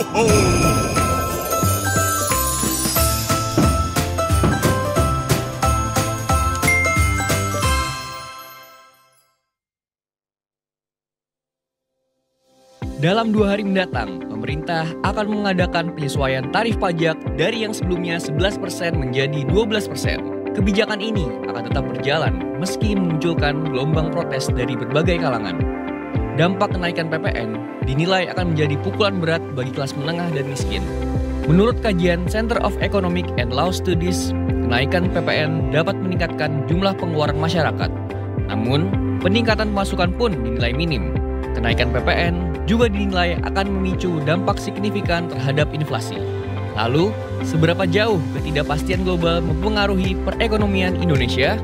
ho. Dalam 2 hari mendatang, pemerintah akan mengadakan penyesuaian tarif pajak dari yang sebelumnya 11% menjadi 12%. Kebijakan ini akan tetap berjalan meski memunculkan gelombang protes dari berbagai kalangan. Dampak kenaikan PPN dinilai akan menjadi pukulan berat bagi kelas menengah dan miskin. Menurut kajian Center of Economic and Law Studies, kenaikan PPN dapat meningkatkan jumlah pengeluaran masyarakat. Namun, peningkatan pemasukan pun dinilai minim. Kenaikan PPN juga dinilai akan memicu dampak signifikan terhadap inflasi. Lalu, seberapa jauh ketidakpastian global mempengaruhi perekonomian Indonesia?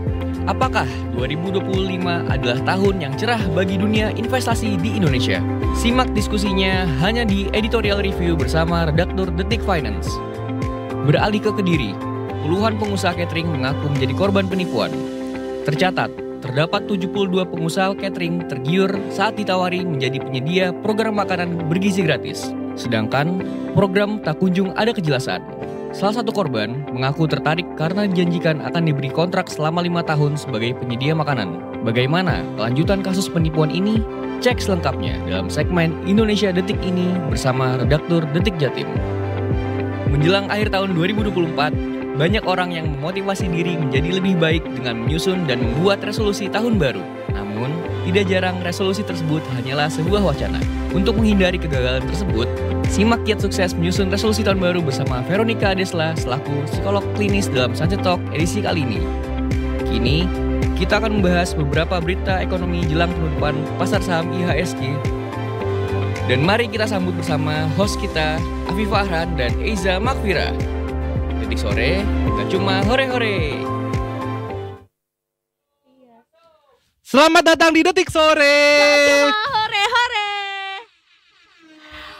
Apakah 2025 adalah tahun yang cerah bagi dunia investasi di Indonesia? Simak diskusinya hanya di Editorial Review bersama redaktur Detik Finance. Beralih ke Kediri, puluhan pengusaha catering mengaku menjadi korban penipuan. Tercatat, terdapat 72 pengusaha catering tergiur saat ditawari menjadi penyedia program makanan bergizi gratis. Sedangkan program tak kunjung ada kejelasan. Salah satu korban mengaku tertarik karena dijanjikan akan diberi kontrak selama 5 tahun sebagai penyedia makanan. Bagaimana kelanjutan kasus penipuan ini? Cek selengkapnya dalam segmen Indonesia Detik ini bersama redaktur Detik Jatim. Menjelang akhir tahun 2024, banyak orang yang memotivasi diri menjadi lebih baik dengan menyusun dan membuat resolusi tahun baru. Namun, tidak jarang resolusi tersebut hanyalah sebuah wacana. Untuk menghindari kegagalan tersebut, simak kiat sukses menyusun resolusi tahun baru bersama Veronica Adesla selaku psikolog klinis dalam Sunset Talk edisi kali ini. Kini, kita akan membahas beberapa berita ekonomi jelang penutupan pasar saham IHSG. Dan mari kita sambut bersama host kita, Afifah Ahran dan Eiza Makfira. Detik sore, gak cuma hore-hore. Selamat datang di Detik Sore. Hore-hore.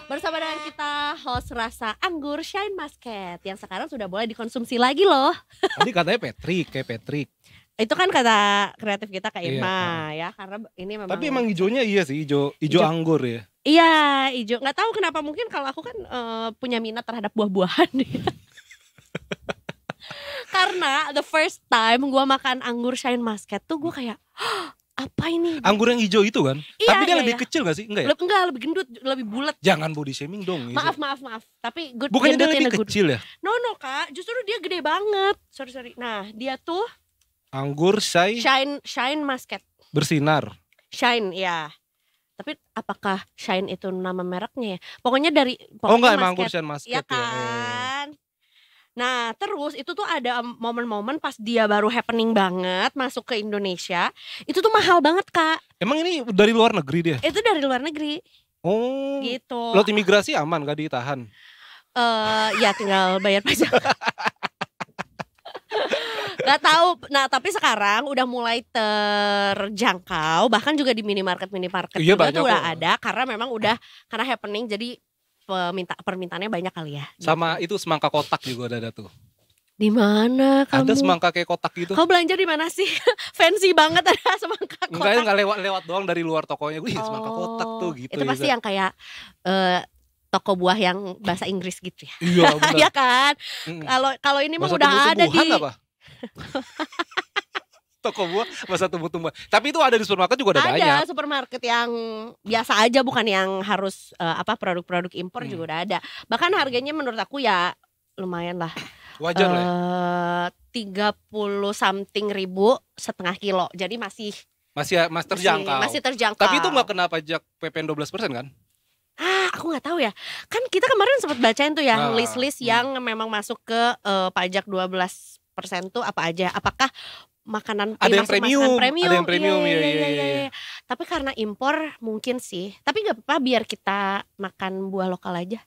Bersama dengan kita host rasa anggur Shine Muscat yang sekarang sudah boleh dikonsumsi lagi loh. Tadi katanya Patrick, kayak Patrick. Itu kan kata kreatif kita Kak Iya, Irma ya, karena ini memang. Tapi emang hijaunya iya sih, hijau anggur ya. Iya, hijau. Nggak tahu kenapa, mungkin kalau aku kan punya minat terhadap buah-buahan. Karena the first time gue makan anggur Shine Muscat tuh gue kayak, apa ini? Anggur yang hijau itu kan? Iya, Tapi dia iya, lebih iya. kecil gak sih? Enggak ya? Enggak, lebih gendut, lebih bulat. Jangan body shaming dong. Maaf. Tapi good. Bukannya dia gendut in lebih a good- kecil ya? No Kak, justru dia gede banget. Sorry. Nah, dia tuh Anggur Shine Muscat. bersinar. Shine, ya. Tapi apakah Shine itu nama mereknya ya? Pokoknya Oh enggak, emang Muscat. anggur Shine Muscat Ya kan? Nah, terus itu tuh ada momen-momen pas dia baru happening banget masuk ke Indonesia. Itu tuh mahal banget, Kak. Emang ini dari luar negeri dia? Itu dari luar negeri. Oh. Gitu. Laut imigrasi aman gak ditahan? Ya tinggal bayar pajak. Gak tahu. Nah, tapi sekarang udah mulai terjangkau, bahkan juga di minimarket Iya, juga banyak tuh udah kok. ada, karena memang udah karena happening, jadi permintaannya banyak kali ya. Sama itu semangka kotak juga ada tuh. Di mana kamu? Ada semangka kayak kotak gitu. Kau belanja di mana sih? Fancy banget ada semangka kotak. Enggak lewat doang dari luar tokonya. Wih, semangka kotak tuh gitu. Itu pasti yang kayak toko buah yang bahasa Inggris gitu ya. Iya benar. Ya kan? Mm-mm. Kalau ini mah Masa udah ada tumbuh-tumbuhan di apa? Toko buah masa tumbuh-tumbuhan. Tapi itu ada di supermarket juga ada banyak. Ada supermarket yang biasa aja, bukan yang harus produk-produk impor juga udah ada. Bahkan harganya menurut aku ya lumayan lah. Wajar lah. 30 something ribu setengah kilo. Jadi masih Terjangkau. Masih terjangkau. Tapi itu nggak kena pajak PPN 12% kan? Aku nggak tahu ya. Kan kita kemarin sempat bacain tuh yang Nah, list-list yang memang masuk ke pajak 12% tuh apa aja. Apakah makanan Ada yang masuk premium, makanan premium. ada yang premium, Iya. Tapi karena impor mungkin sih. Tapi nggak apa-apa, biar kita makan buah lokal aja.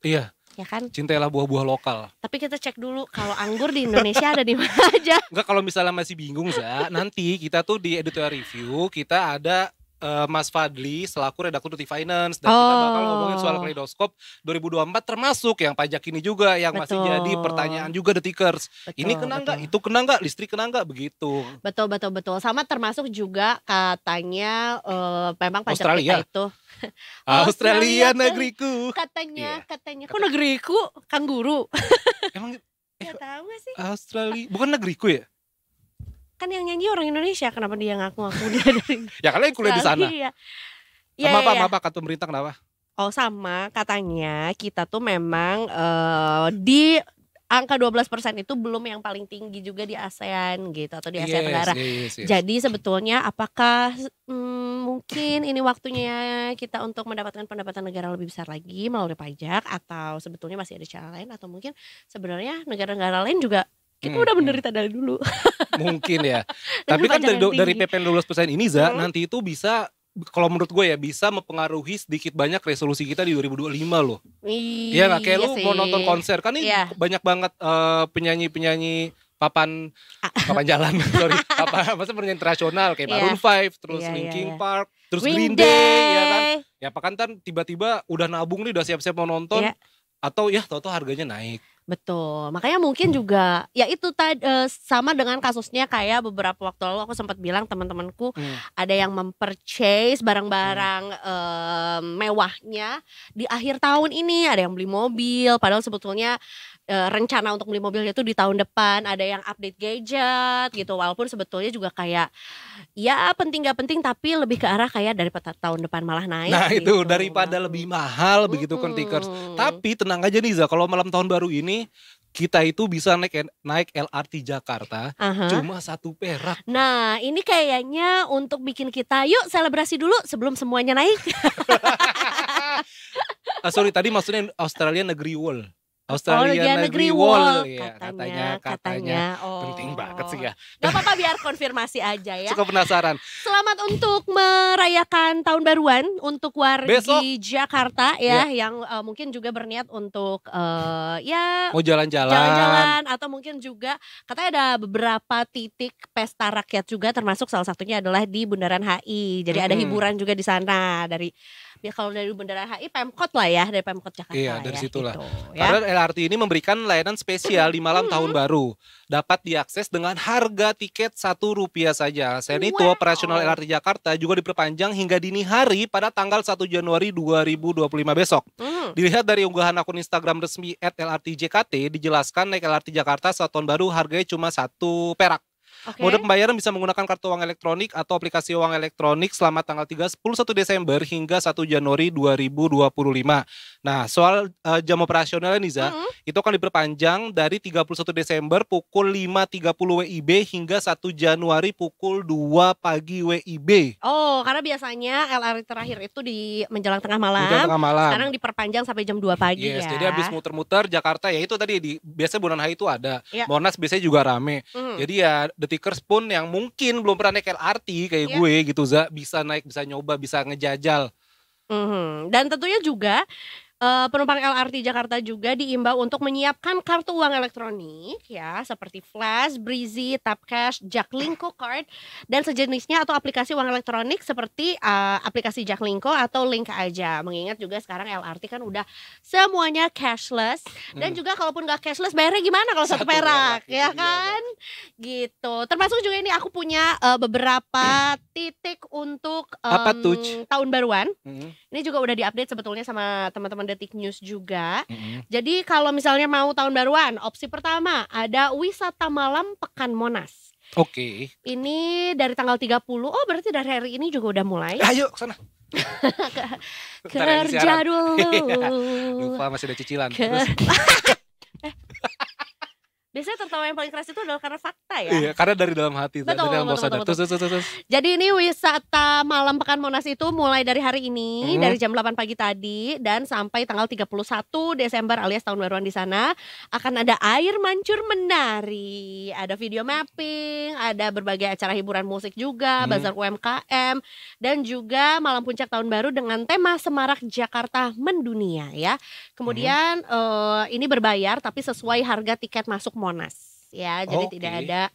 Iya. Ya kan? Cintailah buah-buah lokal. Tapi kita cek dulu kalau anggur di Indonesia ada di mana aja. Enggak, kalau misalnya masih bingung Za, nanti kita tuh di editorial review kita ada Mas Fadli selaku redaktur Detik Finance, dan kita bakal ngomongin soal Kaleidoskop 2024 termasuk yang pajak ini juga yang masih Betul. jadi pertanyaan juga Detikers. Ini kena nggak? Itu kena nggak? Listrik kena nggak? Begitu. Betul. Sama termasuk juga katanya memang pajak Australia. kita itu Australia tuh negeriku. katanya kok negeriku kanguru. Emang Gak tahu gak sih? Australia bukan negeriku ya? Kan yang nyanyi orang Indonesia, kenapa dia ngaku-ngaku dia dari Ya kalian kuliah di sana. Australia? Apa kata pemerintah kenapa? Oh sama, katanya kita tuh memang di angka 12% itu belum yang paling tinggi juga di ASEAN gitu, atau di Asia Tenggara. Yes. Jadi sebetulnya apakah mungkin ini waktunya kita untuk mendapatkan pendapatan negara lebih besar lagi melalui pajak, atau sebetulnya masih ada cara lain, atau mungkin sebenarnya negara-negara lain juga kita udah menderita dari dulu. Mungkin ya. Dengan Tapi kan pajak yang dari tinggi. PPN 12% ini nanti itu bisa, kalau menurut gue ya, bisa mempengaruhi sedikit banyak resolusi kita di 2025 loh. Iya nggak? Kayak lu sih. mau nonton konser kan ini Iya. banyak banget penyanyi-penyanyi papan jalan, sorry, maksudnya penyanyi internasional kayak Iya. Maroon 5, terus Iya, Linkin iya. Park, terus Green Green Day, ya kan? Day. Ya kan tiba-tiba udah nabung nih, udah siap-siap mau nonton, Iya. atau ya tau-tau harganya naik. Betul, makanya mungkin juga ya itu sama dengan kasusnya kayak beberapa waktu lalu aku sempat bilang teman-temanku ada yang memperchase barang-barang mewahnya di akhir tahun ini, ada yang beli mobil padahal sebetulnya rencana untuk beli mobilnya itu di tahun depan, ada yang update gadget gitu, walaupun sebetulnya juga kayak ya penting gak penting tapi lebih ke arah kayak daripada tahun depan malah naik. Nah gitu. itu daripada lebih mahal begitu kan Tikers. Tapi tenang aja nih Za, kalau malam tahun baru ini kita itu bisa naik LRT Jakarta cuma 1 perak. Nah ini kayaknya untuk bikin kita yuk selebrasi dulu sebelum semuanya naik. Sorry tadi maksudnya Australia Negeri Wall. Australia Negeri Wall ya, katanya. Oh. Penting banget sih ya. Gak apa-apa biar konfirmasi aja ya. Suka penasaran. Selamat untuk merayakan tahun baruan untuk wargi Besok. Jakarta ya, yang mungkin juga berniat untuk ya Mau jalan-jalan. jalan-jalan, atau mungkin juga katanya ada beberapa titik pesta rakyat juga, termasuk salah satunya adalah di Bundaran HI. Jadi ada hiburan juga di sana dari kalau dari Bundaran HI Pemkot lah ya, dari Pemkot Jakarta. Iya, lah dari ya, situlah. gitu, ya. Karena LRT ini memberikan layanan spesial di malam tahun baru. Dapat diakses dengan harga tiket Rp1 saja. Selain itu, operasional LRT Jakarta juga diperpanjang hingga dini hari pada tanggal 1 Januari 2025 besok. Dilihat dari unggahan akun Instagram resmi @LRTJKT, dijelaskan naik LRT Jakarta saat tahun baru harganya cuma 1 perak. Oke. Mode pembayaran bisa menggunakan kartu uang elektronik atau aplikasi uang elektronik selama tanggal 31 Desember hingga 1 Januari 2025. Nah, soal jam operasionalnya nih Za, itu akan diperpanjang dari 31 Desember pukul 5.30 WIB hingga 1 Januari pukul 2 pagi WIB. Oh, karena biasanya LRT terakhir itu di menjelang tengah malam. Menjelang tengah malam. Sekarang diperpanjang sampai jam 2 pagi Yes, ya. jadi habis muter-muter Jakarta ya itu tadi biasanya Bundaran HI itu ada. Ya. Monas biasanya juga rame. Jadi ya Detikers pun yang mungkin belum pernah naik LRT kayak gue gitu Za, bisa naik, bisa nyoba, bisa ngejajal. Dan tentunya juga penumpang LRT Jakarta juga diimbau untuk menyiapkan kartu uang elektronik ya, seperti Flash, Breezy, Tapcash, Jaklingko Card dan sejenisnya, atau aplikasi uang elektronik seperti aplikasi Jaklingko atau Link aja. Mengingat juga sekarang LRT kan udah semuanya cashless, dan juga kalaupun nggak cashless bayarnya gimana kalau 1 perak ya kan? Gitu. Termasuk juga ini aku punya beberapa titik untuk Apa tuh? tahun baruan. Ini juga udah diupdate sebetulnya sama teman-teman Detik News juga. Jadi kalau misalnya mau tahun baruan, opsi pertama ada wisata malam Pekan Monas. Oke. Ini dari tanggal 30. Oh, berarti dari hari ini juga udah mulai. Ayo ke sana. Kerja dulu. Lupa masih ada cicilan. Ke- Terus, Biasanya tertawa yang paling keras itu adalah karena fakta ya. iya, karena dari dalam hati, Betul, dari dalam bawah betul, sadar. betul. Terus. Jadi ini wisata malam Pekan Monas itu mulai dari hari ini, dari jam 8 pagi tadi dan sampai tanggal 31 Desember alias tahun baruan di sana. Akan ada air mancur menari, ada video mapping, ada berbagai acara hiburan musik juga, bazar UMKM, dan juga malam puncak tahun baru dengan tema Semarak Jakarta Mendunia ya. Kemudian ini berbayar tapi sesuai harga tiket masuk Monas ya. Jadi Oke. tidak ada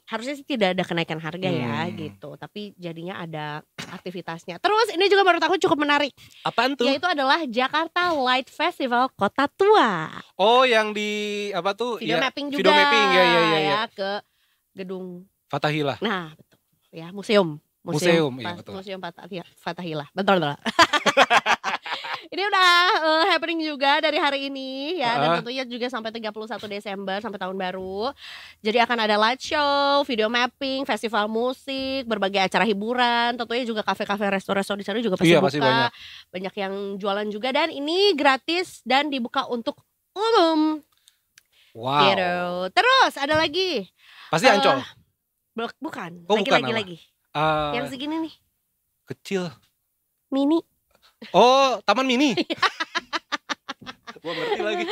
harusnya sih tidak ada kenaikan harga ya gitu, tapi jadinya ada aktivitasnya. Terus ini juga menurut aku cukup menarik. Apaan tuh? Yaitu adalah Jakarta Light Festival Kota Tua. Oh, yang di apa tuh? Video Ya, mapping juga. Video mapping ya. Ke gedung. Fathahillah. Nah, betul. Ya, museum, iya, betul. Museum Fathahillah. Betul. Ini udah happening juga dari hari ini ya, dan tentunya juga sampai 31 Desember sampai tahun baru. Jadi akan ada light show, video mapping, festival musik, berbagai acara hiburan, tentunya juga kafe-kafe, resto-resto di sana juga pasti buka. Pasti banyak yang jualan juga, dan ini gratis dan dibuka untuk umum. Wow. Gitu. Terus ada lagi. Pasti Ancol. Bukan. Oh, lagi. Yang segini nih. Kecil. Mini. Oh, Taman Mini. Gua ngerti lagi.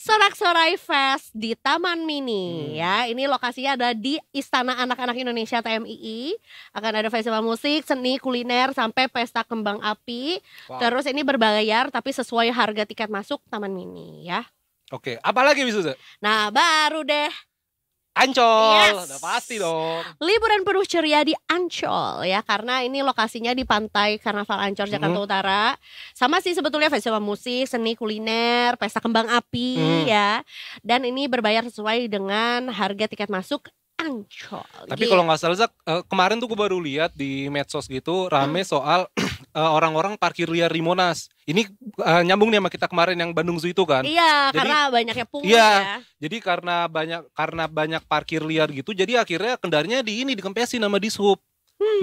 Sorak-sorai Fest di Taman Mini ya. Ini lokasinya ada di Istana Anak-anak Indonesia TMII. Akan ada festival musik, seni, kuliner sampai pesta kembang api. Wow. Terus ini berbayar tapi sesuai harga tiket masuk Taman Mini ya. Oke, apalagi bisa? Nah, baru deh Ancol, Yes. udah pasti dong. liburan penuh ceria di Ancol ya, karena ini lokasinya di Pantai Karnaval Ancol Jakarta Utara. Sama sih sebetulnya festival musik, seni, kuliner, pesta kembang api ya. Dan ini berbayar sesuai dengan harga tiket masuk Ancol. Tapi kalau nggak salah Zak, kemarin tuh gue baru lihat di medsos gitu rame soal orang-orang parkir liar di Monas. Ini nyambung nih sama kita kemarin yang Bandung Zoo itu kan. Iya, Jadi- karena banyaknya pungut Iya. ya. Jadi karena banyak parkir liar gitu, jadi akhirnya kendaraannya dikempesin sama Dishub.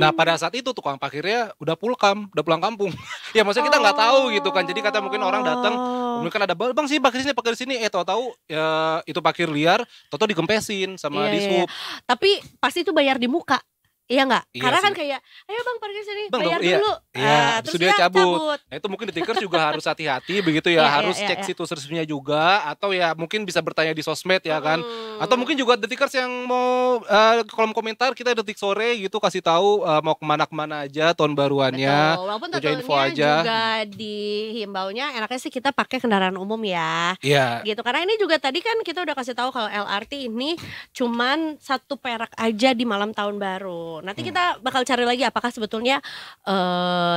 Nah pada saat itu tukang parkirnya udah udah pulang kampung. Ya maksudnya kita nggak tahu gitu kan. Jadi kata mungkin orang datang, mungkin ada bang sih parkir di sini, tahu-tahu ya itu parkir liar, tahu-tahu dikempesin sama Iya, Dishub. Tapi pasti itu bayar di muka. Iya nggak? Iya Karena kan sih. kayak, ayo bang parkir sini, Bang, bayar iya. dulu. Iya, Terus terus dia dia cabut. Nah itu mungkin di Tikers juga harus hati-hati begitu ya, Iya, harus iya, cek iya. situs resminya juga, atau ya mungkin bisa bertanya di sosmed ya kan. Atau mungkin juga The Tikers yang mau kolom komentar kita Detik Sore gitu kasih tahu mau kemana-kemana aja tahun baruannya. Betul, walaupun punya info tentunya aja. juga dihimbaunya enaknya sih kita pakai kendaraan umum ya. Iya. Gitu, karena ini juga tadi kan kita udah kasih tahu kalau LRT ini cuman 1 perak aja di malam tahun baru. Nanti kita bakal cari lagi apakah sebetulnya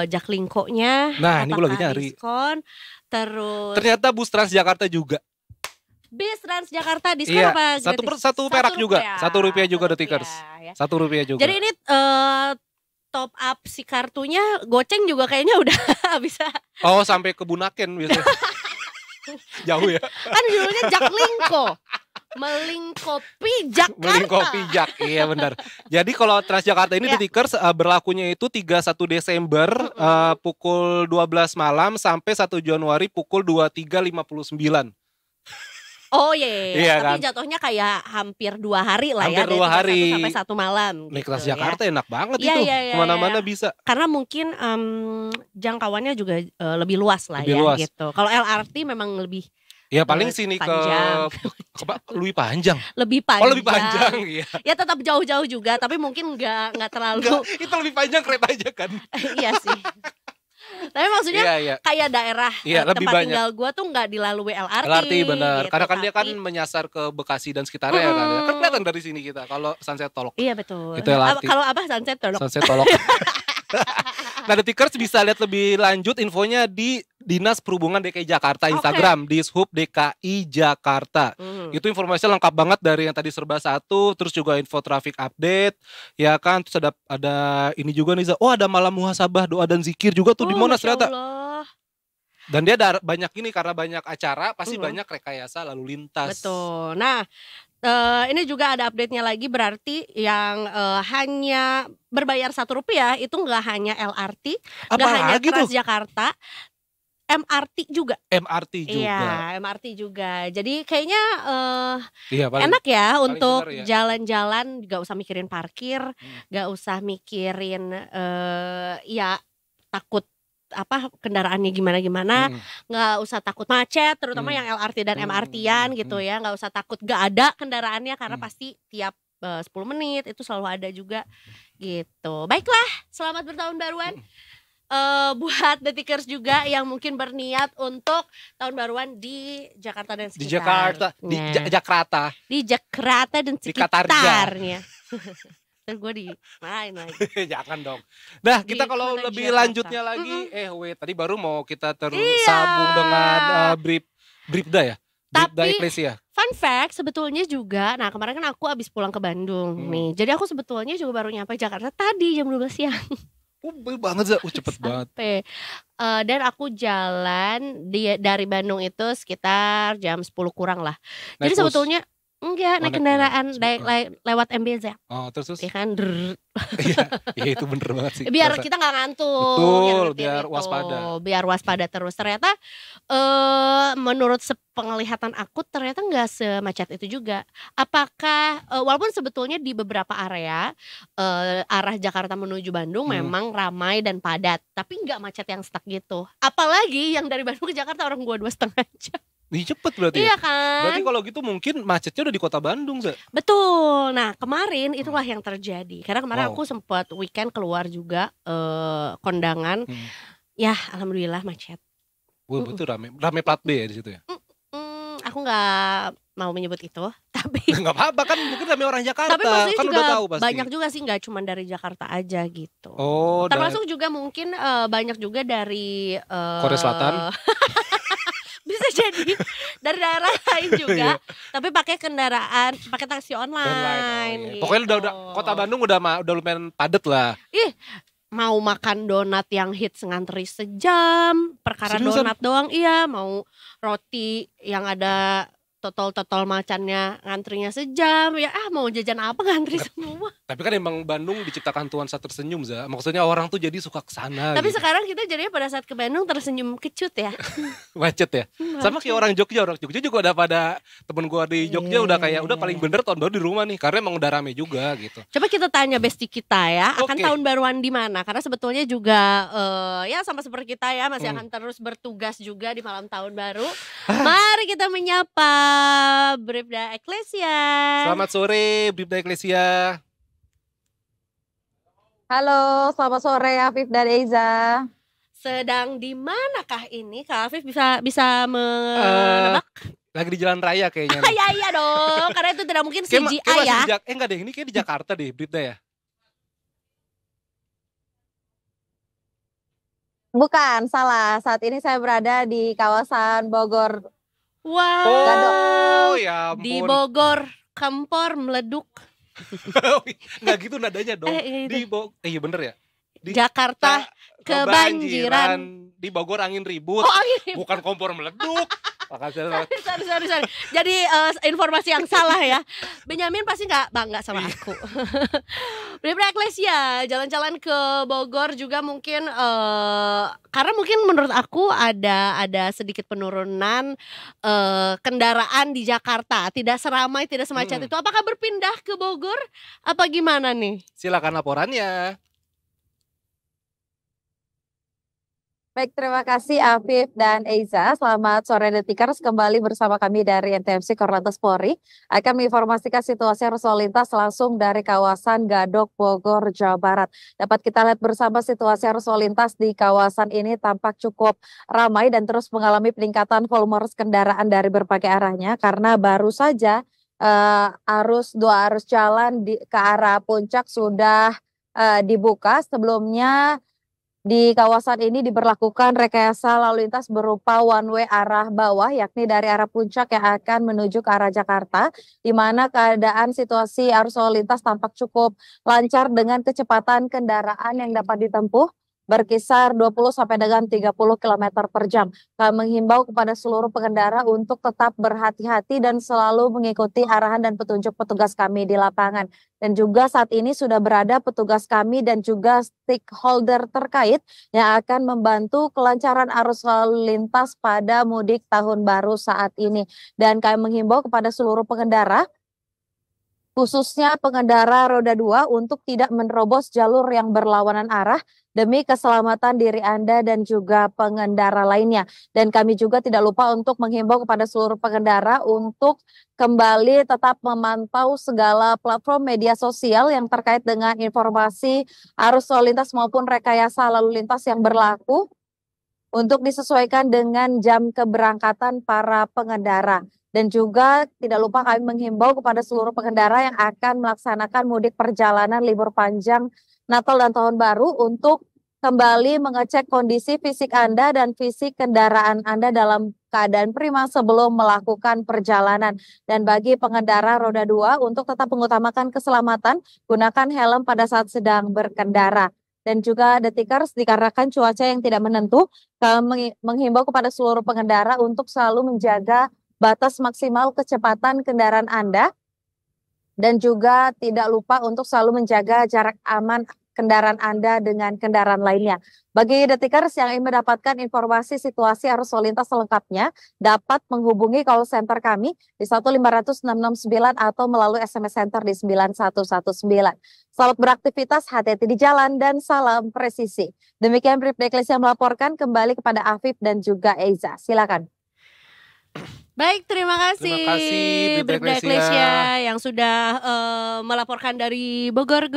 Jaklingko-nya Nah, ini gue lagi apakah nyari. diskon. Terus Ternyata bus Transjakarta juga. bis Transjakarta diskon Iya, apa satu gratis? satu perak juga. Rp1 juga The Rp1 Tikers. ya. Rp1 juga. Jadi ini top up si kartunya goceng juga kayaknya udah bisa. Oh sampai ke Bunaken biasanya. Jauh ya. Kan judulnya Jaklingko. Melingkopi Jakarta. Melingkopi Jak, iya benar. Jadi kalau Transjakarta ini Ya. The Tikers berlakunya itu 31 Desember pukul 12 malam sampai 1 Januari pukul 23.59. Oh iya, Iya tapi kan? jatuhnya kayak hampir 2 hari lah ya. Hampir dari 2 hari. 1 sampai 1 malam. Naik gitu Transjakarta ya. enak banget Iya, itu. iya, iya, Kemana-mana iya. bisa. Karena mungkin jangkauannya juga lebih luas lah Lebih ya luas. gitu. Kalau LRT memang lebih Ya paling sini panjang. lebih panjang. lebih panjang. Oh lebih panjang, iya. Ya tetap jauh-jauh juga, tapi mungkin nggak terlalu. Enggak, itu lebih panjang kereta aja kan. Iya sih. Tapi maksudnya Iya, iya. kayak daerah Iya, lebih tempat banyak. tinggal gua tuh nggak dilalui LRT. LRT benar. gitu. Karena kan dia kan Tapi- menyasar ke Bekasi dan sekitarnya ya kan. Ya. Kan kelihatan dari sini kita kalau Sunset Tolok. Iya betul. Itu LRT. Kalau apa Sunset Tolok? Sunset Tolok. Nah, The Tikers bisa lihat lebih lanjut infonya di Dinas Perhubungan DKI Jakarta Instagram Dishub DKI Jakarta. Itu informasinya lengkap banget dari yang tadi serba satu, terus juga info traffic update, ya kan. Terus ada ini juga nih, oh ada malam muhasabah doa dan zikir juga tuh di Monas Masya ternyata. Allah. Dan dia ada banyak ini karena banyak acara, pasti Mhm. banyak rekayasa lalu lintas. Betul. Nah, ini juga ada update-nya lagi, berarti yang hanya berbayar Rp1 itu nggak hanya LRT, nggak hanya Apalagi tuh Transjakarta, MRT juga. MRT juga. Iya, MRT juga. Jadi kayaknya Iya, paling enak ya paling untuk bener ya. jalan-jalan, nggak usah mikirin parkir, nggak usah mikirin ya takut apa kendaraannya gimana-gimana, nggak usah takut macet, terutama yang LRT dan MRT-an gitu ya, nggak usah takut nggak ada kendaraannya karena pasti tiap 10 menit itu selalu ada juga gitu. Baiklah, selamat bertahun baruan. buat detikers juga yang mungkin berniat untuk tahun baruan di Jakarta dan Di sekitar. Jakarta, di Nah, Jakarta. di Jakarta dan Di Katarja. sekitarnya. Terus gue dimarahin lagi. Jangan dong. Nah, Di kita kalau kota lebih Jakarta. lanjutnya lagi, wait, tadi baru mau kita tersambung dengan Bribda ya? Bribda Tapi Eklesia. fun fact sebetulnya juga, nah kemarin kan aku abis pulang ke Bandung nih. Jadi aku sebetulnya juga baru nyampe Jakarta tadi jam 12 siang. Baik banget, cepet banget. Sampai. Dan aku jalan dari Bandung itu sekitar jam 10 kurang lah. Naik Jadi bus? sebetulnya enggak, naik naik kendaraan kendaraan. lewat MBZ. Oh, terus? Ya kan, Iya, itu bener banget sih. biar Kerasa. kita nggak ngantuk. Betul, yang nyetir biar itu. waspada. Biar waspada terus. Ternyata menurut penglihatan aku ternyata nggak semacet itu juga. Apakah walaupun sebetulnya di beberapa area arah Jakarta menuju Bandung memang ramai dan padat, tapi nggak macet yang stuck gitu. Apalagi yang dari Bandung ke Jakarta orang gua 2,5 jam. Cepet berarti Iya ya? kan? Berarti kalau gitu mungkin macetnya udah di kota Bandung, Za. Betul. Nah kemarin itulah yang terjadi. Karena kemarin Wow. aku sempat weekend keluar juga kondangan. Ya alhamdulillah macet. Wah, betul rame plat B ya di situ ya. Aku nggak mau menyebut itu, tapi Enggak apa-apa kan, mungkin rame orang Jakarta. tapi maksudnya Kan juga udah tahu pasti. banyak juga sih, nggak cuma dari Jakarta aja gitu. Oh, Termasuk juga mungkin banyak juga dari Korea Selatan. bisa jadi dari daerah lain juga, tapi pakai kendaraan, pakai taksi online. Online. Gitu. Pokoknya udah kota Bandung udah lumayan padet lah. Mau makan donat yang hits ngantri sejam, perkara Seriusan? donat doang, iya. Mau roti yang ada totol-totol macannya ngantrinya sejam, ya mau jajan apa ngantri semua. Tapi kan emang Bandung diciptakan Tuhan saat tersenyum, Za. Maksudnya orang tuh jadi suka kesana. Tapi gitu. sekarang kita jadinya pada saat ke Bandung tersenyum kecut ya. Macet ya. Sama kayak orang Jogja juga udah pada temen gua di Jogja udah kayak udah paling bener tahun baru di rumah nih, karena emang udah rame juga gitu. Coba kita tanya bestie kita ya, akan Oke. tahun baruan di mana? Karena sebetulnya juga ya sama seperti kita ya, masih akan terus bertugas juga di malam tahun baru. Mari kita menyapa Bribda Eklesia. Selamat sore Bribda Eklesia. Halo, selamat sore Afif dan Eiza. Sedang di manakah ini? Kak Afif bisa menebak? Lagi di jalan raya kayaknya. Iya iya dong, karena itu tidak mungkin CGI ya. Enggak deh, ini kayak di Jakarta deh Bribda ya. Bukan, salah. Saat ini saya berada di kawasan Bogor. Wow. Oh ya ampun. Di Bogor, Kempor meleduk. Nggak gitu nadanya dong. Gitu. Iya bener ya. Di Jakarta kebanjiran. Di Bogor angin ribut. Oh angin. Bukan kompor meleduk. Makasih. Sorry. Jadi informasi yang salah ya. Benyamin pasti nggak bangga sama aku. Bribda Eklesia jalan-jalan ke Bogor juga mungkin karena mungkin menurut aku ada sedikit penurunan kendaraan di Jakarta, tidak seramai, tidak semacet itu. Apakah berpindah ke Bogor? Apa gimana nih? Silakan laporannya. Baik, terima kasih Afif dan Eiza. Selamat sore Detikers, kembali bersama kami dari NTMC Korlantas Polri. Akan menginformasikan situasi arus lalu lintas langsung dari kawasan Gadok, Bogor, Jawa Barat. Dapat kita lihat bersama situasi arus lalu lintas di kawasan ini tampak cukup ramai dan terus mengalami peningkatan volume arus kendaraan dari berbagai arahnya. Karena baru saja dua arus jalan ke arah puncak sudah dibuka. Sebelumnya di kawasan ini diberlakukan rekayasa lalu lintas berupa one way arah bawah, yakni dari arah puncak yang akan menuju ke arah Jakarta, di mana keadaan situasi arus lalu lintas tampak cukup lancar dengan kecepatan kendaraan yang dapat ditempuh berkisar 20 sampai dengan 30 km per jam. Kami menghimbau kepada seluruh pengendara untuk tetap berhati-hati dan selalu mengikuti arahan dan petunjuk petugas kami di lapangan. Dan juga saat ini sudah berada petugas kami dan juga stakeholder terkait yang akan membantu kelancaran arus lalu lintas pada mudik tahun baru saat ini. Dan kami menghimbau kepada seluruh pengendara khususnya pengendara roda 2 untuk tidak menerobos jalur yang berlawanan arah demi keselamatan diri Anda dan juga pengendara lainnya. Dan kami juga tidak lupa untuk menghimbau kepada seluruh pengendara untuk kembali tetap memantau segala platform media sosial yang terkait dengan informasi arus lalu lintas maupun rekayasa lalu lintas yang berlaku untuk disesuaikan dengan jam keberangkatan para pengendara. Dan juga tidak lupa kami menghimbau kepada seluruh pengendara yang akan melaksanakan mudik perjalanan libur panjang Natal dan Tahun Baru untuk kembali mengecek kondisi fisik Anda dan fisik kendaraan Anda dalam keadaan prima sebelum melakukan perjalanan. Dan bagi pengendara roda 2 untuk tetap mengutamakan keselamatan, gunakan helm pada saat sedang berkendara. Dan juga Detikers, dikarenakan cuaca yang tidak menentu, kami menghimbau kepada seluruh pengendara untuk selalu menjaga batas maksimal kecepatan kendaraan Anda dan juga tidak lupa untuk selalu menjaga jarak aman kendaraan Anda dengan kendaraan lainnya. Bagi Detikers yang ingin mendapatkan informasi situasi arus lalu lintas selengkapnya, dapat menghubungi call center kami di 1500669 atau melalui SMS Center di 9119. Selamat beraktivitas, hati-hati di jalan, dan salam presisi. Demikian Bribda Eklesia melaporkan, kembali kepada Afif dan juga Eiza. Silakan. Baik, terima kasih Bribda Eklesia yang sudah melaporkan dari Bogor.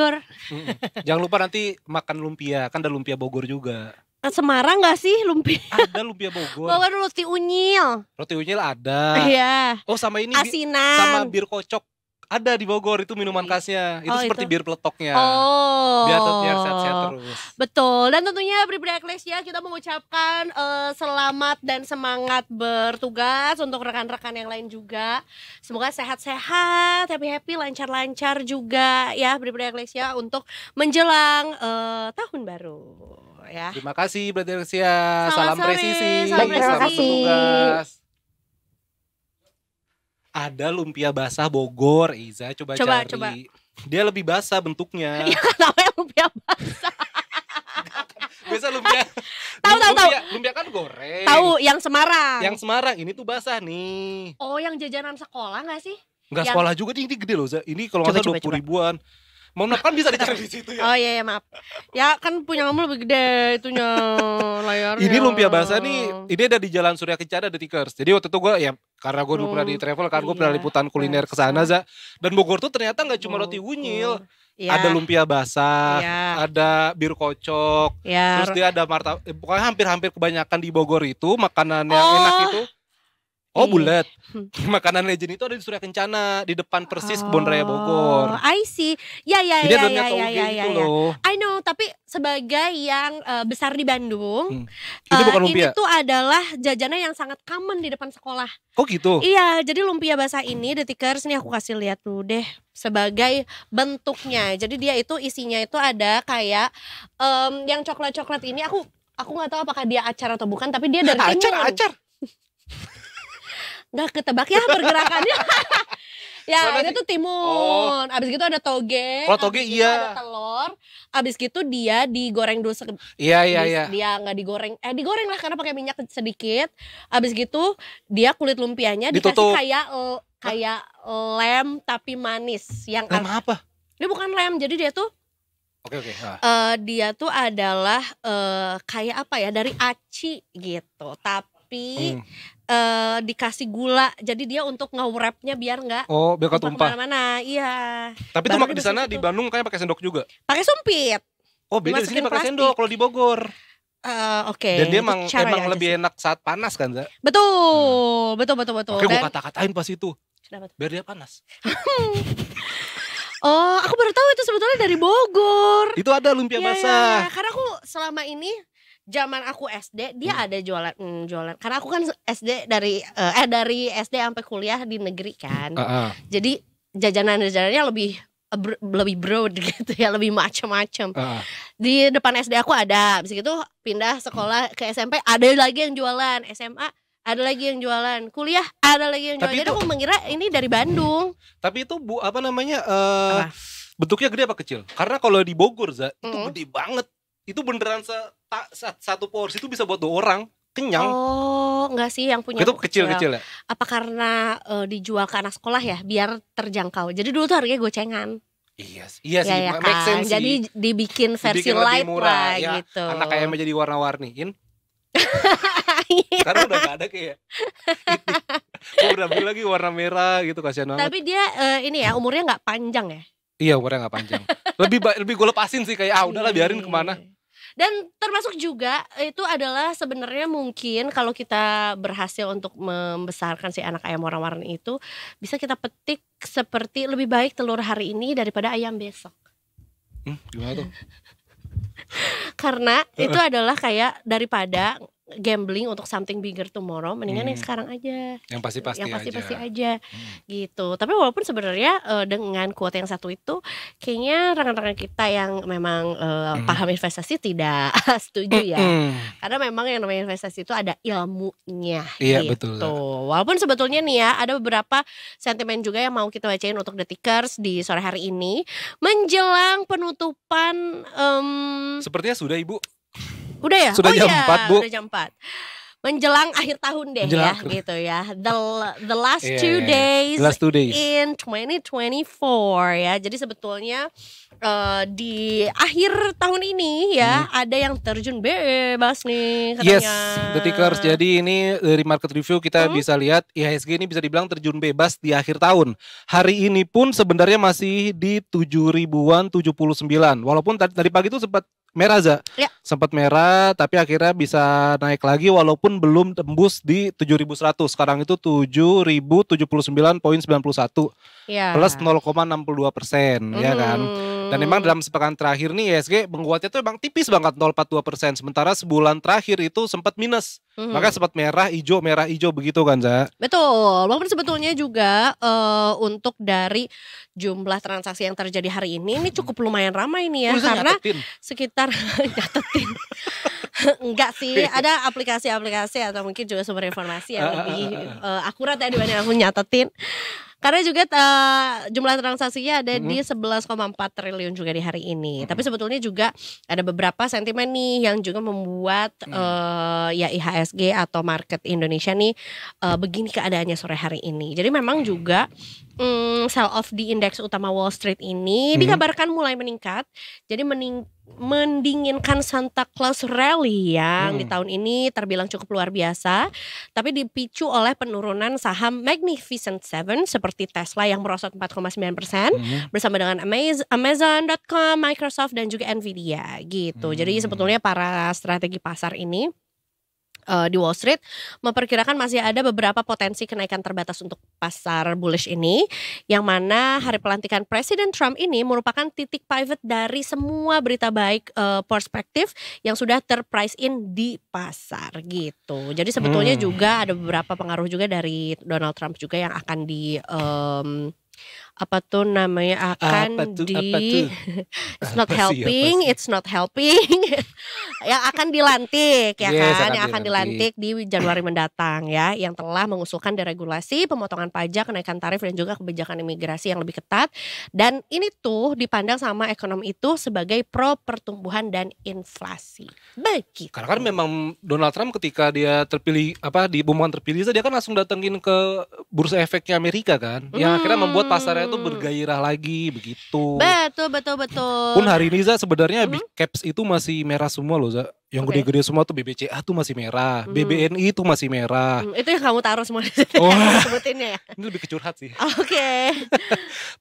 Jangan lupa nanti makan lumpia, kan ada lumpia Bogor juga. Semarang nggak sih lumpia? Ada lumpia Bogor. Bogor roti unyil. Roti unyil ada. Iya. Oh, sama ini asinan. Sama bir kocok. Ada di Bogor, itu minuman khasnya. Itu seperti bir peletoknya. Biar sehat-sehat terus. Betul. Dan tentunya Bribda Eklesia kita mengucapkan selamat dan semangat bertugas untuk rekan-rekan yang lain juga. Semoga sehat-sehat, happy-happy, lancar-lancar juga ya Bribda Eklesia untuk menjelang tahun baru ya. Terima kasih Bribda Eklesia. Salam sore, presisi. salam presisi. Selamat bertugas. Ada lumpia basah Bogor, Iza, coba cari. Dia lebih basah bentuknya. Iya kan namanya lumpia basah. Biasa lumpia. Tahu. Lumpia kan goreng. Tahu yang Semarang. Yang Semarang ini tuh basah nih. Oh, yang jajanan sekolah nggak sih? Enggak Yang- sekolah juga nih, ini gede loh, Za. Ini kalau nggak salah 20 ribuan. Mau kan bisa dicari di situ ya. Oh iya, maaf. Ya kan punya kamu lebih gede itunya layarnya. Ini lumpia basah nih, ini ada di Jalan Surya Kencana, Detikers. Jadi waktu itu gue ya karena gue dulu pernah di travel kan, gue pernah Iya, liputan kuliner ke sana, Za. Dan Bogor tuh ternyata nggak cuma roti unyil, Iya. ada lumpia basah, Iya. ada bir kocok, Ya. terus dia ada martabak. Pokoknya hampir-hampir kebanyakan di Bogor itu makanan yang enak itu. Oh, Iya. bulat. Makanan legend itu ada di Surya Kencana, di depan persis Kebun Raya Bogor. I see. Ya. Jadi dalamnya toge gitu loh. I know, tapi sebagai yang besar di Bandung, Itu bukan lumpia. ini tuh adalah jajanan yang sangat common di depan sekolah. Kok gitu? Iya, jadi lumpia basah ini Detikers nih aku kasih lihat dulu deh sebagai bentuknya. Jadi dia itu isinya itu ada kayak yang coklat-coklat ini aku nggak tahu apakah dia acar atau bukan, tapi dia dari timun. Acar. Nggak ketebak ya pergerakannya. Ya, Mana ini sih? tuh timun. Abis gitu ada toge. Kalau toge abis gitu iya. ada telur. Abis gitu dia digoreng dulu Iya. Dia nggak digoreng. Digoreng lah karena pakai minyak sedikit. Abis gitu dia kulit lumpianya Ditutup. dikasih kayak lem tapi manis. Yang Lem apa? Dia bukan lem, jadi dia tuh Oke. dia tuh adalah kayak apa ya, dari aci gitu. Tapi dikasih gula, jadi dia untuk nge-wrapnya biar nggak Oh, biar tumpah tumpah. kemana-mana. Iya. Tapi itu Baru makan di di sana situ. di Bandung kayak pakai sendok juga. Pakai sumpit. Oh, beda di sini Dimasukin pakai plastik. sendok kalau di Bogor. Oke. Dan dia itu emang cara yang aja lebih sih. enak saat panas kan, Za? Betul. Oke, gue Dan- kata-katain pas itu. Kenapa tuh? Biar dia panas. Oh, aku baru tahu itu sebetulnya dari Bogor. Itu ada lumpia Iya, basah. iya. Karena aku selama ini zaman aku SD dia ada jualan. Karena aku kan SD dari SD sampai kuliah di negeri kan. Jadi jajanan-jajanannya lebih broad gitu ya, lebih macam-macam. Di depan SD aku ada, habis itu pindah sekolah ke SMP ada lagi yang jualan, SMA ada lagi yang jualan, kuliah ada lagi yang jualan. Tapi Jadi itu- aku mengira ini dari Bandung. Tapi itu apa namanya? Apa? Bentuknya gede apa kecil? Karena kalau di Bogor, Za, itu Mm. gede banget. Itu beneran satu porsi itu bisa buat 2 orang. kenyang. Oh, enggak sih yang punya Itu aku kecil. kecil-kecil ya. Apa karena dijual ke anak sekolah ya biar terjangkau. Jadi dulu tuh harganya gocengan. Iya sih, Ya make kan. sense sih. Jadi dibikin versi Dibikin lebih light murah lah ya. gitu. Anak ayamnya jadi warna-warniin. Sekarang udah gak ada kayak gue udah beli lagi warna merah gitu, kasihan banget. Tapi dia ini ya umurnya nggak panjang ya. Iya, umurnya gak panjang. Lebih gue lepasin sih, kayak udahlah biarin kemana. Dan termasuk juga itu adalah sebenarnya mungkin kalau kita berhasil untuk membesarkan si anak ayam warna-warni itu, bisa kita petik seperti lebih baik telur hari ini daripada ayam besok. Gimana tuh? Karena itu adalah kayak daripada gambling untuk something bigger tomorrow, mendingan yang sekarang aja. Yang pasti-pasti aja gitu. Tapi walaupun sebenarnya dengan quote yang satu itu kayaknya rekan-rekan kita yang memang paham investasi tidak setuju ya. Karena memang yang namanya investasi itu ada ilmunya. Iya, gitu. betul. Walaupun sebetulnya nih ya ada beberapa sentimen juga yang mau kita bacain untuk Detikers di sore hari ini menjelang penutupan. Sepertinya sudah, Ibu. Udah ya? Sudah jam 4, Bu. Udah jam 4. Menjelang akhir tahun deh ya gitu ya. The last two days in 2024 ya. Jadi sebetulnya di akhir tahun ini ya ada yang terjun bebas nih katanya. Yes, Detikers. Jadi ini dari market review kita bisa lihat IHSG ini bisa dibilang terjun bebas di akhir tahun. Hari ini pun sebenarnya masih di 7.000-an 79. Walaupun tadi pagi itu sempat merah, ya. Sempat merah tapi akhirnya bisa naik lagi walaupun belum tembus di 7.100. Sekarang itu 7.079,91 ya. plus 0,62%, ya kan. Dan memang dalam sepekan terakhir nih IHSG menguatnya tuh emang tipis banget 0,42%. Sementara sebulan terakhir itu sempat minus. Maka sempat merah hijau begitu kan, Za? Betul. Walaupun sebetulnya juga untuk dari jumlah transaksi yang terjadi hari ini cukup lumayan ramai nih ya, karena sekitar nyatetin. Enggak sih, ada aplikasi-aplikasi atau mungkin juga sumber informasi yang lebih akurat ya dibanding aku nyatetin. Karena juga jumlah transaksinya ada di 11,4 triliun juga di hari ini. Tapi sebetulnya juga ada beberapa sentimen nih yang juga membuat ya IHSG atau market Indonesia nih begini keadaannya sore hari ini. Jadi memang juga sell off di indeks utama Wall Street ini dikabarkan mulai meningkat. Jadi mendinginkan Santa Claus Rally yang di tahun ini terbilang cukup luar biasa, tapi dipicu oleh penurunan saham Magnificent Seven seperti Tesla yang merosot 4,9% bersama dengan Amazon.com, Microsoft dan juga Nvidia gitu. Jadi sebetulnya para strategi pasar ini di Wall Street memperkirakan masih ada beberapa potensi kenaikan terbatas untuk pasar bullish ini, yang mana hari pelantikan Presiden Trump ini merupakan titik pivot dari semua berita baik perspektif yang sudah terprice in di pasar gitu. Jadi sebetulnya juga ada beberapa pengaruh juga dari Donald Trump juga yang akan di it's not helping yang akan dilantik ya kan, yang akan dilantik di Januari mendatang ya, yang telah mengusulkan deregulasi, pemotongan pajak, kenaikan tarif dan juga kebijakan imigrasi yang lebih ketat. Dan ini tuh dipandang sama ekonomi itu sebagai pro pertumbuhan dan inflasi. Begitu. Karena kan memang Donald Trump ketika dia terpilih diumumkan terpilih, dia kan langsung datengin ke bursa efeknya Amerika kan, yang akhirnya membuat pasarnya itu bergairah lagi begitu. Betul. Pun hari ini sebenarnya big caps itu masih merah semua loh, yang gede-gede semua tuh BBCA tuh masih merah, BBNI tuh masih merah. Itu yang kamu taruh semua di situ. Sebutinnya ya. Ini lebih kecurhat sih. Oke.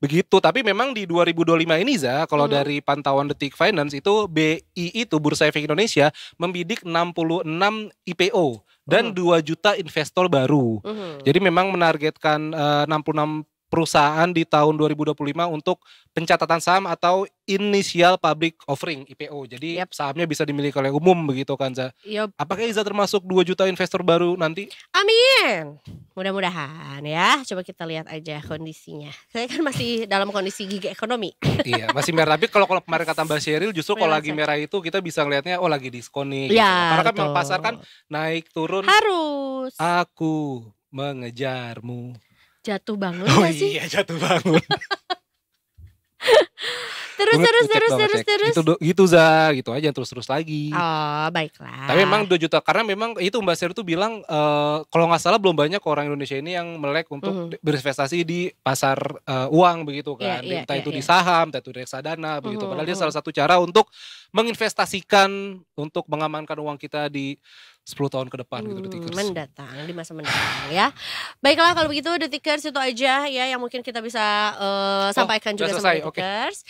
Begitu, tapi memang di 2025 ini kalau dari pantauan Detik Finance itu BI itu Bursa Efek Indonesia membidik 66 IPO dan 2 juta investor baru. Jadi memang menargetkan 66 perusahaan di tahun 2025 untuk pencatatan saham atau initial public offering IPO. Jadi sahamnya bisa dimiliki oleh umum begitu kan, Za? Apakah Iza termasuk 2 juta investor baru nanti? Amin. Mudah-mudahan ya. Coba kita lihat aja kondisinya. Saya kan masih dalam kondisi gigi ekonomi. Iya, masih merah. Tapi kalau kemarin kata Mbak Sheryl justru kalau lagi merah itu kita bisa ngelihatnya lagi diskon nih. Ya, gitu. Karena kan memang pasar kan naik turun. Harus. Aku mengejarmu. Jatuh bangun gak sih? Iya, jatuh bangun. Terus. Gitu Za, gitu aja terus lagi. Oh, baiklah. Tapi memang 2 juta karena memang itu Mbak Seri tuh bilang kalau nggak salah belum banyak orang Indonesia ini yang melek untuk berinvestasi di pasar uang begitu kan. Entah itu di saham, entah itu di reksadana begitu. Padahal dia salah satu cara untuk menginvestasikan untuk mengamankan uang kita di 10 tahun ke depan gitu Detikers. Mendatang, di masa mendatang ya. Baiklah kalau begitu Detikers itu aja ya yang mungkin kita bisa sampaikan juga sama Detikers.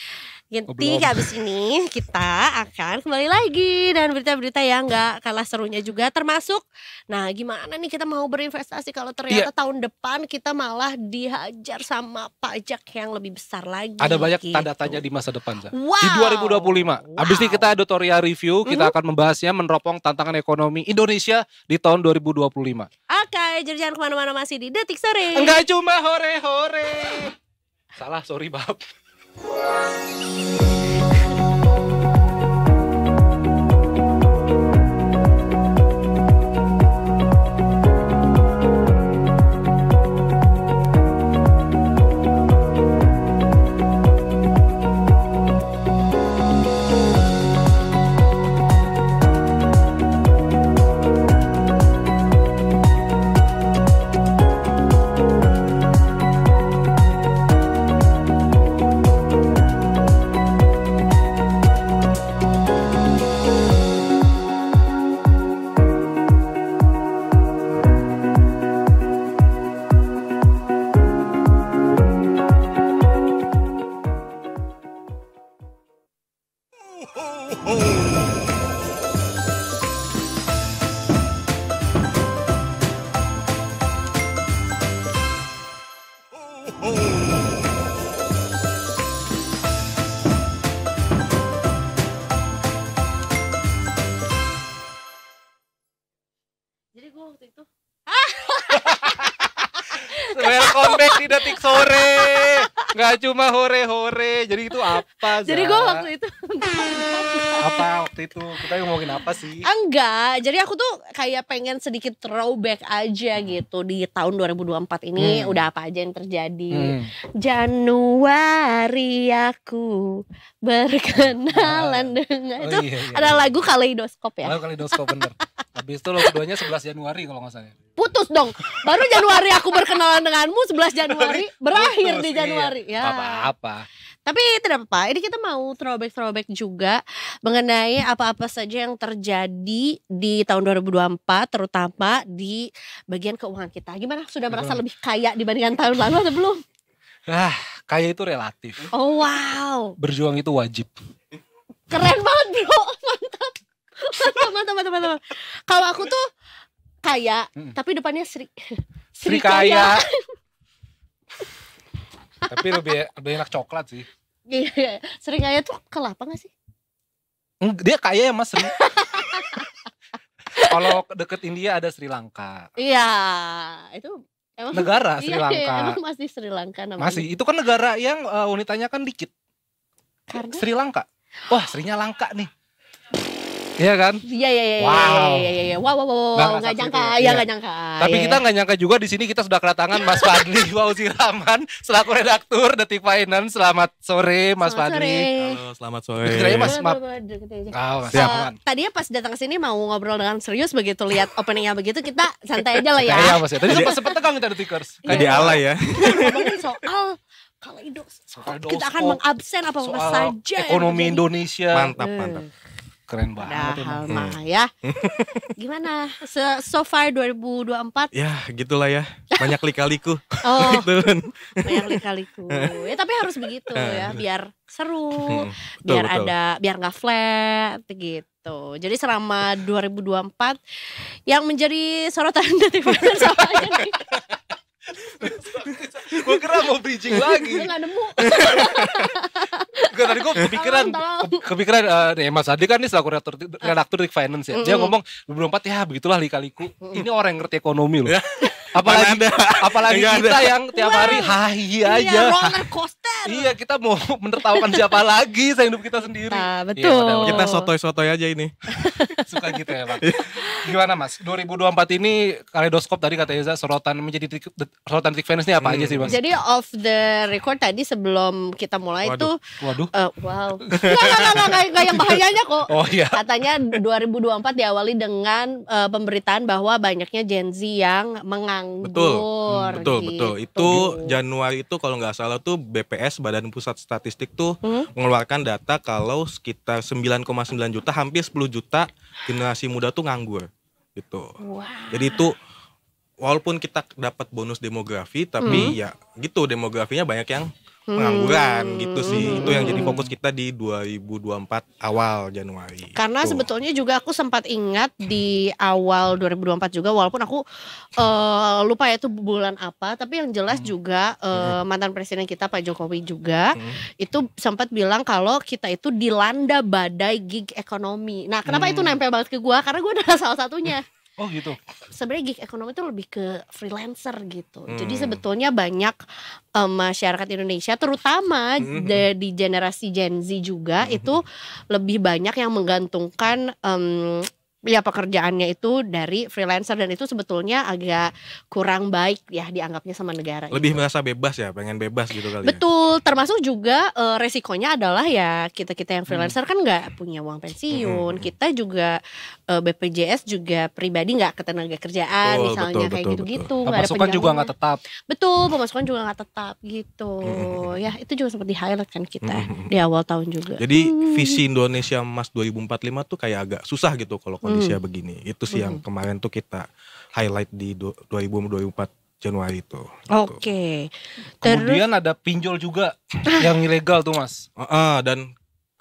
Nanti habis ini kita akan kembali lagi dan berita-berita yang gak kalah serunya juga termasuk nah gimana nih kita mau berinvestasi kalau ternyata tahun depan kita malah dihajar sama pajak yang lebih besar lagi. Ada banyak tanda tanya di masa depan Za. Di 2025. Abis ini kita editorial review, kita akan membahasnya meneropong tantangan ekonomi Indonesia di tahun 2025. Oke, jadi jangan kemana-mana, masih di Detik Sore. Enggak cuma hore-hore. Salah, sorry bab. Jadi gue waktu itu Welcome back di Detik Sore. Gak cuma hore-hore. Jadi itu apa Za? Jadi gue waktu itu Apa waktu itu? Kita ngomongin apa sih? enggak, jadi aku tuh kayak pengen sedikit throwback aja gitu di tahun 2024 ini udah apa aja yang terjadi. Januari aku berkenalan dengan itu ada lagu Kaleidoskop ya. Lalu Kaleidoskop bener. Habis itu lo keduanya 11 Januari kalau nggak salah. Putus dong. Baru Januari aku berkenalan denganmu, 11 Januari berakhir Putus, di Januari. Iya. Ya. Apa-apa. Tapi tidak apa-apa. Ini kita mau throwback juga mengenai apa-apa saja yang terjadi di tahun 2024, terutama di bagian keuangan kita. Gimana? Sudah merasa lebih kaya dibandingkan tahun lalu atau belum? Kaya itu relatif. Oh wow. Berjuang itu wajib. Keren banget bro. Mantap. Kalau aku tuh kaya, tapi depannya Sri. Sri kaya. Tapi lebih enak coklat sih. Iya, Sri kaya tuh kelapa gak sih? Dia kaya ya Mas Sri. Kalau deket India ada Sri Lanka. Iya, itu emang negara Sri Lanka. Iya, emang masih Sri Lanka namanya. Masih, itu kan negara yang wanitanya kan dikit. Karena Sri Lanka. Wah, Srinya langka nih. Iya kan? Iya. Wow. Nggak nyangka, nggak nyangka. Tapi kita nggak nyangka juga di sini kita sudah kedatangan Mas Fadli Fauzi Rahman selaku redaktur Detik Finance. Selamat sore Mas Fadli. Halo, selamat sore. Detik Mas. Tadinya pas datang ke sini mau ngobrol dengan serius, begitu lihat openingnya begitu kita santai aja lah ya. Iya Mas ya. Tadi sempat tegang kita Detikers. Kayak di ala ya. Ngomongin soal Kaleidoskop. Kita akan mengabsen apa-apa saja. Ekonomi Indonesia. Mantap. Keren banget. Padahal mah ya. Gimana? So far 2024? Ya gitulah ya. Banyak lika-liku. Oh, Gitu. banyak lika-liku. Ya tapi harus begitu ya, biar seru, Betul. biar nggak flat gitu. Jadi selama 2024 yang menjadi sorotan Detik Finance apa aja nih? Gue kira mau bridging lagi. Gue gak nemu. Tadi gue kepikiran Mas Adi kan nih selaku redaktur Detik Finance ya. Dia ngomong 2024 ya begitulah lika-liku. Ini orang yang ngerti ekonomi loh. Apalagi kita yang tiap hari hahi aja. Iya, roller coaster. Iya, kita mau menertawakan siapa lagi selain hidup kita sendiri. Nah, betul. Ya, Kita sotoy-sotoy aja ini. Suka gitu ya Bang. Gimana Mas? 2024 ini kaleidoskop tadi kata Eza sorotan sorotan titik fans ini apa aja sih Mas? Jadi off the record tadi sebelum kita mulai Waduh. Waduh. wow. Nggak yang bahayanya kok. Oh iya. Katanya 2024 diawali dengan pemberitaan bahwa banyaknya Gen Z yang menganggur. Betul. gitu. Itu Januari itu kalau nggak salah tuh BPS Badan Pusat Statistik tuh mengeluarkan data kalau sekitar 9,9 juta, hampir 10 juta generasi muda tuh nganggur gitu. Wow. Jadi itu walaupun kita dapat bonus demografi, tapi ya gitu demografinya banyak yang pengangguran gitu sih. Itu yang jadi fokus kita di 2024 awal Januari. Karena Tuh. sebetulnya juga aku sempat ingat di awal 2024 juga, walaupun aku lupa ya itu bulan apa, tapi yang jelas juga mantan presiden kita Pak Jokowi juga itu sempat bilang kalau kita itu dilanda badai gig ekonomi. Nah, kenapa itu nempel banget ke gua? Karena gua adalah salah satunya. Oh gitu. Sebenarnya gig ekonomi itu lebih ke freelancer gitu. Jadi sebetulnya banyak masyarakat Indonesia terutama di generasi Gen Z juga itu lebih banyak yang menggantungkan ya pekerjaannya itu dari freelancer, dan itu sebetulnya agak kurang baik ya dianggapnya sama negara. Lebih merasa bebas ya, pengen bebas gitu kali ya. Betul, termasuk juga resikonya adalah ya kita-kita yang freelancer kan nggak punya uang pensiun, kita juga BPJS juga pribadi nggak ketenaga kerjaan misalnya kayak gitu-gitu, nggak ada Pemasukan juga penjaminan. nggak tetap. Betul, pemasukan juga nggak tetap gitu. Ya itu juga sempat di-highlight kan kita di awal tahun juga. Jadi visi Indonesia Emas 2045 tuh kayak agak susah gitu kalau kondisinya begini. Itu sih yang kemarin tuh kita highlight di 2024 Januari itu. Oke. Terus Kemudian ada pinjol juga yang ilegal tuh Mas. Dan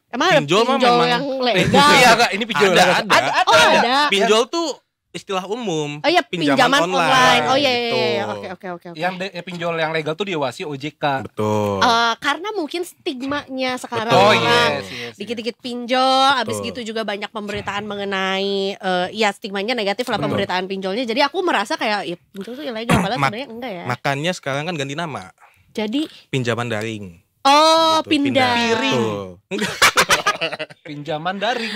emang ada pinjol mah pinjol memang- yang legal? Iya enggak, ini pinjol ada, legal. ada. Oh ada. Pinjol tuh istilah umum. Oh iya, pinjaman online. Oh iya, gitu. iya. Oke. Yang pinjol yang legal tuh diawasi OJK. Betul. Karena mungkin stigmanya sekarang Betul. Oh orang yes. dikit-dikit pinjol, habis Betul. gitu juga banyak pemberitaan mengenai ya stigmanya negatif lah Betul. pemberitaan pinjolnya. Jadi aku merasa kayak ya pinjol itu ilegal, padahal sebenarnya enggak ya. Makanya sekarang kan ganti nama, Jadi pinjaman daring. oh Gitu, pindah. Betul. Enggak. Pinjaman daring.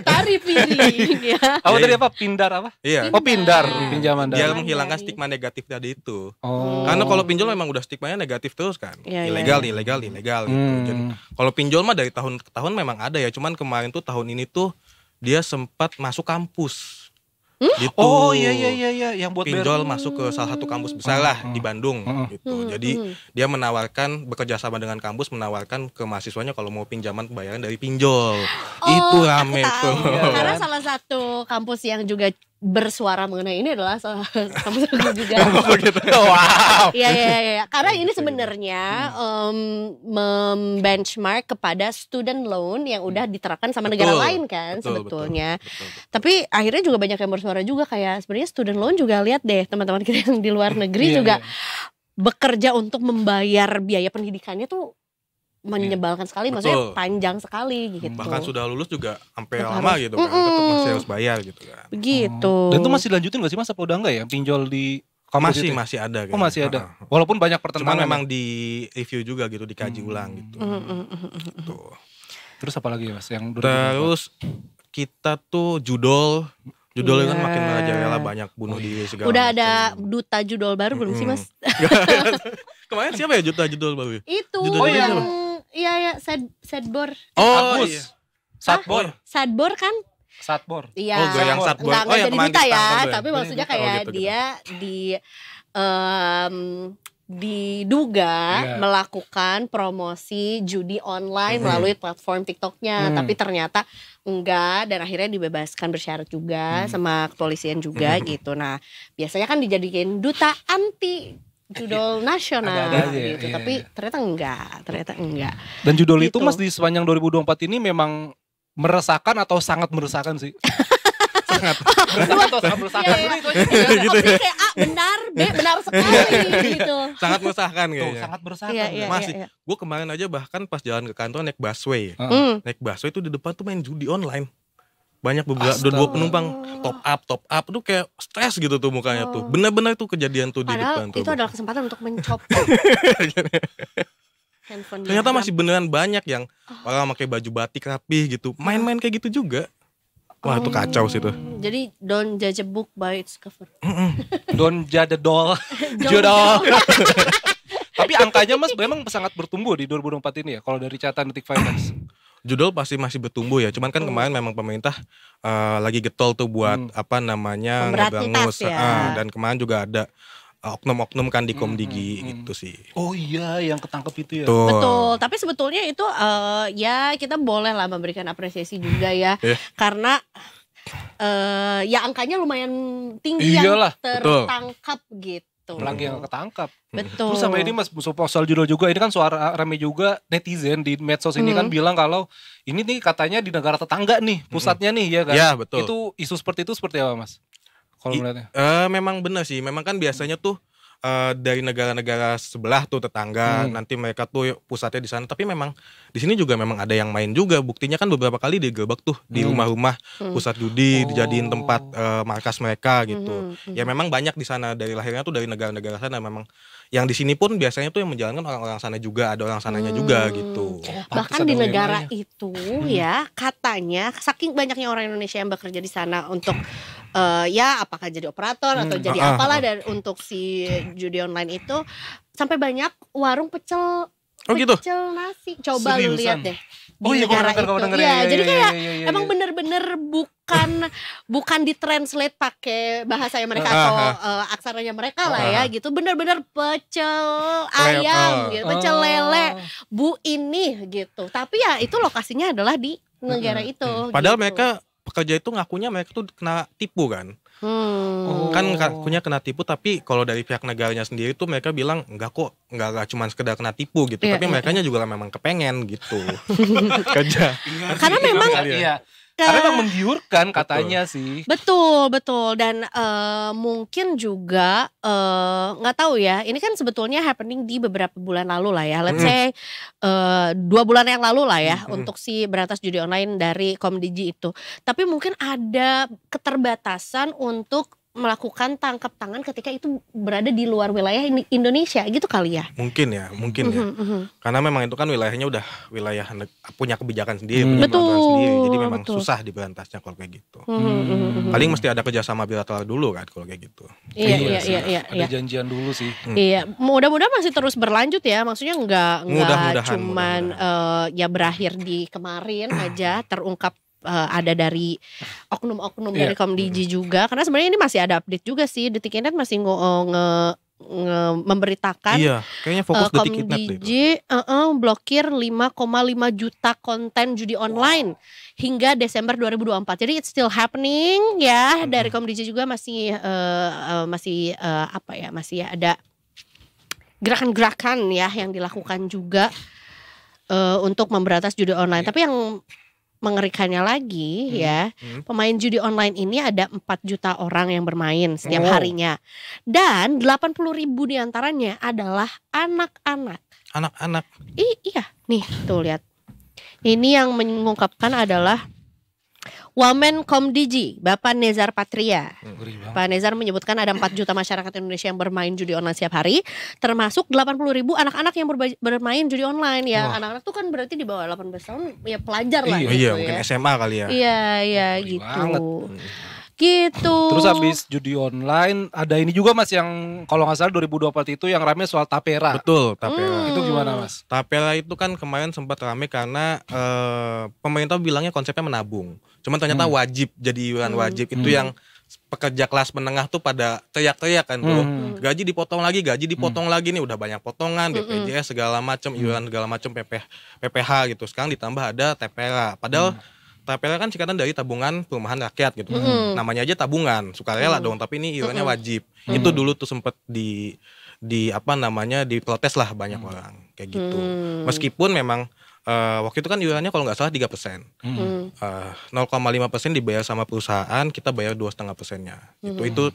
Tari piring ya. Apa tadi apa? Pindar apa? Iya. Oh pindar, pinjaman Dia daring. menghilangkan daring. stigma negatif tadi itu. Oh. Karena kalau pinjol memang udah stigmanya negatif terus kan. Iya, Ilegal gitu. Jadi kalau pinjol mah dari tahun ke tahun memang ada ya. Cuman kemarin tuh tahun ini tuh dia sempat masuk kampus. Gitu. Oh iya yang buat Pinjol masuk ke salah satu kampus besar lah di Bandung gitu. Jadi dia menawarkan, bekerja sama dengan kampus, menawarkan ke mahasiswanya kalau mau pinjaman bayaran dari pinjol. Itu rame Aku tahu. tuh. Karena salah satu kampus yang juga bersuara mengenai ini adalah salah kampus aku juga. Wow. Iya. Karena ini sebenarnya membenchmark kepada student loan yang udah diterapkan sama negara Betul. lain kan Betul, sebetulnya. betul. Tapi akhirnya juga banyak yang bersuara juga kayak sebenarnya student loan juga lihat deh teman-teman kita yang di luar negeri Iya, juga iya. bekerja untuk membayar biaya pendidikannya tuh menyebalkan sekali, maksudnya Betul. panjang sekali gitu. Bahkan sudah lulus juga sampai Tetap lama harus- gitu kan, tetap masih harus bayar gitu kan. Begitu. Dan itu masih dilanjutin gak sih Mas? Apa udah enggak ya pinjol di kampus itu? Masih ada Oh masih ada. Heeh. Walaupun banyak Cuman pertentangan. memang di review juga gitu, dikaji ulang gitu. Tuh. Terus apa lagi Mas yang 2024? Terus kita tuh judol kan Iya. makin merajalela, banyak bunuh diri segala Udah macam. ada duta judol baru belum sih Mas? Kemarin siapa ya judul baru? Itu Judul yang siapa? iya Sadbor. Oh Agus. iya. Satbor. Sadbor kan? Satbor. Iya. Oh, yang Sadbor. Nggak Oh, yang jadi kemarin duta ya, ditangkap ya. tapi maksudnya Oh, kayak gitu. dia diduga Iya. melakukan promosi judi online melalui platform TikToknya, tapi ternyata enggak, dan akhirnya dibebaskan bersyarat juga sama kepolisian juga gitu. Nah biasanya kan dijadikan duta anti judol nasional Ada-ada aja ya, gitu, iya, tapi iya. ternyata enggak. Dan judul itu Gitu. Mas di sepanjang 2024 ini memang meresahkan atau sangat meresahkan sih? sangat atau sangat meresahkan. Iya, Itu aja. Opsinya kayak A benar, B benar sekali gitu. Sangat meresahkan Tuh, kayaknya. sangat meresahkan. Iya. Masih. Gue kemarin aja bahkan pas jalan ke kantor naik busway. Naik busway itu di depan tuh main judi online. Banyak beberapa Astaga. dua penumpang top up tuh kayak stres gitu tuh mukanya tuh. Benar-benar tuh kejadian tuh di Padahal depan tuh. itu adalah kesempatan untuk mencopot handphone Ternyata dia. masih beneran banyak yang orang pakai baju batik rapih gitu. Main-main kayak gitu juga. Wah itu kacau sih tuh. Jadi don't judge a book by its cover. Don't judge the doll. Judol. Tapi angkanya Mas memang sangat bertumbuh di 2024 ini ya kalau dari catatan Detik Finance. Judul pasti masih bertumbuh ya. Cuman kan kemarin memang pemerintah lagi getol tuh buat ngeberangus. Ya. Dan kemarin juga ada oknum-oknum kan di Komdigi gitu sih. Oh iya, yang ketangkep itu ya. Tuh. Betul, tapi sebetulnya itu ya kita boleh lah memberikan apresiasi juga ya, karena ya angkanya lumayan tinggi Iyalah, yang tertangkap gitu. Lagi yang ketangkap. Betul. Terus sama ini Mas, soal judul juga, ini kan suara rame juga netizen di medsos ini kan bilang kalau ini nih katanya di negara tetangga nih pusatnya nih ya kan. Ya betul. Itu isu seperti itu seperti apa Mas? Kalau melihatnya? Memang benar sih. Memang kan biasanya tuh dari negara-negara sebelah tuh tetangga, nanti mereka tuh pusatnya di sana. Tapi memang di sini juga memang ada yang main juga. Buktinya kan beberapa kali digerebek tuh di rumah-rumah pusat judi, dijadiin tempat markas mereka gitu. Ya memang banyak di sana, dari lahirnya tuh dari negara-negara sana. Memang yang di sini pun biasanya tuh yang menjalankan orang-orang sana juga, ada orang sananya juga gitu. Bahkan di negara itu ya katanya saking banyaknya orang Indonesia yang bekerja di sana untuk ya apakah jadi operator atau jadi apalah dan untuk si judi online itu sampai banyak warung pecel pecel nasi. Coba lu lihat deh di negara itu. Ya, jadi kayak emang bener-bener bukan ditranslate pakai bahasanya mereka atau aksaranya mereka lah ya gitu. Bener-bener pecel ayam gitu, pecel lele bu ini gitu. Tapi ya itu lokasinya adalah di negara itu. Padahal gitu. mereka pekerja itu ngakunya mereka tuh kena tipu kan. Kan ngakunya kena tipu, tapi kalau dari pihak negaranya sendiri tuh mereka bilang enggak kok, enggak cuma sekedar kena tipu gitu, tapi merekanya juga memang kepengen gitu kerja. Karena memang karena memang menggiurkan katanya sih. Betul dan mungkin juga nggak tahu ya. Ini kan sebetulnya happening di beberapa bulan lalu lah ya. Let's say 2 bulan yang lalu lah ya untuk si berantas judi online dari Komdigi itu. Tapi mungkin ada keterbatasan untuk melakukan tangkap tangan ketika itu berada di luar wilayah Indonesia gitu kali ya. Mungkin ya. Karena memang itu kan wilayahnya udah wilayah punya kebijakan sendiri, punya peraturan sendiri. Jadi memang susah diberantasnya kalau kayak gitu. Paling mesti ada kerjasama bilateral dulu kan kalau kayak gitu. Iya. Ada janjian dulu sih. Iya, mudah-mudahan masih terus berlanjut ya. Maksudnya nggak cuman ya berakhir di kemarin aja terungkap ada dari oknum-oknum dari Komdigi juga. Karena sebenarnya ini masih ada update juga sih. Detik.net masih memberitakan kayaknya fokus Detik.net Komdigi blokir 5,5 juta konten judi online hingga Desember 2024. Jadi it's still happening ya. Dari Komdigi juga masih masih ada gerakan-gerakan ya yang dilakukan juga untuk memberantas judi online. Tapi yang mengerikannya lagi ya, pemain judi online ini ada 4 juta orang yang bermain setiap harinya. Dan 80.000 diantaranya adalah anak-anak. Anak-anak. Iya, nih tuh lihat. Ini yang mengungkapkan adalah Wamen Komdigi, Bapak Nezar Patria. Pak Nezar menyebutkan ada 4 juta masyarakat Indonesia yang bermain judi online setiap hari, termasuk 80.000 anak-anak yang bermain judi online. Ya, anak-anak tuh kan berarti di bawah 18 tahun, ya pelajar lah. Iya, mungkin SMA kali ya. Iya, gitu. Gitu. Terus habis judi online ada ini juga Mas yang kalau nggak salah 2024 itu yang rame soal tapera. Betul, tapera. Itu gimana Mas? Tapera itu kan kemarin sempat rame karena pemerintah bilangnya konsepnya menabung. Cuman ternyata wajib, jadi iuran wajib. Itu yang pekerja kelas menengah tuh pada teriak-teriak kan tuh. Gaji dipotong lagi nih, udah banyak potongan, BPJS segala macam, iuran segala macam, PPH gitu. Sekarang ditambah ada tapera. Padahal tapera kan singkatan dari tabungan perumahan rakyat gitu. Namanya aja tabungan, sukarela dong, tapi ini iurannya wajib. Itu dulu tuh sempet diprotes lah banyak orang kayak gitu. Meskipun memang waktu itu kan iurannya kalau nggak salah 3%. 0,5% dibayar sama perusahaan, kita bayar 2,5%-nya.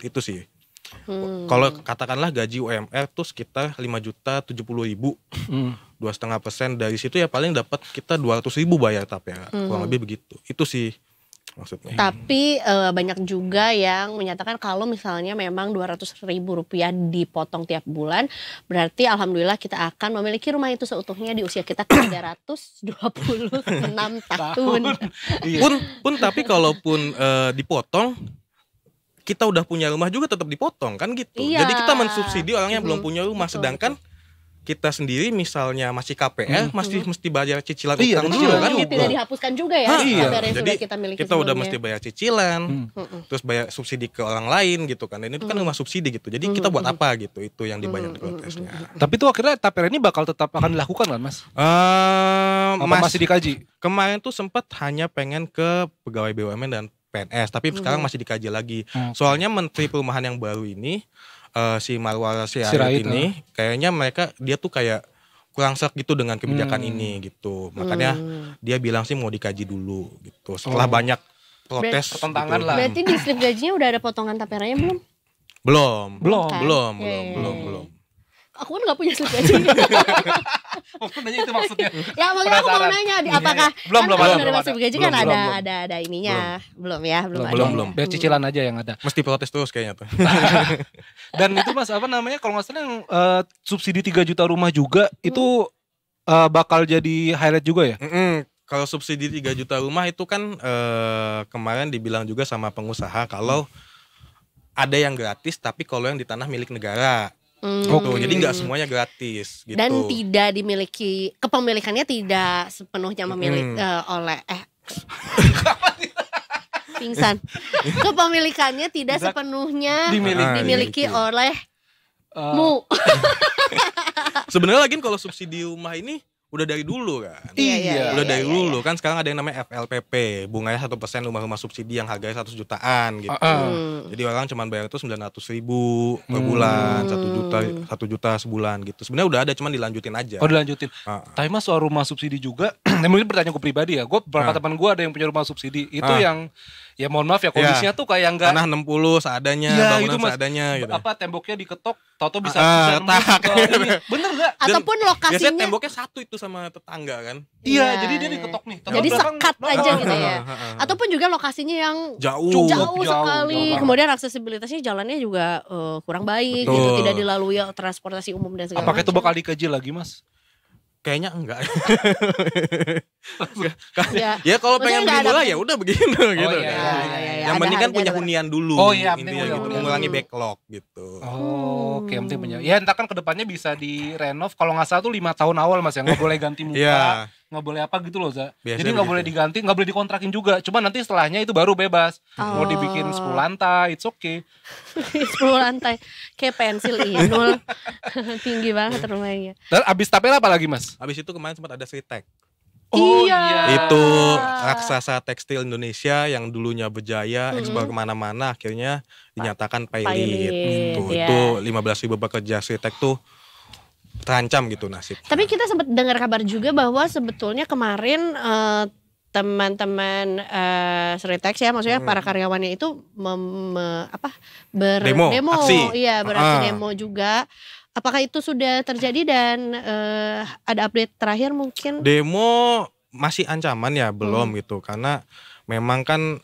Itu sih. Kalau katakanlah gaji UMR tuh sekitar 5.070.000, 2,5% dari situ ya paling dapat kita 200.000 bayar tapera, kurang lebih begitu. Itu sih maksudnya. Tapi banyak juga yang menyatakan kalau misalnya memang Rp200.000 dipotong tiap bulan, berarti alhamdulillah kita akan memiliki rumah itu seutuhnya di usia kita 326 tahun. Iya. Pun tapi kalaupun dipotong, kita udah punya rumah juga tetap dipotong kan gitu. Iya. Jadi kita mensubsidi orang yang belum punya rumah, Betul, sedangkan kita sendiri misalnya masih KPR mesti bayar cicilan Iya, utang cicilan dulu kan juga. gitu. Tidak dihapuskan juga ya Iya. KPR yang Jadi sudah kita miliki kita udah sebelumnya. mesti bayar cicilan, terus bayar subsidi ke orang lain gitu kan. Dan itu kan rumah subsidi gitu. Jadi kita buat apa gitu? Itu yang dibayar di protesnya. Tapi tuh akhirnya tapera ini bakal tetap akan dilakukan kan Mas? Apa masih dikaji? Kemarin tuh sempat hanya pengen ke pegawai BUMN dan PNS, tapi sekarang masih dikaji lagi. Soalnya Menteri Perumahan yang baru ini si Marwara Sirait ini kayaknya dia tuh kayak kurang serk gitu dengan kebijakan ini gitu. Makanya dia bilang sih mau dikaji dulu gitu. Setelah banyak protes pertentangan gitu. lah. Berarti di slip gajinya udah ada potongan taperanya belum? Belum. Kan? Belum. Aku kan gak punya slip gaji. Aku nanya itu maksudnya. Ya makanya aku mau Penasaran. nanya apakah Belum, kan belum kalau ada, dari belum slip ada. gaji kan Belum, ada ininya. Belum ya, belum ada. Belum. Biar cicilan aja yang ada. Mesti protes terus kayaknya tuh. Dan itu Mas apa namanya kalau nggak salah yang subsidi 3 juta rumah juga itu bakal jadi highlight juga ya? Kalau subsidi 3 juta rumah itu kan kemarin dibilang juga sama pengusaha kalau ada yang gratis, tapi kalau yang di tanah milik negara. Gitu. Jadi nggak semuanya gratis gitu. Dan tidak dimiliki, kepemilikannya tidak sepenuhnya memiliki oleh pingsan. Kepemilikannya tidak sepenuhnya dimiliki oleh mu. Sebenarnya lagi kalau subsidi rumah ini udah dari dulu kan. Iya, Udah dari dulu kan, sekarang ada yang namanya FLPP, bunganya 1% rumah-rumah subsidi yang harganya 100 jutaan gitu. Jadi orang cuma bayar itu 900.000 per bulan, 1 juta sebulan gitu. Sebenarnya udah ada, cuman dilanjutin aja. Oh dilanjutin. Tapi Mas soal rumah subsidi juga, mungkin pertanyaan gue pribadi ya. Gue beberapa teman gue ada yang punya rumah subsidi. Itu yang ya mohon maaf ya kondisinya tuh kayak enggak tanah 60 seadanya, bangunan seadanya gitu. Apa temboknya diketok, tau bisa retak. Bener gak? Ataupun Biasanya lokasinya temboknya satu itu sama tetangga kan. Iya, jadi dia diketok nih. Jadi sekat aja gitu ya. Ataupun juga lokasinya yang Jauh sekali. banget. Kemudian aksesibilitasnya jalannya juga kurang baik gitu, tidak dilalui transportasi umum dan segala Apakah itu macam. bakal dikaji lagi Mas? Kayaknya enggak. Ya. Ya kalau pengen Maksudnya beli nggak murah ada- ya udah begini gitu iya, kan. iya. Yang Ada penting kan harga, punya ada hunian dulu. Oh iya, penting intinya punya gitu, hunian mengurangi dulu. backlog gitu. Oh, oke, penting punya. Ya entar kan kedepannya bisa direnov. Kalau nggak salah tuh 5 tahun awal Mas ya, nggak boleh ganti muka, Iya. nggak boleh apa gitu loh Za. Biasanya Jadi nggak boleh begitu. diganti, nggak boleh dikontrakin juga. Cuma nanti setelahnya itu baru bebas. Mau dibikin 10 lantai, it's okay. 10 lantai kayak pensil inul. Tinggi banget rumahnya. Dan abis tapera apa lagi Mas? Habis itu kemarin sempat ada Sritek. Oh Iya. Itu raksasa tekstil Indonesia yang dulunya berjaya, ekspor kemana-mana, akhirnya dinyatakan pailit. Pailit, ya. Itu 15.000 pekerja Sritek tuh terancam gitu nasib. Tapi kita sempat dengar kabar juga bahwa sebetulnya kemarin teman-teman Sritex ya, maksudnya para karyawannya itu Demo, aksi. Iya, beraksi demo juga. Apakah itu sudah terjadi dan ada update terakhir mungkin? Demo masih ancaman ya, belum gitu, karena memang kan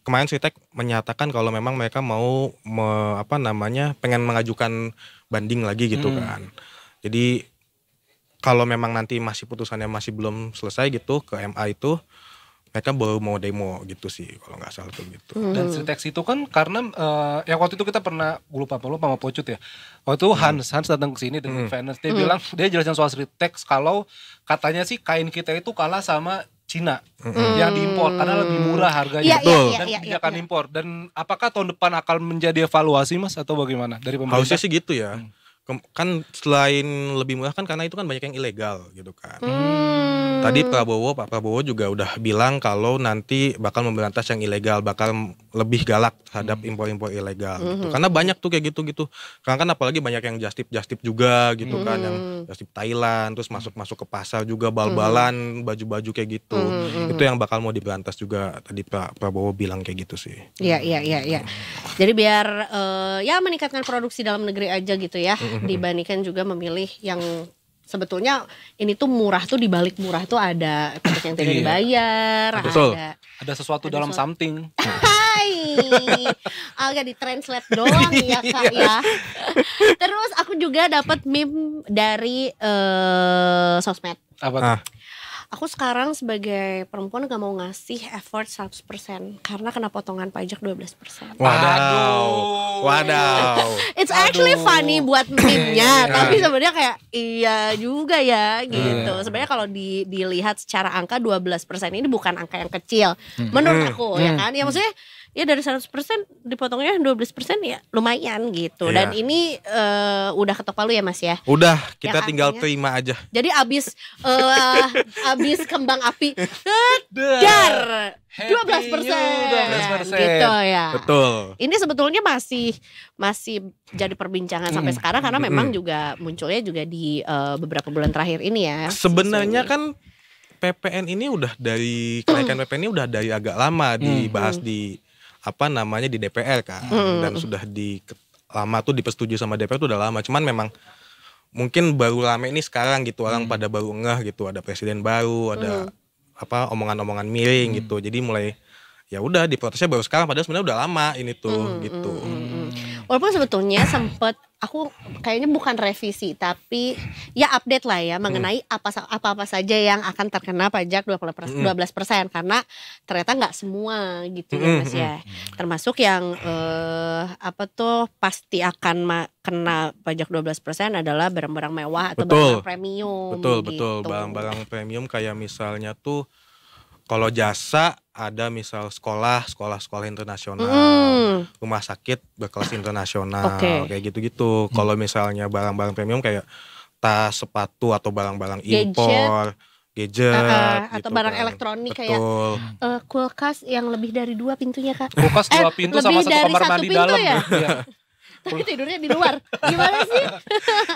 kemarin Sritek menyatakan kalau memang mereka mau pengen mengajukan banding lagi gitu kan. Jadi kalau memang nanti masih putusannya masih belum selesai gitu ke MA itu, mereka baru mau demo gitu sih kalau nggak salah tuh gitu. Dan Sritex itu kan karena yang waktu itu kita pernah, gue lupa sama Pocut ya. Waktu itu Hans datang ke sini dengan fans, dia bilang, dia jelasin soal Sritex kalau katanya sih kain kita itu kalah sama Cina yang diimpor karena lebih murah harganya. Dan kebijakan impor. Dan apakah tahun depan akan menjadi evaluasi Mas atau bagaimana dari pemerintah? Harusnya sih gitu ya. Kan selain lebih murah kan karena itu kan banyak yang ilegal gitu kan. Tadi Pak Prabowo juga udah bilang kalau nanti bakal memberantas yang ilegal, bakal lebih galak terhadap impor-impor ilegal gitu. Karena banyak tuh kayak gitu-gitu. Karena kan apalagi banyak yang just tip juga gitu kan, yang just tip Thailand, terus masuk ke pasar juga bal-balan, baju-baju kayak gitu. Itu yang bakal mau diberantas juga, tadi Pak Prabowo bilang kayak gitu sih. Iya. Jadi biar ya meningkatkan produksi dalam negeri aja gitu ya, dibandingkan juga memilih yang sebetulnya ini tuh murah tuh, dibalik murah tuh ada pajak yang tidak dibayar, Betul. Ada sesuatu Ada dalam sesuatu. something. Hai, agak ditranslate doang ya Kak ya. Terus aku juga dapat meme dari sosmed. Apa Ah. tuh? Aku sekarang sebagai perempuan gak mau ngasih effort 100% karena kena potongan pajak 12%. Wadaw. It's actually Aduh. funny buat meme-nya, Iya. tapi sebenarnya kayak iya juga ya gitu. Iya. Sebenarnya kalau dilihat secara angka 12% ini bukan angka yang kecil menurut aku ya kan. Ya maksudnya ya dari 100% dipotongnya 12% ya lumayan gitu. Iya. Dan ini udah ketok palu ya Mas ya. Udah, kita Yang tinggal artinya- terima aja. Jadi abis kembang api dar 12%, 12%. gitu ya. Betul. Ini sebetulnya masih jadi perbincangan sampai sekarang karena memang juga munculnya juga di beberapa bulan terakhir ini ya. Sebenarnya isu ini. kan PPN ini udah dari kenaikan PPN ini udah dari agak lama dibahas di di DPR kan, dan sudah lama tuh dipersetujui sama DPR tuh udah lama. Cuman memang mungkin baru rame ini sekarang gitu, orang pada baru ngeh gitu, ada presiden baru, ada omongan-omongan miring gitu. Jadi mulai ya udah diprotesnya baru sekarang, padahal sebenarnya udah lama ini tuh gitu. Walaupun sebetulnya sempet aku kayaknya bukan revisi tapi ya update lah ya mengenai apa-apa saja yang akan terkena pajak 12% karena ternyata nggak semua gitu ya Mas ya. Termasuk yang pasti akan kena pajak 12% adalah barang-barang mewah atau Betul. barang premium. Betul, gitu. betul. Barang-barang premium kayak misalnya tuh kalau jasa ada misal sekolah internasional, rumah sakit berkelas internasional, Oke. kayak gitu-gitu. Kalau misalnya barang-barang premium kayak tas, sepatu atau barang-barang impor, gadget, atau gitu barang kan. elektronik kayak Betul. kulkas yang lebih dari 2 pintunya Kak. Kulkas 2 pintu sama lebih 1 dari kamar 1 mandi pintu dalam. ya? Iya. Tapi tidurnya di luar. Gimana sih?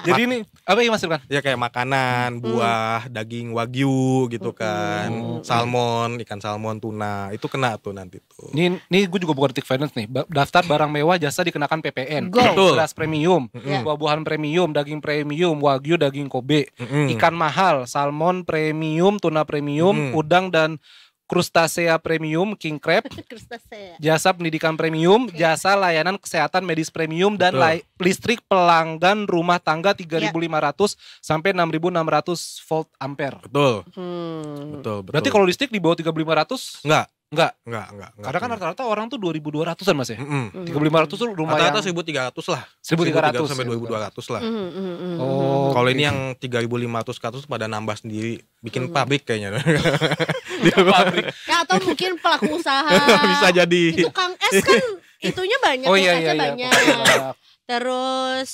Jadi ini apa ya Mas Irfan? Ya kayak makanan, buah, daging wagyu gitu kan, salmon, ikan salmon, tuna, itu kena tuh nanti tuh. Ini gue juga bukan detik finance nih. Daftar barang mewah jasa dikenakan PPN. Go. Betul. Beras premium, Ya. buah-buahan premium, daging premium, wagyu, daging Kobe, ikan mahal, salmon premium, tuna premium, udang dan krustasea premium, king crab, Krustasea. jasa pendidikan premium, jasa layanan kesehatan medis premium, dan Betul. listrik pelanggan rumah tangga 3.500 sampai 6.600 volt ampere. Betul, Hmm. betul. Berarti kalau listrik di bawah 3.500 enggak. enggak. Karena Karena kan rata-rata orang tuh 2.200-an Mas ya. 3.500 tuh rata-rata lumayan. 1.300 lah. 1.300 sampai ya, 2.200 lah. Oh, Kalau oke. ini yang 3.500 ke atas pada nambah sendiri, bikin pabrik kayaknya. Ya atau mungkin pelaku usaha. Bisa jadi. Itu Kang S kan itunya banyak, Oh iya kulkasnya iya iya. banyak. Banyak. Terus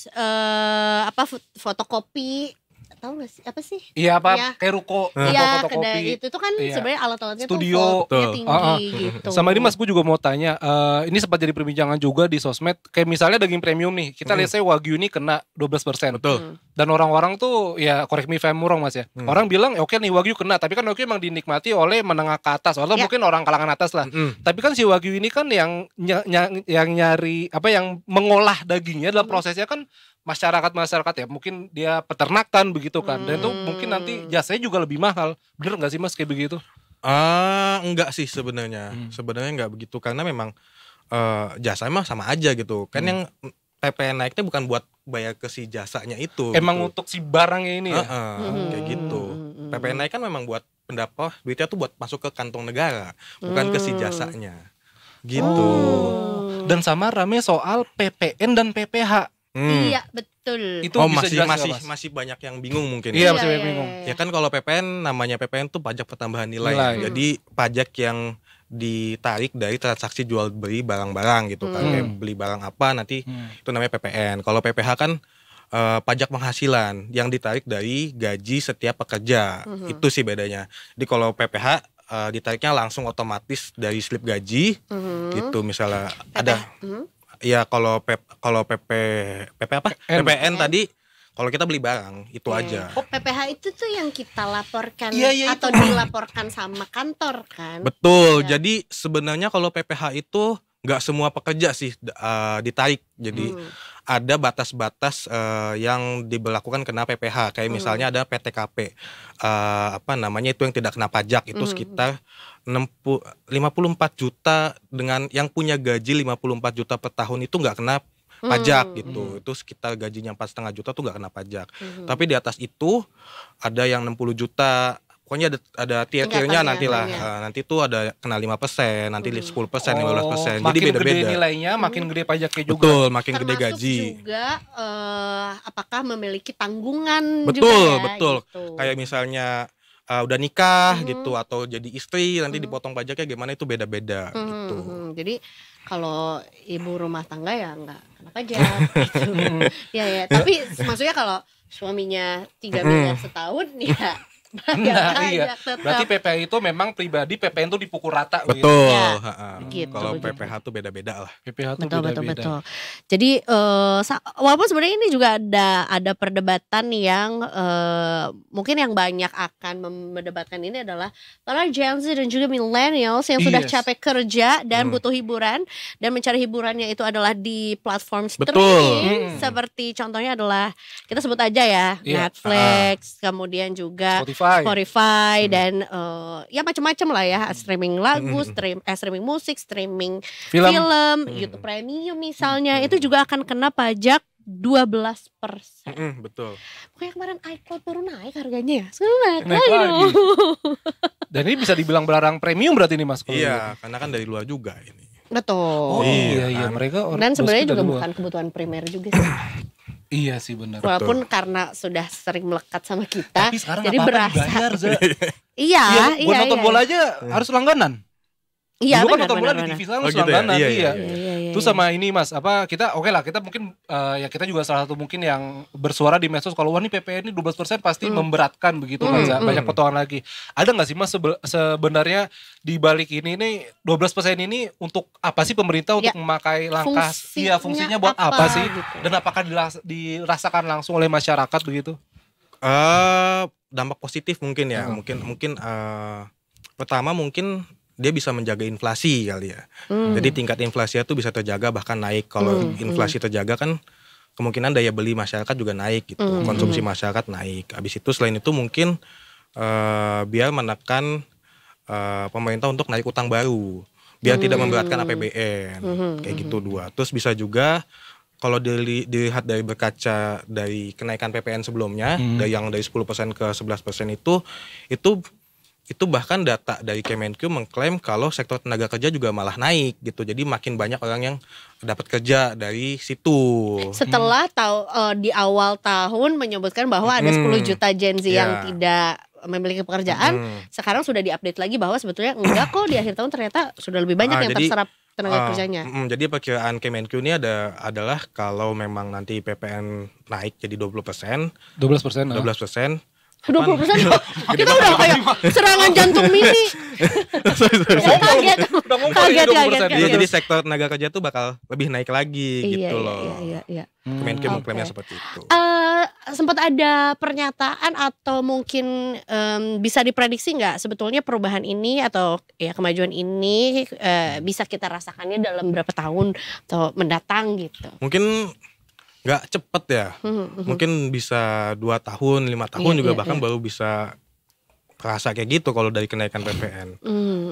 fotokopi. Tahu gak sih apa sih? Iya apa Iya. kayak ruko, Iya, fotokopi. kedai itu tuh kan Iya. sebenarnya alat-alatnya Studio. tuh voltnya Betul. tinggi gitu. Sama ini Mas, gue juga mau tanya, ini sempat jadi perbincangan juga di sosmed. Kayak misalnya daging premium nih, kita lihat saya wagyu ini kena 12%. Betul. Dan orang-orang tuh ya correct me if I'm wrong Mas ya. Orang bilang oke nih wagyu kena, tapi kan wagyu emang dinikmati oleh menengah ke atas atau Ya. mungkin orang kalangan atas lah. Tapi kan si wagyu ini kan yang nyari yang mengolah dagingnya dalam prosesnya kan masyarakat ya, mungkin dia peternakan begitu kan, dan itu mungkin nanti jasanya juga lebih mahal. Bener nggak sih Mas kayak begitu? Enggak sih sebenarnya. Sebenarnya enggak begitu karena memang jasa emang sama aja gitu. Kan yang PPN naiknya bukan buat bayar ke si jasanya itu. Emang gitu. untuk si barangnya ini ya. Kayak gitu. PPN naik kan memang buat pendapat duitnya tuh buat masuk ke kantong negara, bukan ke si jasanya. Gitu. Dan sama rame soal PPN dan PPH. Iya, betul. Itu Oh bisa jelas masih banyak yang bingung mungkin. Iya, masih iya, bingung. Ya kan kalau PPN namanya PPN tuh pajak pertambahan nilai. Nilai. Jadi pajak yang ditarik dari transaksi jual beli barang-barang gitu kan. Kayak beli barang apa nanti itu namanya PPN. Kalau PPH kan pajak penghasilan yang ditarik dari gaji setiap pekerja. Itu sih bedanya. Jadi kalau PPH ditariknya langsung otomatis dari slip gaji gitu misalnya ada. Ya kalau PPN tadi kalau kita beli barang itu aja. Oh, PPH itu tuh yang kita laporkan Iya, atau dilaporkan sama kantor kan? Betul. Iya. Jadi sebenarnya kalau PPH itu nggak semua pekerja sih ditarik. Jadi ada batas-batas yang diberlakukan kena PPh. Kayak misalnya ada PTKP, itu yang tidak kena pajak itu sekitar 54 juta, dengan yang punya gaji 54 juta per tahun itu nggak kena pajak gitu. Itu sekitar gajinya 4,5 juta tuh nggak kena pajak. Tapi di atas itu ada yang 60 juta. Pokoknya ada tier-tiernya nantilah. Nanti tuh ada kena 5%, nanti 10%, 15%. Jadi makin beda-beda. gede nilainya, makin gede pajaknya juga. Betul, makin gede Termasuk gaji. juga apakah memiliki tanggungan Betul, juga ya, betul. gitu. Kayak misalnya udah nikah gitu atau jadi istri nanti dipotong pajaknya gimana itu beda-beda gitu. Jadi kalau ibu rumah tangga ya nggak kena pajak gitu. Ya, tapi maksudnya kalau suaminya 3 miliar setahun ya Nah, iya. pajak tetap. Berarti PPh itu memang pribadi, PPN itu dipukul rata Betul. gitu. Ya, gitu, Kalau gitu. PPh tuh beda-beda lah. PPh tuh Betul. beda-beda. Jadi walaupun sebenarnya ini juga ada perdebatan yang mungkin yang banyak akan mendebatkan ini adalah para Gen Z dan juga millennials yang sudah Yes. capek kerja dan butuh hiburan, dan mencari hiburannya itu adalah di platform Betul. streaming. Seperti contohnya adalah kita sebut aja ya, Iya. Netflix, kemudian juga Spotify dan ya macam-macam lah ya, streaming lagu, streaming musik, streaming film, YouTube Premium misalnya, itu juga akan kena pajak 12%. Betul. Pokoknya kemarin iCloud baru naik harganya ya, sekarang Naik lagi. Dan ini bisa dibilang barang premium berarti nih Mas? Kalau Iya, karena kan dari luar juga ini. Betul. Oh iya kan. mereka Dan sebenarnya juga dari luar. bukan kebutuhan primer juga sih. Iya sih benar. Walaupun karena sudah sering melekat sama kita, Tapi sekarang jadi apa-apa berasa. dibayar, Za. Iya, Buat nonton bola aja harus langganan. Iya, Dulu kan benar, nonton bola benar, di benar. TV kan harus Oh, gitu ya? langganan. Iya, Iya. iya. Terus sama ini Mas, kita oke lah, kita mungkin ya kita juga salah satu mungkin yang bersuara di medsos kalau wah nih PPN ini 12% pasti memberatkan begitu kan, Za. Banyak potongan lagi. Ada nggak sih Mas sebenarnya di balik ini nih 12% ini untuk apa sih pemerintah untuk memakai langkah? Iya, fungsinya buat apa sih? gitu. Dan apakah dirasakan langsung oleh masyarakat begitu? Dampak positif mungkin ya. Mungkin pertama mungkin dia bisa menjaga inflasi kali ya. Jadi tingkat inflasinya tuh bisa terjaga bahkan naik. Kalau inflasi terjaga kan kemungkinan daya beli masyarakat juga naik gitu. Konsumsi masyarakat naik. Habis itu selain itu mungkin biar menekan pemerintah untuk naik utang baru. Biar tidak memberatkan APBN. Kayak gitu dua. Terus bisa juga kalau dilihat dari berkaca dari kenaikan PPN sebelumnya, dari 10% ke 11% itu bahkan data dari Kemenq mengklaim kalau sektor tenaga kerja juga malah naik gitu. Jadi makin banyak orang yang dapat kerja dari situ. Setelah di awal tahun menyebutkan bahwa ada 10 juta Gen Z yang tidak memiliki pekerjaan, sekarang sudah diupdate lagi bahwa sebetulnya enggak kok, di akhir tahun ternyata sudah lebih banyak yang terserap tenaga kerjanya. Jadi perkiraan Kemenq ini adalah kalau memang nanti PPN naik jadi 20%, 12%. 20% kita udah kayak serangan jantung mini. Kaget. Jadi sektor tenaga kerja tuh bakal lebih naik lagi gitu loh. Iya. Kemenq mengklaimnya seperti itu. Sempat ada pernyataan atau mungkin bisa diprediksi nggak sebetulnya perubahan ini atau ya kemajuan ini bisa kita rasakannya dalam berapa tahun atau mendatang gitu? Mungkin nggak cepet ya, mungkin bisa 2 tahun, 5 tahun juga bahkan baru bisa kerasa kayak gitu kalau dari kenaikan PPN.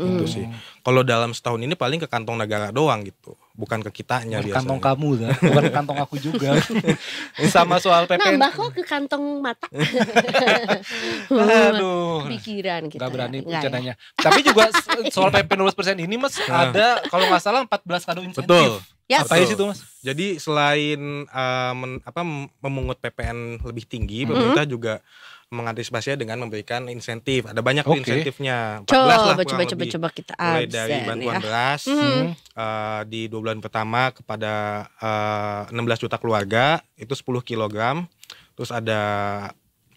Itu sih. Kalau dalam setahun ini paling ke kantong negara doang gitu, bukan ke kitanya biasanya. Kantong kamu, bukan ke kantong aku juga. Sama soal PPN. Nambah kok ke kantong mata. Aduh. Pikiran kita. Gak berani Nggak ya? bercandanya. Tapi juga soal PPN 12% ini Mas, ada kalau nggak salah 14 kado insentif. Betul. Yes. Apa sih itu Mas? Jadi selain memungut PPN lebih tinggi, pemerintah juga mengantisipasinya dengan memberikan insentif. Ada banyak tuh insentifnya. 14 lah kurang lebih. Coba kita Mulai dari absen bantuan ya. beras di 2 bulan pertama kepada 16 juta keluarga itu 10 kg. Terus ada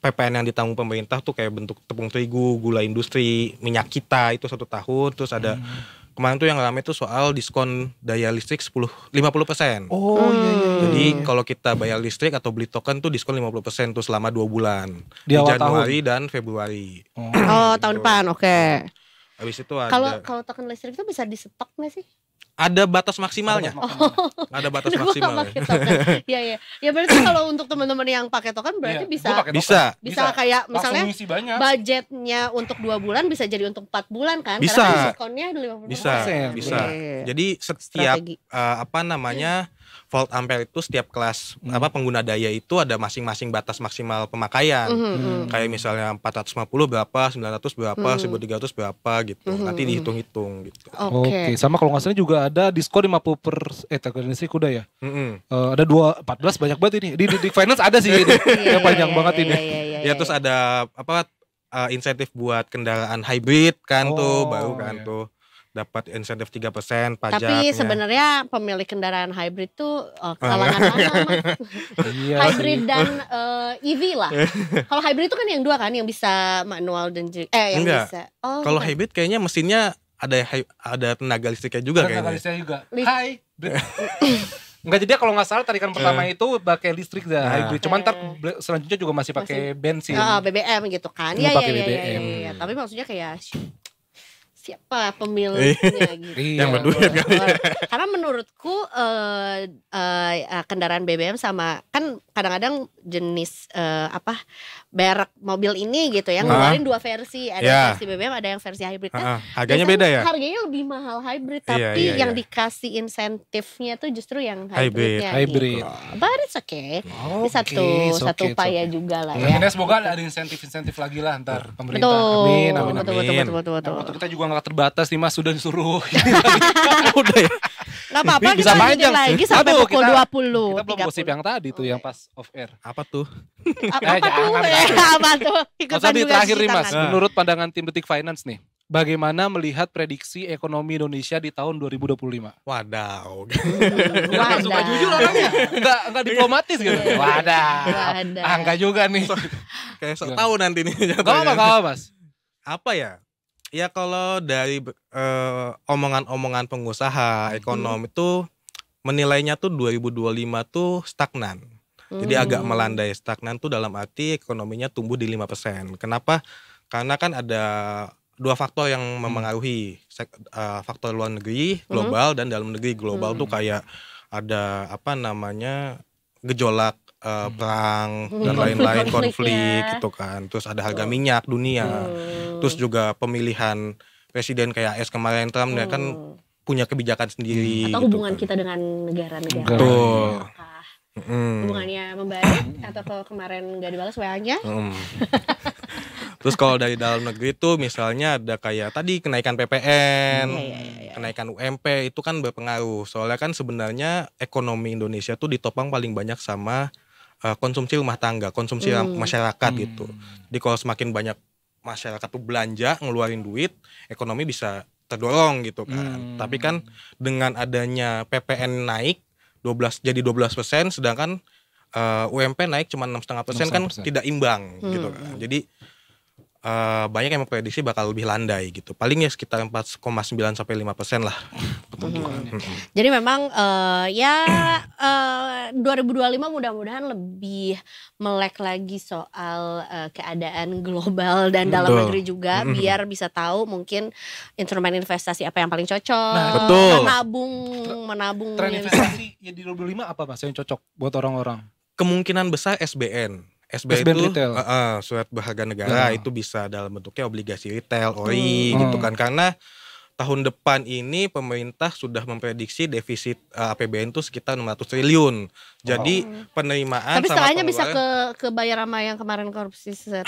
PPN yang ditanggung pemerintah tuh kayak bentuk tepung terigu, gula industri, minyak kita itu 1 tahun. Terus ada kemarin tuh yang ramai tuh soal diskon daya listrik 50%. Oh iya. Jadi kalau kita bayar listrik atau beli token tuh diskon 50% tuh selama 2 bulan. Di awal Januari dan Februari. Oh, tahun depan, oke. Habis itu ada Kalau token listrik itu bisa di stok nggak sih? Ada batas maksimalnya. Ada batas maksimalnya. Iya. Ya berarti kalau untuk teman-teman yang pakai token berarti bisa kayak misalnya budgetnya untuk 2 bulan bisa jadi untuk 4 bulan kan? Bisa. Karena diskonnya 50%. Bisa. Jadi setiap volt ampere itu setiap kelas pengguna daya itu ada masing-masing batas maksimal pemakaian. Kayak misalnya 450 berapa, 900 berapa, 1300 berapa gitu. Nanti dihitung-hitung gitu. Oke, sama kalau nggak salah juga ada diskon 50% tenaga listrik udah ya. Ada 14 banyak banget ini. Di finance ada sih ini. Yang panjang banget ini. Ya terus ada insentif buat kendaraan hybrid kan tuh, baru kan tuh. Dapat insentif 3% pajaknya. Tapi sebenarnya pemilik kendaraan hybrid tuh kalangan mana? Hybrid dan EV lah. Kalau hybrid itu kan yang 2 kan, yang bisa manual dan yang enggak. bisa. Kalau hybrid kayaknya mesinnya ada tenaga listriknya juga kayaknya. Tenaga listriknya juga. Enggak, jadi kalau nggak salah tarikan pertama itu pakai listrik hybrid. Cuman ntar selanjutnya juga masih pakai bensin. BBM gitu kan. Iya. Tapi maksudnya kayak siapa pemiliknya gitu. Yang berduit kali. Karena menurutku kendaraan BBM sama kan kadang-kadang jenis merek mobil ini gitu ya ngeluarin 2 versi, ada versi BBM, ada yang versi hybrid kan. Harganya beda ya? Harganya lebih mahal hybrid, tapi yang dikasih insentifnya tuh justru yang hybridnya. Hybrid. Gitu. But it's okay. Satu upaya juga lah ya. Semoga ada insentif lagi lah ntar pemerintah. Amin. Betul. Kita juga nggak terbatas nih Mas, sudah disuruh. Udah ya. Gak apa-apa, bisa lanjutin lagi sampai pukul 20. Kita belum gosip yang tadi tuh yang pas off air. Apa tuh? Apa tuh? Ikutan juga terakhir nih Mas, menurut pandangan tim Detik Finance nih, bagaimana melihat prediksi ekonomi Indonesia di tahun 2025? Wadaw. Enggak suka jujur orangnya. Enggak diplomatis gitu. Wadaw. Enggak juga nih. Kayak sok tahu nanti nih. Gak apa Mas. Apa ya? Ya kalau dari omongan-omongan pengusaha ekonom itu menilainya tuh 2025 tuh stagnan. Jadi agak melandai. Stagnan tuh dalam arti ekonominya tumbuh di 5%. Kenapa? Karena kan ada 2 faktor yang memengaruhi, faktor luar negeri global dan dalam negeri global tuh kayak ada gejolak perang dan lain-lain, konflik gitu kan. Terus ada harga minyak dunia. Terus juga pemilihan presiden kayak AS kemarin Trump dia kan punya kebijakan sendiri. Atau gitu hubungan kan. kita dengan negara-negara. Betul. Hubungannya membaik atau kemarin gak dibalas WA-nya? Terus kalau dari dalam negeri tuh misalnya ada kayak tadi kenaikan PPN, kenaikan UMP itu kan berpengaruh. Soalnya kan sebenarnya ekonomi Indonesia tuh ditopang paling banyak sama konsumsi rumah tangga, konsumsi masyarakat gitu. Jadi kalau semakin banyak masyarakat tuh belanja, ngeluarin duit, ekonomi bisa terdorong gitu kan. Tapi kan dengan adanya PPN naik 12%, sedangkan UMP naik cuma 6,5% kan tidak imbang gitu kan. Jadi banyak yang memprediksi bakal lebih landai gitu. Paling ya sekitar 4,9 sampai 5% lah pertumbuhannya. Jadi memang 2025 mudah-mudahan lebih melek lagi soal keadaan global dan dalam negeri juga, biar bisa tahu mungkin instrumen investasi apa yang paling cocok. Menabung. Tren investasi ya di 2025 apa Mas yang cocok buat orang-orang? Kemungkinan besar SBN. SBN itu surat berharga negara itu bisa dalam bentuknya obligasi retail, ORI gitu kan. Karena tahun depan ini pemerintah sudah memprediksi defisit APBN itu sekitar 600 triliun. Jadi penerimaan tapi sama setengahnya bisa kebayar sama yang kemarin korupsi itu.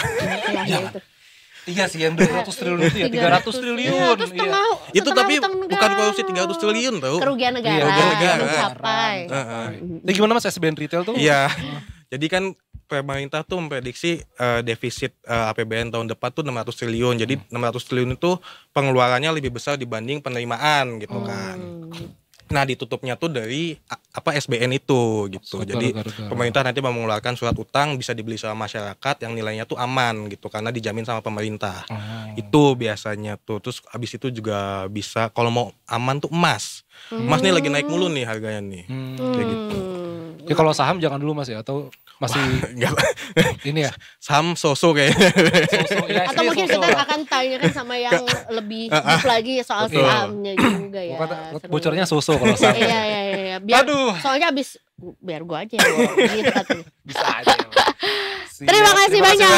Iya sih yang 200 triliun itu ya 300 triliun. Itu tapi bukan korupsi 300 triliun tahu. Kerugian negara. Mencapai. Ini gimana Mas SBN retail tuh? Iya. Jadi kan pemerintah tuh memprediksi defisit APBN tahun depan tuh 600 triliun. Jadi 600 triliun itu pengeluarannya lebih besar dibanding penerimaan gitu kan. Nah, ditutupnya tuh dari SBN itu gitu. Jadi pemerintah nanti mau mengeluarkan surat utang bisa dibeli sama masyarakat yang nilainya tuh aman gitu karena dijamin sama pemerintah. Itu biasanya tuh. Terus abis itu juga bisa kalau mau aman tuh emas. Emas nih lagi naik mulu nih harganya nih. Kayak gitu. Ya kalau saham jangan dulu Mas ya, atau masih ini ya saham sosok kayaknya. Atau mungkin kita akan tanyakan sama yang lebih deep lagi soal sahamnya juga. juga ya. Seru. Bocornya susu kalau sampai. Iya. Soalnya abis biar gue aja gitu katanya. Bisa aja. Terima kasih banyak.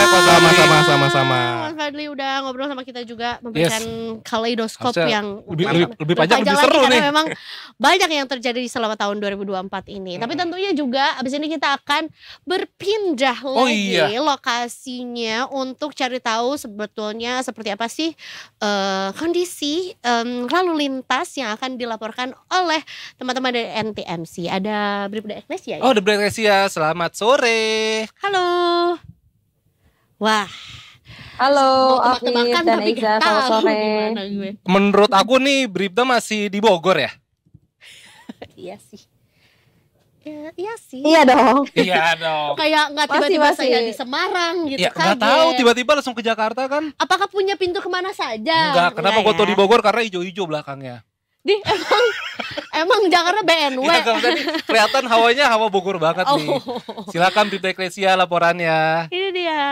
Sama-sama. Mas Fadli udah ngobrol sama kita juga, memberikan kaleidoskop yang lebih panjang lebih seru nih. Karena memang banyak yang terjadi selama tahun 2024 ini. Tapi tentunya juga abis ini kita akan berpindah lagi lokasinya untuk cari tahu sebetulnya seperti apa sih kondisi lalu lintas yang akan dilaporkan oleh teman-teman dari NTMC. Ada Bribda Eklesia ya? Oh, Bribda Eklesia, selamat sore. Halo. Wah. Halo Afif dan Eiza, selamat sore. Menurut aku nih Bribda masih di Bogor ya? Iya sih. Iya sih. Iya dong. Kayak nggak tiba-tiba saya di Semarang gitu ya, kan. Nggak tahu tiba-tiba langsung ke Jakarta kan. Apakah punya pintu kemana saja? Enggak, kenapa gue di Bogor karena hijau-hijau belakangnya. Emang Jakarta BNW. Ya, kelihatan hawanya hawa Bogor banget nih. Silakan Bribda Eklesia laporannya. Ini dia.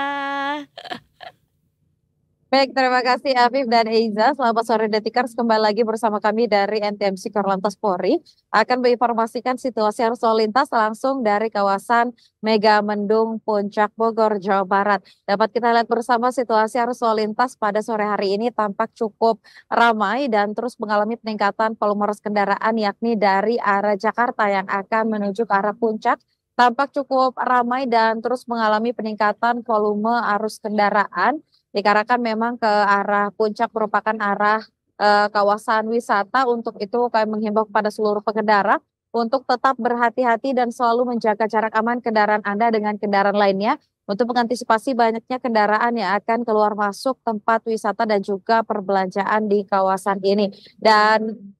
Baik, terima kasih Afif dan Eiza. Selamat sore Detikers, kembali lagi bersama kami dari NTMC Korlantas Polri. Akan menginformasikan situasi arus lalu lintas langsung dari kawasan Megamendung Puncak Bogor, Jawa Barat. Dapat kita lihat bersama situasi arus lalu lintas pada sore hari ini tampak cukup ramai dan terus mengalami peningkatan volume arus kendaraan, yakni dari arah Jakarta yang akan menuju ke arah Puncak. Tampak cukup ramai dan terus mengalami peningkatan volume arus kendaraan. Dikarenakan memang ke arah Puncak merupakan arah kawasan wisata. Untuk itu kami menghimbau kepada seluruh pengendara untuk tetap berhati-hati dan selalu menjaga jarak aman kendaraan Anda dengan kendaraan lainnya untuk mengantisipasi banyaknya kendaraan yang akan keluar masuk tempat wisata dan juga perbelanjaan di kawasan ini. Dan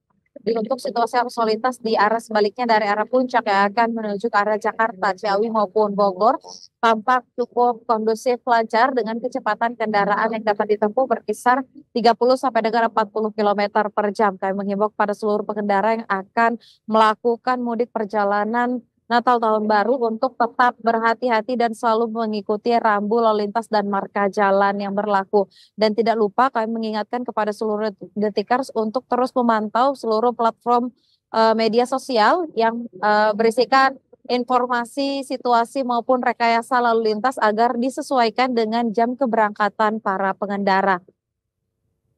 untuk situasi arus lalu lintas di arah sebaliknya dari arah Puncak yang akan menuju ke arah Jakarta, Ciawi maupun Bogor tampak cukup kondusif lancar dengan kecepatan kendaraan yang dapat ditempuh berkisar 30 sampai dengan 40 km per jam. Kami menghimbau kepada seluruh pengendara yang akan melakukan mudik perjalanan Natal Tahun Baru untuk tetap berhati-hati dan selalu mengikuti rambu lalu lintas dan marka jalan yang berlaku. Dan tidak lupa kami mengingatkan kepada seluruh Detikers untuk terus memantau seluruh platform media sosial yang berisikan informasi, situasi maupun rekayasa lalu lintas agar disesuaikan dengan jam keberangkatan para pengendara.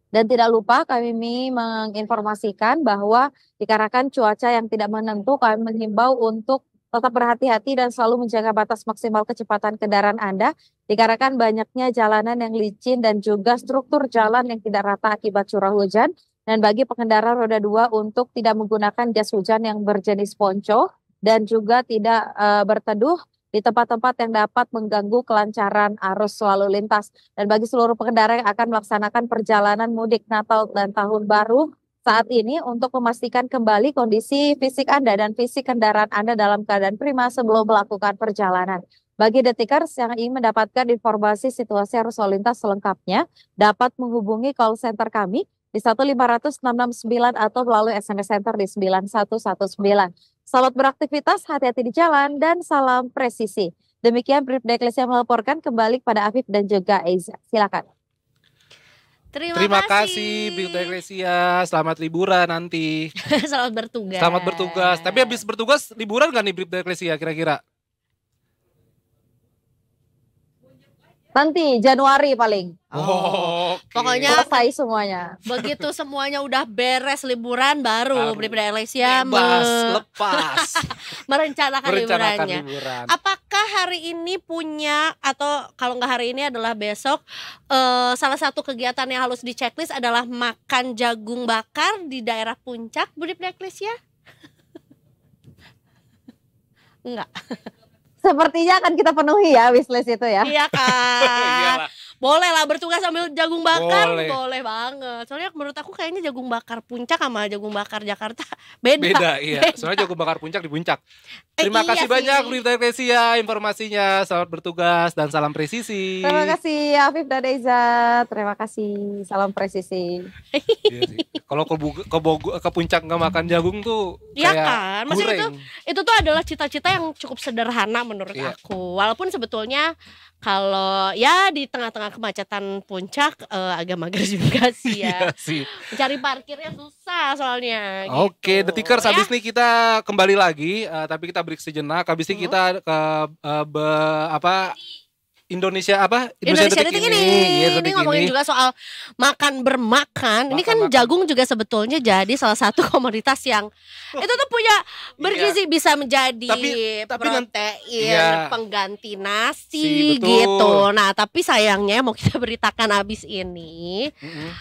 Dan tidak lupa kami menginformasikan bahwa dikarenakan cuaca yang tidak menentu, kami menghimbau untuk tetap berhati-hati dan selalu menjaga batas maksimal kecepatan kendaraan Anda dikarenakan banyaknya jalanan yang licin dan juga struktur jalan yang tidak rata akibat curah hujan. Dan bagi pengendara roda 2 untuk tidak menggunakan jas hujan yang berjenis ponco dan juga tidak berteduh di tempat-tempat yang dapat mengganggu kelancaran arus lalu lintas. Dan bagi seluruh pengendara yang akan melaksanakan perjalanan mudik Natal dan Tahun Baru saat ini untuk memastikan kembali kondisi fisik Anda dan fisik kendaraan Anda dalam keadaan prima sebelum melakukan perjalanan. Bagi Detikers yang ingin mendapatkan informasi situasi arus lalu lintas selengkapnya, dapat menghubungi call center kami di 1500669 atau melalui SMS Center di 9119. Selamat beraktivitas, hati-hati di jalan, dan salam presisi. Demikian Bribda Eklesia melaporkan, kembali kepada Afif dan juga Eiza. Silakan. Terima kasih Bribda Eklesia. Selamat liburan nanti. Selamat bertugas. Selamat bertugas. Tapi habis bertugas liburan gak nih Bribda Eklesia kira-kira? Nanti Januari paling. Pokoknya selesai semuanya. Begitu semuanya udah beres liburan baru Bribda Eklesia lepas merencanakan liburannya. Apakah hari ini punya, atau kalau nggak hari ini adalah besok, salah satu kegiatan yang harus di checklist adalah makan jagung bakar di daerah Puncak, Bribda Eklesia? Enggak. Sepertinya akan kita penuhi ya wishlist itu ya. Iya kan. Boleh lah bertugas sambil jagung bakar, boleh banget. Soalnya menurut aku kayaknya jagung bakar Puncak sama jagung bakar Jakarta beda. Iya. Soalnya jagung bakar Puncak di Puncak. Terima kasih banyak Bribda Eklesia informasinya. Selamat bertugas dan salam presisi. Terima kasih Afif dan Eiza. Terima kasih. Salam presisi. Iya sih. Kalau ke Puncak nggak makan jagung tuh iya kayak kan. Maksudnya itu tuh adalah cita-cita yang cukup sederhana menurut aku. Walaupun sebetulnya kalau ya di tengah-tengah kemacetan puncak agak mager juga sih Iya ya. sih. Cari parkirnya susah soalnya. Oke, gitu. Detikers, Ya. habis ini kita kembali lagi, tapi kita break sejenak. Habis ini kita ke Indonesia Detik ini. Yes, Ini detik ngomongin ini. juga soal makan bermakan. Ini kan Makan-makan. jagung juga sebetulnya jadi salah satu komoditas yang itu tuh punya bergizi, bisa menjadi Tapi protein, iya. pengganti Si, nasi betul. gitu. Nah, tapi sayangnya mau kita beritakan abis ini Mm-mm.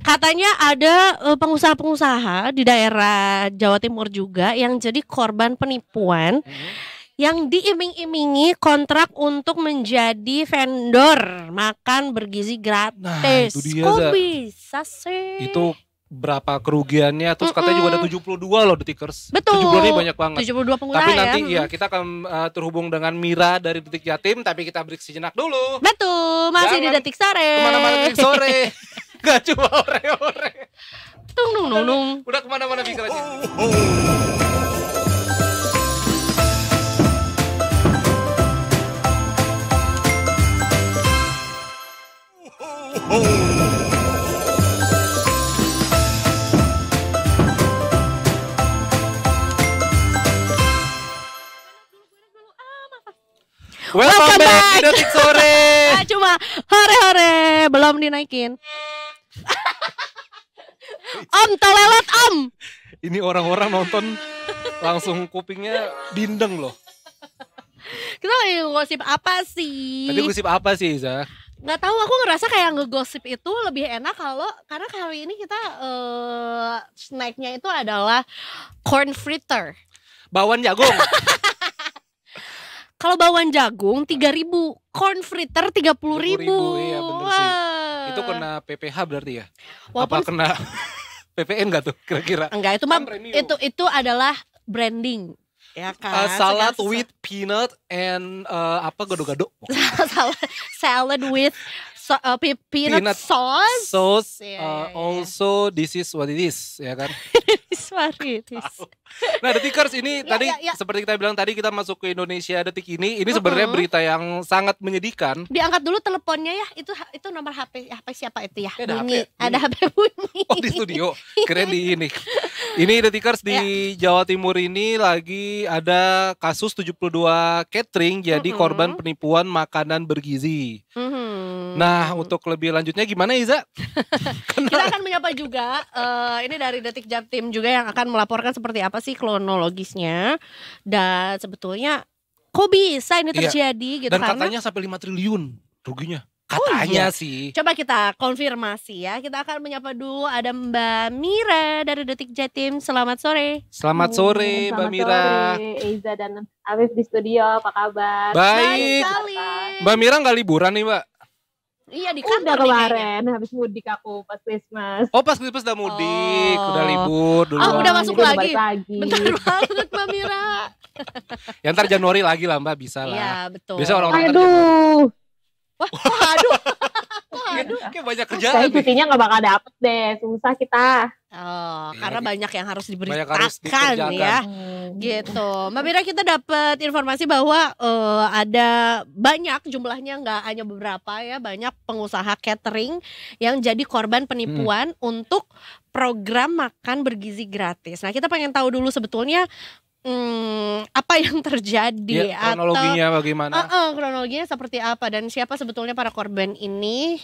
katanya ada pengusaha-pengusaha di daerah Jawa Timur juga yang jadi korban penipuan yang diiming-imingi kontrak untuk menjadi vendor makan bergizi gratis. Nah, itu dia, Kok Za. bisa sih? Itu berapa kerugiannya? Terus katanya juga ada 72 loh Detikers. Betul. 72 ini banyak banget. 72 pengusaha Tapi nanti ya. ya kita akan terhubung dengan Mira dari Detik Jatim, tapi kita break sejenak dulu. Betul, masih Jangan di Detik Sore. Kemana-mana Detik sore. Gak cuma ore-ore. Tung nung nung nung. Udah kemana-mana pikirannya. Welcome back di Detik Sore. Cuma hore-hore belum dinaikin. Om tolelat om. Ini orang-orang nonton langsung kupingnya bindeng loh. Kita lagi ngegosip apa sih? Tadi gosip apa sih, Iza? Nggak tahu, aku ngerasa kayak ngegosip itu lebih enak karena kali ini kita snacknya itu adalah corn fritter. Bawang jagung. Kalau bawang jagung 3.000, corn fritter 30.000. Iya bener sih. Itu kena PPH berarti ya? Apa Walaupun kena PPN gak tuh kira-kira? enggak, itu mah Kan premium. itu adalah branding. Ya kan? Salad Segala with peanut and gado-gado. salad with peanut sauce. Sauce. Iya. Also this is what it is, ya kan? Sorry, it is. Nah, Detikers ini Ya, tadi ya. seperti kita bilang tadi kita masuk ke Indonesia Detik ini sebenarnya berita yang sangat menyedihkan. Diangkat dulu teleponnya ya. Itu nomor HP siapa itu ya? Ada Bunyi. HP. Ada HP bunyi. Oh, di studio. Keren di ini. Ini Detikers di Jawa Timur ini lagi ada kasus 72 catering jadi korban penipuan makanan bergizi. Nah, untuk lebih lanjutnya gimana, Iza? Kita akan menyapa juga ini dari Detik Jatim juga yang akan melaporkan seperti apa sih kronologisnya dan sebetulnya kok bisa ini terjadi gitu Dan karena katanya sampai 5 triliun ruginya. Katanya sih. coba kita konfirmasi ya. Kita akan menyapa dulu ada Mbak Mira dari Detik Jatim. Selamat sore. Selamat sore, Mbak Mira. Sore, Eiza dan Afif di studio, apa kabar? Baik. sekali. Mbak Mira nggak liburan nih, Mbak? Iya di Udah kantor nih kayaknya. kemarin, habis mudik aku pas Christmas. Oh, pas Christmas udah mudik, Oh. udah libur dulu. Oh, udah masuk Jadi lagi. balik lagi. Bentar banget Mbak Mira. Ya ntar Januari lagi lah, Mbak, bisa lah. Iya betul. Biasa orang-orang ntar Aduh, Waduh. Januari. Kayak banyak saya kerjaan nih. cutinya nggak bakal dapet deh, susah kita. Oh, Iya, karena banyak yang harus banyak harus diberitakan dikerjakan. ya. Gitu. Mbak Mira, kita dapat informasi bahwa ada banyak jumlahnya, nggak hanya beberapa ya, banyak pengusaha catering yang jadi korban penipuan untuk program makan bergizi gratis. Nah, kita pengen tahu dulu sebetulnya apa yang terjadi Ya, kronologinya bagaimana? kronologinya seperti apa dan siapa sebetulnya para korban ini.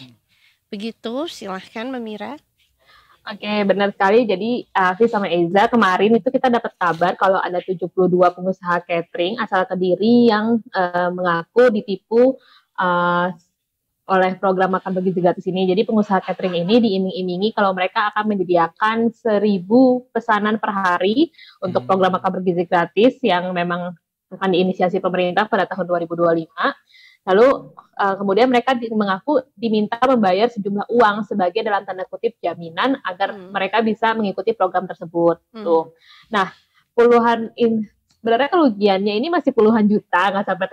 Begitu, silahkan Mbak Mira. Oke, benar sekali. Jadi Afif sama Eiza kemarin itu kita dapat kabar kalau ada 72 pengusaha catering asal Kediri yang mengaku ditipu oleh program makan bergizi gratis ini. Jadi pengusaha catering ini diiming-imingi kalau mereka akan menyediakan 1.000 pesanan per hari untuk program makan bergizi gratis yang memang akan diinisiasi pemerintah pada tahun 2025. Lalu kemudian mereka mengaku diminta membayar sejumlah uang sebagai dalam tanda kutip jaminan agar mereka bisa mengikuti program tersebut. Tuh. Nah, sebenarnya kerugiannya ini masih puluhan juta, nggak sampai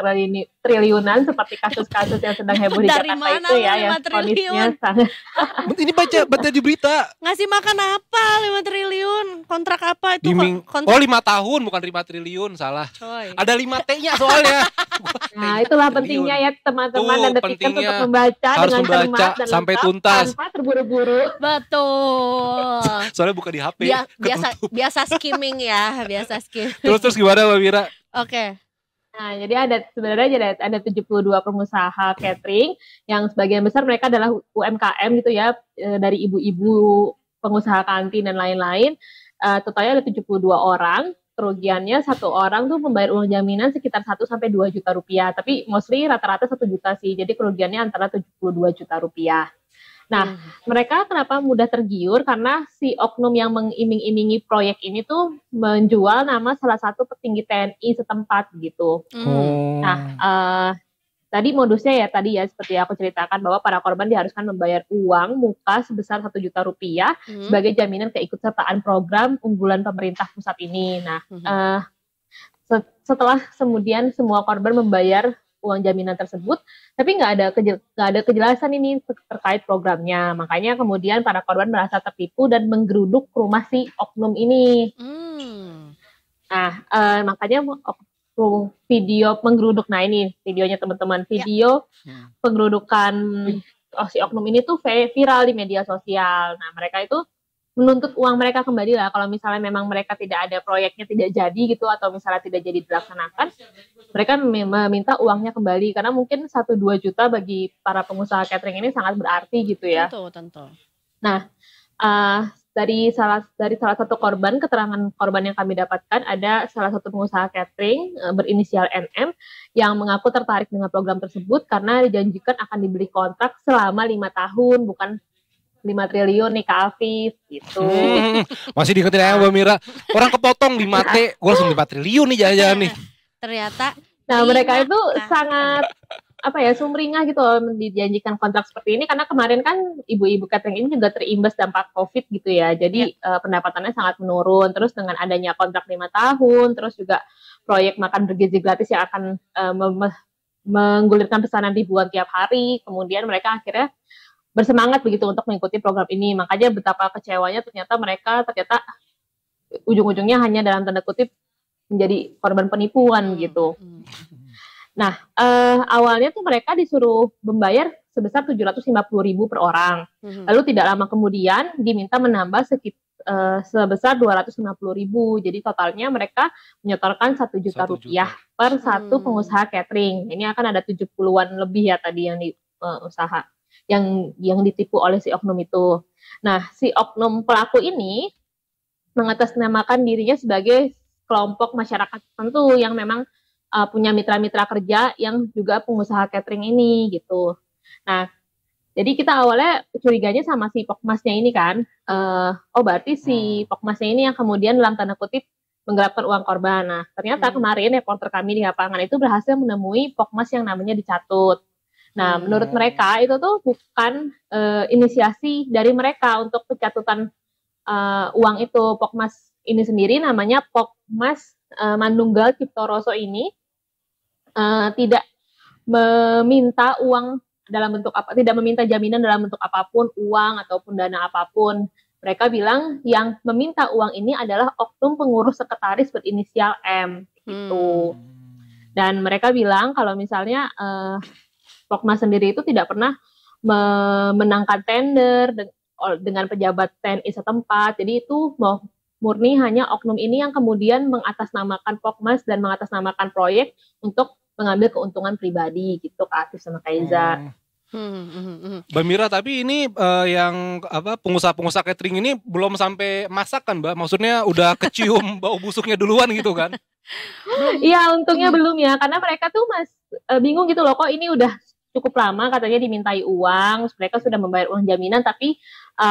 triliunan seperti kasus-kasus yang sedang heboh di Dari Jakarta mana itu ya, 5 yang triliun? kondisinya sangat. Ini baca di berita. Ngasih makan apa 5 triliun? kontrak apa itu? Oh 5 tahun bukan 5 triliun, salah. Coy. Ada 5 T-nya soalnya. Nah, itulah pentingnya ya teman-teman dan detikers untuk membaca harus dengan membaca cermat dan sampai lengkap tuntas tanpa terburu-buru. Betul. Soalnya buka di HP. Biasa skimming ya, biasa skimming. Terus gimana Mbak Mira? Oke. Nah, jadi sebenarnya ada 72 pengusaha catering yang sebagian besar mereka adalah UMKM gitu ya, dari ibu-ibu pengusaha kantin dan lain-lain. Totalnya ada 72 orang. Kerugiannya satu orang tuh membayar uang jaminan sekitar 1 sampai 2 juta rupiah, tapi mostly rata-rata 1 juta sih. Jadi kerugiannya antara 72 juta rupiah. Nah, mereka kenapa mudah tergiur? Karena si oknum yang mengiming-imingi proyek ini tuh menjual nama salah satu petinggi TNI setempat gitu. Nah, tadi modusnya ya seperti aku ceritakan bahwa para korban diharuskan membayar uang muka sebesar 1 juta rupiah sebagai jaminan keikutsertaan program unggulan pemerintah pusat ini. Nah, setelah kemudian semua korban membayar uang jaminan tersebut, tapi nggak ada kejelasan ini terkait programnya. Makanya kemudian para korban merasa tertipu dan menggeruduk rumah si oknum ini. Nah, makanya video penggeruduk. Nah, ini videonya teman-teman. Video penggerudukan si oknum ini tuh viral di media sosial. Nah, mereka itu menuntut uang mereka kembali lah. Kalau misalnya memang mereka tidak ada proyeknya, tidak jadi gitu, atau misalnya tidak jadi dilaksanakan, mereka meminta uangnya kembali. Karena mungkin 1-2 juta bagi para pengusaha catering ini sangat berarti gitu ya. Tentu. Nah, dari salah satu korban, keterangan korban yang kami dapatkan, ada salah satu pengusaha catering berinisial NM yang mengaku tertarik dengan program tersebut karena dijanjikan akan diberi kontrak selama 5 tahun, bukan 5 triliun nih Kak Afif gitu. Masih diingetin aja Mbak Mira. Orang kepotong 5T, gue langsung 5 triliun nih jalan-jalan nih. Ternyata mereka itu sangat sumringah gitu loh dijanjikan kontrak seperti ini, karena kemarin kan ibu-ibu catering ini juga terimbas dampak COVID gitu ya. Jadi pendapatannya sangat menurun. Terus dengan adanya kontrak 5 tahun, terus juga proyek makan bergizi gratis yang akan menggulirkan pesanan ribuan tiap hari. Kemudian mereka akhirnya bersemangat begitu untuk mengikuti program ini. Makanya betapa kecewanya ternyata mereka ujung-ujungnya hanya dalam tanda kutip menjadi korban penipuan gitu. Nah, awalnya tuh mereka disuruh membayar sebesar 750.000 per orang. Lalu tidak lama kemudian diminta menambah sebesar 250.000. Jadi totalnya mereka menyetorkan 1 juta rupiah per satu pengusaha catering. Ini akan ada 70-an lebih ya tadi yang usaha yang ditipu oleh si oknum itu. Nah, si oknum pelaku ini mengatasnamakan dirinya sebagai kelompok masyarakat tertentu yang memang punya mitra-mitra kerja yang juga pengusaha catering ini gitu. Nah, jadi kita awalnya curiganya sama si Pokmasnya ini kan, berarti si Pokmasnya ini yang kemudian dalam tanda kutip menggelapkan uang korban. Nah, ternyata kemarin reporter kami di lapangan itu berhasil menemui Pokmas yang namanya dicatut. Nah, menurut mereka itu tuh bukan inisiasi dari mereka untuk pencatutan uang itu. Pokmas ini sendiri namanya Pokmas Manunggal Ciptoroso ini tidak meminta uang dalam bentuk tidak meminta jaminan dalam bentuk apapun, uang ataupun dana apapun. Mereka bilang yang meminta uang ini adalah oknum pengurus sekretaris berinisial M gitu. Dan mereka bilang kalau misalnya Pokmas sendiri itu tidak pernah memenangkan tender dengan pejabat TNI setempat. Jadi itu murni hanya oknum ini yang kemudian mengatasnamakan Pokmas dan mengatasnamakan proyek untuk mengambil keuntungan pribadi gitu Kak Afif sama Kaiza. Mbak Mira, tapi ini yang pengusaha-pengusaha catering ini belum sampai masak kan Mbak? Maksudnya udah kecium bau busuknya duluan gitu kan? Iya, untungnya belum ya, karena mereka tuh bingung gitu loh, kok ini udah cukup lama katanya dimintai uang, mereka sudah membayar uang jaminan, tapi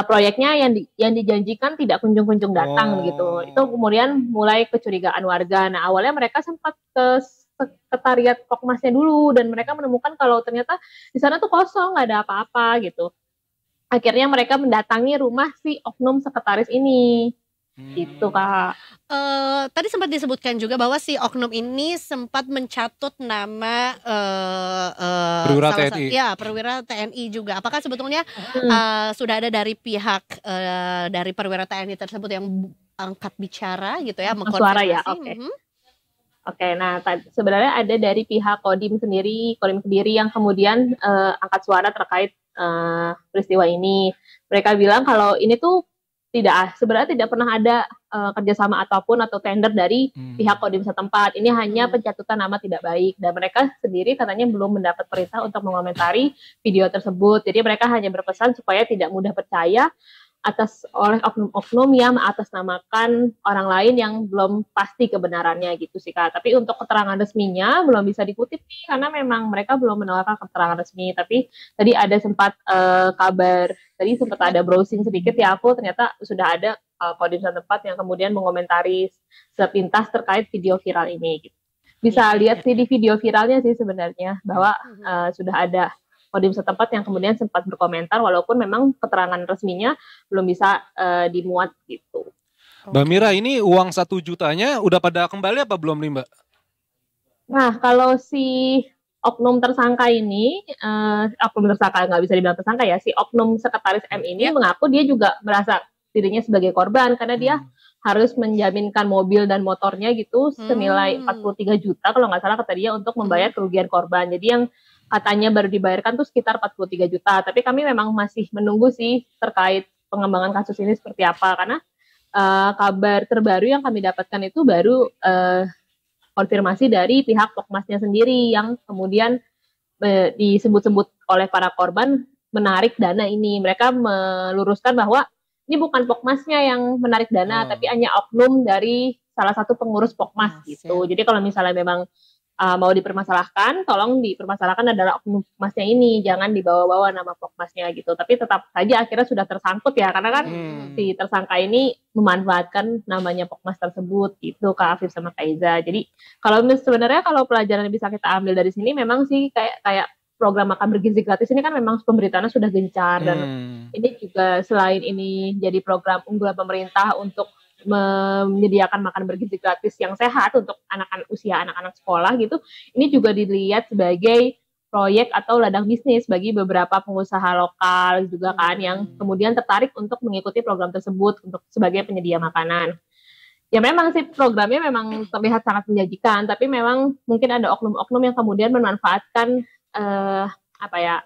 proyeknya yang dijanjikan tidak kunjung-kunjung datang gitu. Itu kemudian mulai kecurigaan warga. Nah, awalnya mereka sempat ke sekretariat Pokmasnya dulu dan mereka menemukan kalau ternyata di sana tuh kosong, nggak ada apa-apa gitu. Akhirnya mereka mendatangi rumah si oknum sekretaris ini. Gitu Kak. Tadi sempat disebutkan juga bahwa si oknum ini sempat mencatut nama perwira TNI. Perwira TNI juga. Apakah sebetulnya sudah ada dari pihak dari perwira TNI tersebut yang angkat bicara gitu ya, Suara ya, mengkonfirmasi. oke. Oke, nah sebenarnya ada dari pihak Kodim Kediri yang kemudian angkat suara terkait peristiwa ini. Mereka bilang kalau ini tuh sebenarnya tidak pernah ada kerjasama atau tender dari pihak Kodim setempat. Ini hanya pencatutan nama tidak baik, dan mereka sendiri katanya belum mendapat perintah untuk mengomentari video tersebut. Jadi mereka hanya berpesan supaya tidak mudah percaya oleh oknum-oknum yang mengatasnamakan orang lain yang belum pasti kebenarannya gitu sih Kak. Tapi untuk keterangan resminya belum bisa dikutip karena memang mereka belum menawarkan keterangan resmi. Tapi tadi ada sempat kabar, tadi sempat ada browsing sedikit ya, aku ternyata sudah ada Kodim setempat yang kemudian mengomentari sepintas terkait video viral ini gitu. Bisa lihat sih di video viralnya sih sebenarnya bahwa sudah ada Kodim setempat yang kemudian sempat berkomentar walaupun memang keterangan resminya belum bisa dimuat gitu. Mbak Mira, ini uang 1 jutanya udah pada kembali apa belum nih Mbak? Nah, kalau si oknum tersangka ini, oknum tersangka nggak bisa dibilang tersangka ya, si oknum sekretaris M ini mengaku dia juga merasa dirinya sebagai korban karena dia harus menjaminkan mobil dan motornya gitu senilai 43 juta kalau nggak salah kata dia untuk membayar kerugian korban. Jadi yang katanya baru dibayarkan tuh sekitar 43 juta. Tapi kami memang masih menunggu sih terkait pengembangan kasus ini seperti apa. Karena kabar terbaru yang kami dapatkan itu baru konfirmasi dari pihak Pokmasnya sendiri yang kemudian disebut-sebut oleh para korban menarik dana ini. Mereka meluruskan bahwa ini bukan Pokmasnya yang menarik dana, tapi hanya oknum dari salah satu pengurus Pokmas gitu. Jadi kalau misalnya memang mau dipermasalahkan, tolong dipermasalahkan adalah oknum Pokmasnya ini, jangan dibawa-bawa nama Pokmasnya gitu. Tapi tetap saja akhirnya sudah tersangkut ya, karena kan si tersangka ini memanfaatkan namanya Pokmas tersebut gitu, Kak Afif sama Kak Iza. Jadi sebenarnya kalau pelajaran yang bisa kita ambil dari sini memang sih kayak program makan bergizi gratis ini kan memang pemberitaannya sudah gencar dan ini juga selain ini jadi program unggulan pemerintah untuk menyediakan makan bergizi gratis yang sehat untuk anak-anak sekolah gitu, ini juga dilihat sebagai proyek atau ladang bisnis bagi beberapa pengusaha lokal juga kan yang kemudian tertarik untuk mengikuti program tersebut untuk sebagai penyedia makanan. Ya memang sih programnya memang terlihat sangat menjanjikan, tapi memang mungkin ada oknum-oknum yang kemudian memanfaatkan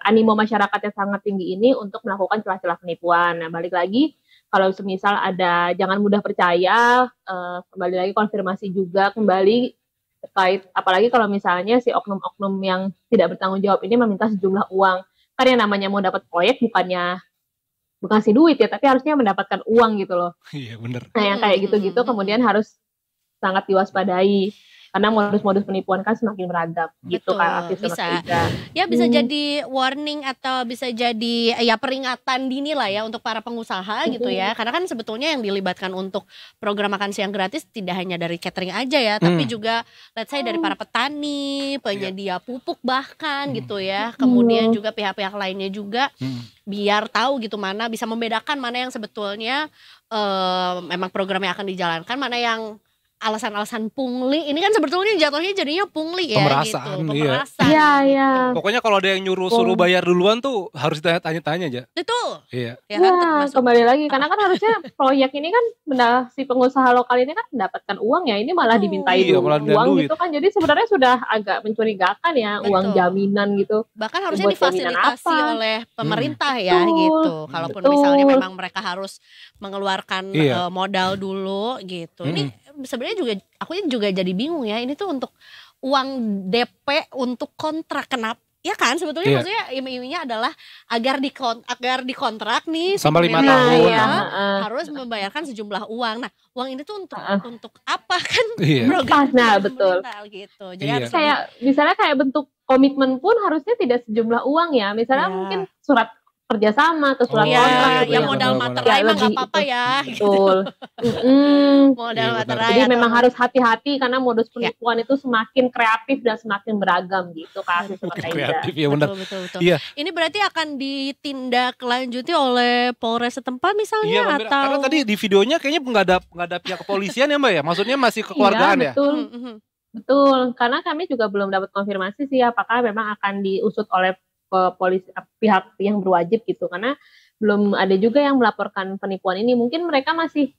animo masyarakat yang sangat tinggi ini untuk melakukan celah-celah penipuan. Nah, balik lagi kalau semisal ada jangan mudah percaya, kembali lagi konfirmasi juga kembali terkait apalagi kalau misalnya si oknum-oknum yang tidak bertanggung jawab ini meminta sejumlah uang. Kan yang namanya mau dapat proyek bukan kasih duit ya, tapi harusnya mendapatkan uang gitu loh. Iya benar. Nah yang kayak gitu-gitu kemudian harus sangat diwaspadai. Karena modus-modus penipuan kan semakin beragam gitu kan. Bisa. Ya bisa jadi warning atau bisa jadi ya peringatan dini lah ya untuk para pengusaha gitu ya. Karena kan sebetulnya yang dilibatkan untuk program makan siang gratis tidak hanya dari catering aja ya, tapi juga let's say dari para petani, penyedia pupuk bahkan gitu ya. Kemudian juga pihak-pihak lainnya juga biar tahu gitu mana bisa membedakan mana yang sebetulnya memang programnya akan dijalankan, mana yang alasan-alasan pungli. Ini kan sebetulnya jatuhnya jadinya pungli ya Pemerasan, gitu. Pemerasan. Iya. Pokoknya kalau ada yang suruh bayar duluan tuh harus tanya-tanya aja. Betul. Iya. Ya kan, kembali lagi karena kan harusnya proyek ini kan si pengusaha lokal ini kan mendapatkan uang ya, ini malah dimintai uang gitu kan. Jadi sebenarnya sudah agak mencurigakan ya. Uang jaminan gitu. Bahkan harusnya difasilitasi oleh pemerintah ya gitu. Kalaupun misalnya memang mereka harus mengeluarkan modal dulu gitu. Ini sebenarnya juga aku juga jadi bingung ya, ini tuh untuk uang DP untuk kontrak, kenapa ya kan sebetulnya maksudnya iming-imingnya adalah agar dikontrak nih sama 5 tahun harus membayarkan sejumlah uang. Nah uang ini tuh untuk apa kan program betul gitu. Jadi harus kayak misalnya kayak bentuk komitmen pun harusnya tidak sejumlah uang ya, misalnya mungkin surat kerjasama atau surat kontrak ya modal materai mah nggak apa-apa ya betul modal materai jadi memang harus hati-hati karena modus penipuan itu semakin kreatif dan semakin beragam gitu kasus kreatif ya benar betul. Ini berarti akan ditindaklanjuti oleh Polres setempat misalnya atau karena tadi di videonya kayaknya nggak ada pihak kepolisian ya Mbak ya, maksudnya masih kekeluargaan ya. Betul karena kami juga belum dapat konfirmasi sih apakah memang akan diusut oleh polisi pihak yang berwajib gitu, karena belum ada juga yang melaporkan penipuan ini. Mungkin mereka masih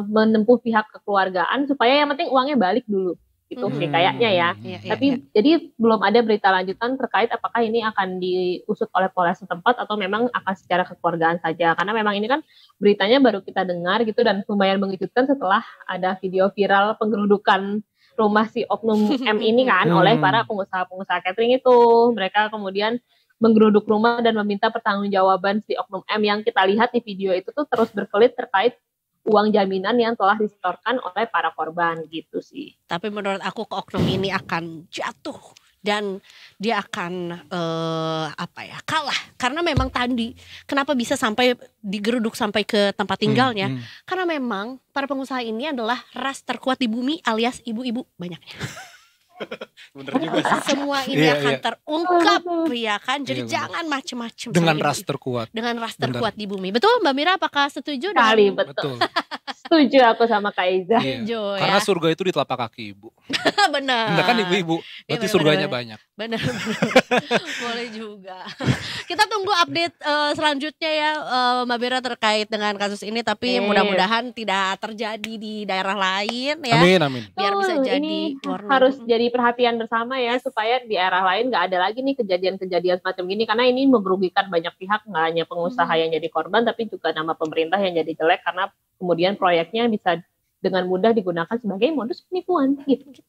menempuh pihak kekeluargaan supaya yang penting uangnya balik dulu gitu sih kayaknya ya. Tapi jadi belum ada berita lanjutan terkait apakah ini akan diusut oleh Polres setempat atau memang akan secara kekeluargaan saja. Karena memang ini kan beritanya baru kita dengar gitu dan lumayan mengejutkan setelah ada video viral penggerudukan rumah si oknum M ini kan oleh para pengusaha-pengusaha catering itu. Mereka kemudian menggeruduk rumah dan meminta pertanggungjawaban si oknum M yang kita lihat di video itu tuh terus berkelit terkait uang jaminan yang telah disetorkan oleh para korban gitu sih. Tapi menurut aku oknum ini akan jatuh dan dia akan kalah karena memang tadi kenapa bisa sampai digeruduk sampai ke tempat tinggalnya karena memang para pengusaha ini adalah ras terkuat di bumi alias ibu-ibu banyaknya. Bener juga sih. Semua ini akan terungkap ya kan. Jadi jangan macem-macem dengan ras terkuat. Dengan ras terkuat di bumi. Betul Mbak Mira, apakah setuju? Betul. Setuju aku sama Kak Iza. Karena surga itu di telapak kaki ibu. Benar. Benar kan ibu-ibu. Berarti surganya banyak. Benar. Boleh juga. Kita tunggu update selanjutnya ya Mbak Mira terkait dengan kasus ini. Tapi mudah-mudahan tidak terjadi di daerah lain ya. Amin. Biar bisa jadi ini harus jadi perhatian bersama ya supaya di daerah lain nggak ada lagi nih kejadian-kejadian semacam ini karena ini merugikan banyak pihak, nggak hanya pengusaha yang jadi korban tapi juga nama pemerintah yang jadi jelek karena kemudian proyeknya bisa dengan mudah digunakan sebagai modus penipuan gitu.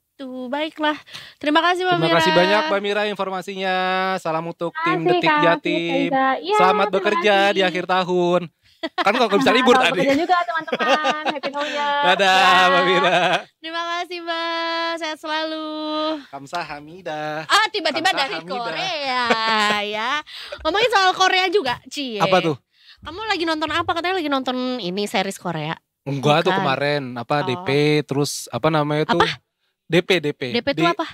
Baiklah. Terima kasih Mbak Mira. Terima kasih banyak Mbak Mira informasinya. Salam untuk tim Detik Jatim. Selamat bekerja di akhir tahun. Kan kok bisa libur tadi. Bekerja juga teman-teman. Happy New Year. Dadah Mbak Mira. Terima kasih Mbak. Sehat selalu. Kamsahamnida. Tiba-tiba dari Korea ya. Ngomongin soal Korea juga, Cie. Apa tuh? Kamu lagi nonton apa? Katanya lagi nonton ini series Korea. Enggak tuh kemarin DP terus apa namanya tuh? DP. DP itu apa?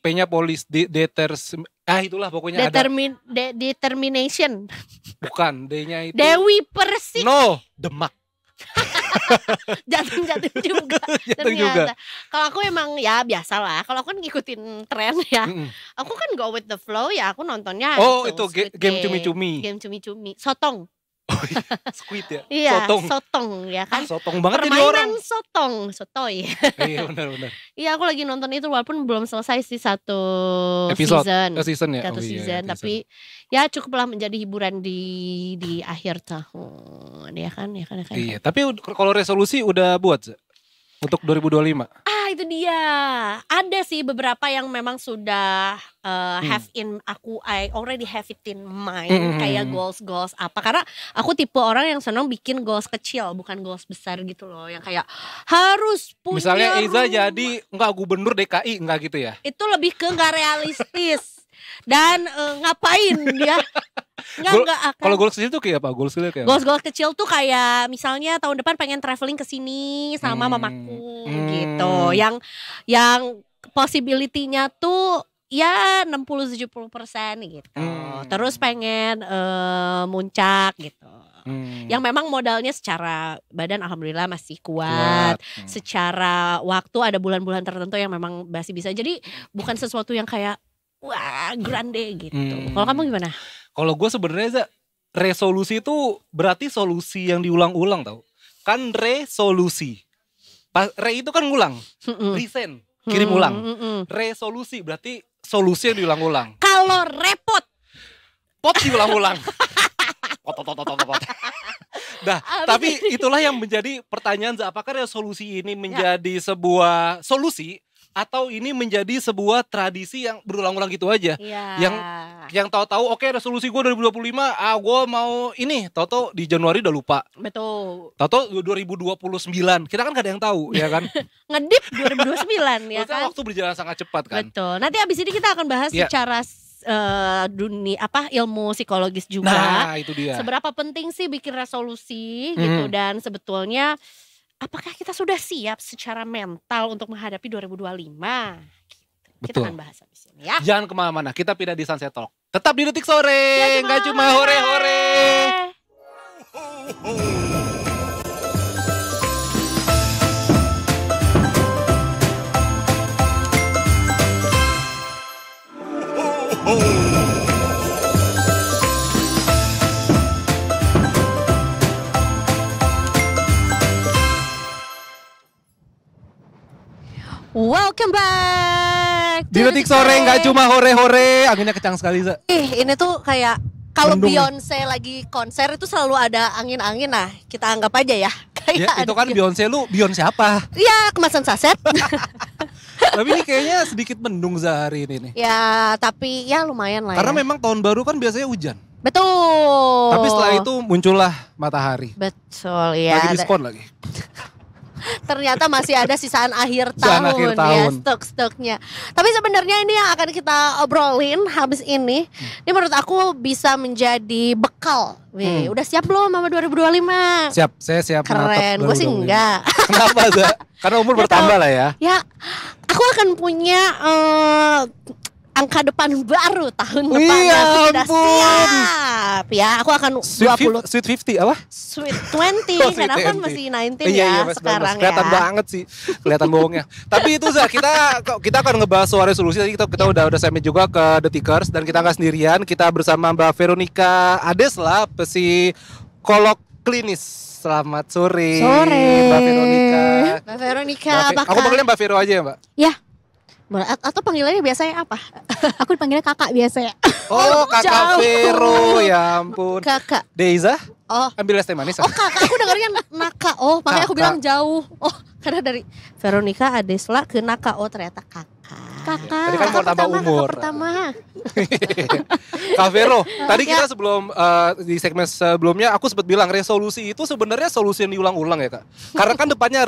P-nya polis itulah pokoknya determination. Bukan, D-nya itu Dewi Persik. No, Demak. Jatuh juga. Jatuh juga. Kalau aku emang ya biasalah. Kalau aku kan ngikutin tren ya. Aku kan go with the flow ya. Aku nontonnya itu game cumi-cumi. Game cumi-cumi. Sotong. Oh iya, squid ya. Iya, sotong ya kan. Sotong banget ini orang. Permainan sotoy. Iya benar. Iya, aku lagi nonton itu walaupun belum selesai sih satu season ya. Satu season, tapi ya cukuplah menjadi hiburan di akhir tahun, ya kan. Iya, tapi kalau resolusi udah buat untuk 2025. Itu dia. Ada sih beberapa yang memang sudah I already have it in mind kayak goals apa karena aku tipe orang yang senang bikin goals kecil bukan goals besar gitu loh yang kayak harus punya misalnya Eiza jadi gubernur DKI enggak gitu ya. Itu lebih ke nggak realistis dan ngapain dia. Kalau goals kecil tuh kayak apa? Goals kecil tuh kayak misalnya tahun depan pengen traveling ke sini sama mamaku gitu. Yang possibility-nya tuh ya 60-70% gitu. Terus pengen muncak gitu. Yang memang modalnya secara badan alhamdulillah masih kuat. Secara waktu ada bulan-bulan tertentu yang memang masih bisa. Jadi bukan sesuatu yang kayak wah grande gitu. Kalau kamu gimana? Kalau gue sebenarnya resolusi itu berarti solusi yang diulang-ulang tau. Kan resolusi. Re itu kan ngulang. Resend, kirim ulang. Resolusi berarti solusi yang diulang-ulang. Kalau repot, pot diulang-ulang. Nah, tapi itulah yang menjadi pertanyaan, apakah resolusi ini menjadi sebuah solusi atau ini menjadi sebuah tradisi yang berulang-ulang gitu aja. Yang tahu-tahu oke, resolusi gue 2025 gue mau ini, tahu-tahu di Januari udah lupa. Betul. Tahu-tahu 2029 kita kan gak ada yang tahu ya kan. Ngedip 2029 ya kan. Waktu berjalan sangat cepat kan. Betul. Nanti abis ini kita akan bahas secara dunia ilmu psikologis juga. Nah, itu dia. Seberapa penting sih bikin resolusi gitu dan sebetulnya apakah kita sudah siap secara mental untuk menghadapi 2025? Betul. Kita akan bahas habis ini ya. Jangan kemana-mana, kita pindah di Sunset Talk. Tetap di Detik Sore, nggak cuma hore-hore. Welcome back Di Detik Sore nggak cuma hore-hore, anginnya kencang sekali, Za. Ini tuh kayak kalau Mendung ya? Beyonce lagi konser itu selalu ada angin-angin. Nah, kita anggap aja ya. Ya, Kayak itu kan Beyonce, lu Beyonce apa? Ya, kemasan saset. Tapi ini kayaknya sedikit mendung Za hari ini nih. Ya, tapi ya lumayan lah Karena ya. memang tahun baru kan biasanya hujan. Betul. Tapi setelah itu muncullah matahari. Betul ya. Lagi diskon lagi. Ternyata masih ada sisaan akhir Sisaan tahun, akhir ya, tahun. stok-stoknya. Tapi sebenarnya ini yang akan kita obrolin habis ini menurut aku bisa menjadi bekal. Wih, udah siap belum sama 2025? Siap, saya siap menatap Keren, gue sih 2025. enggak. Kenapa Za? Karena umur Nggak bertambah tahu. lah ya. Ya, aku akan punya angka depan baru tahun Wih, depan. Aku sudah ampun. siap ya. Aku akan 20 Sweet 50 apa? Sweet 20 Oh, karena Sweet kan 20. masih 19 Iya, ya Mas, sekarang bagus. Kelihatan ya. banget sih, kelihatan bohongnya. Tapi itu Za, kita akan ngebahas soal resolusi. Tadi kita udah submit juga ke Detikers dan kita nggak sendirian. Kita bersama Mbak Veronica Ades lah, psikolog klinis. Selamat sore, Mbak Veronica. Mbak Veronica, Mbak Ve- apa Aku panggilnya Mbak Vero aja ya Mbak. atau panggilannya biasanya apa? Aku dipanggilnya kakak biasa ya. Oh, Kakak jauh. Vero, ya ampun. Kakak. Deiza, Oh, ambil es teh manis. oh kakak. Aku dengarnya Naka. Oh, makanya aku Kakak. bilang jauh. Oh, karena dari Veronica Adesla ke Naka. Oh, ternyata kakak. Kakak. Tadi kan mau tambah umur. Kakak pertama. Kak Vero, tadi kita sebelum di segmen sebelumnya aku sempat bilang resolusi itu sebenarnya solusi yang diulang-ulang ya Kak. Karena kan depannya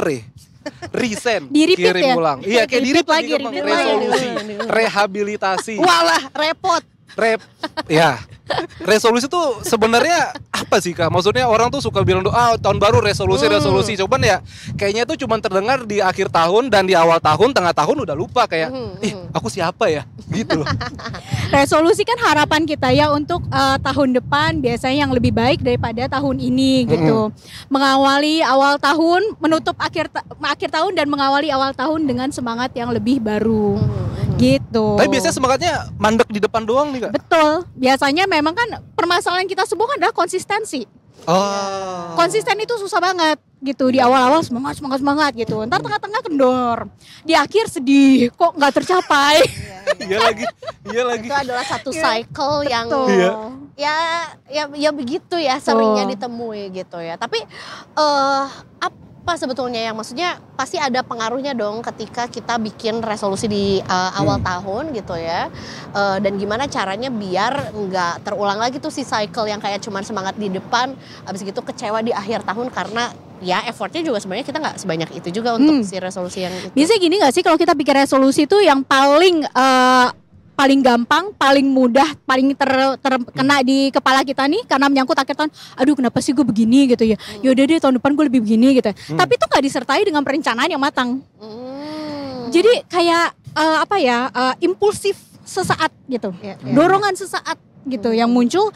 resend, Di-repeat kirim ya? ulang. Iya kayak Di-repeat di-repeat lagi, gampang. di-repeat Resolusi, lagi. rehabilitasi, Walah, repot. ya. Resolusi itu sebenarnya apa sih Kak? Maksudnya orang tuh suka bilang tahun baru resolusi. Cuman ya kayaknya itu cuma terdengar di akhir tahun dan di awal tahun, tengah tahun udah lupa kayak, aku siapa ya? Gitu loh. Resolusi kan harapan kita ya untuk tahun depan biasanya yang lebih baik daripada tahun ini gitu. Mengawali awal tahun, menutup akhir tahun dan mengawali awal tahun dengan semangat yang lebih baru. Gitu. Tapi biasanya semangatnya mandek di depan doang nih Kak. Betul. Biasanya memang kan permasalahan kita semua kan adalah konsistensi. Oh. Konsisten itu susah banget gitu. Di awal-awal semangat gitu. Ntar tengah-tengah kendor. Di akhir sedih, kok nggak tercapai. Iya lagi. Itu adalah satu cycle yang Betul. ya begitu ya seringnya ditemui gitu ya. Tapi apa sebetulnya yang maksudnya pasti ada pengaruhnya dong ketika kita bikin resolusi di awal tahun gitu ya. Dan gimana caranya biar nggak terulang lagi tuh si cycle yang kayak cuman semangat di depan abis gitu kecewa di akhir tahun karena ya effortnya juga sebenarnya kita nggak sebanyak itu juga untuk si resolusi yang itu. Biasanya gini gak sih kalau kita bikin resolusi itu yang paling gampang, paling mudah, paling terkena di kepala kita nih karena menyangkut akhir tahun. Aduh kenapa sih gue begini gitu ya. Yaudah deh tahun depan gue lebih begini gitu. Tapi itu gak disertai dengan perencanaan yang matang. Jadi kayak impulsif sesaat gitu. Dorongan sesaat gitu yang muncul.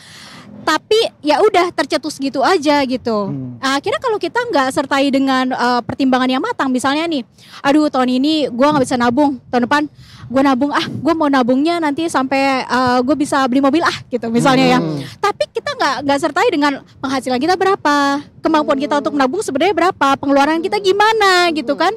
Tapi ya udah tercetus gitu aja gitu. Akhirnya kalau kita nggak sertai dengan pertimbangan yang matang, misalnya nih, aduh tahun ini gue nggak bisa nabung, tahun depan gue nabung, gue mau nabungnya nanti sampai gue bisa beli mobil gitu misalnya ya. Tapi kita nggak sertai dengan penghasilan kita berapa, kemampuan kita untuk nabung sebenarnya berapa, pengeluaran kita gimana gitu kan.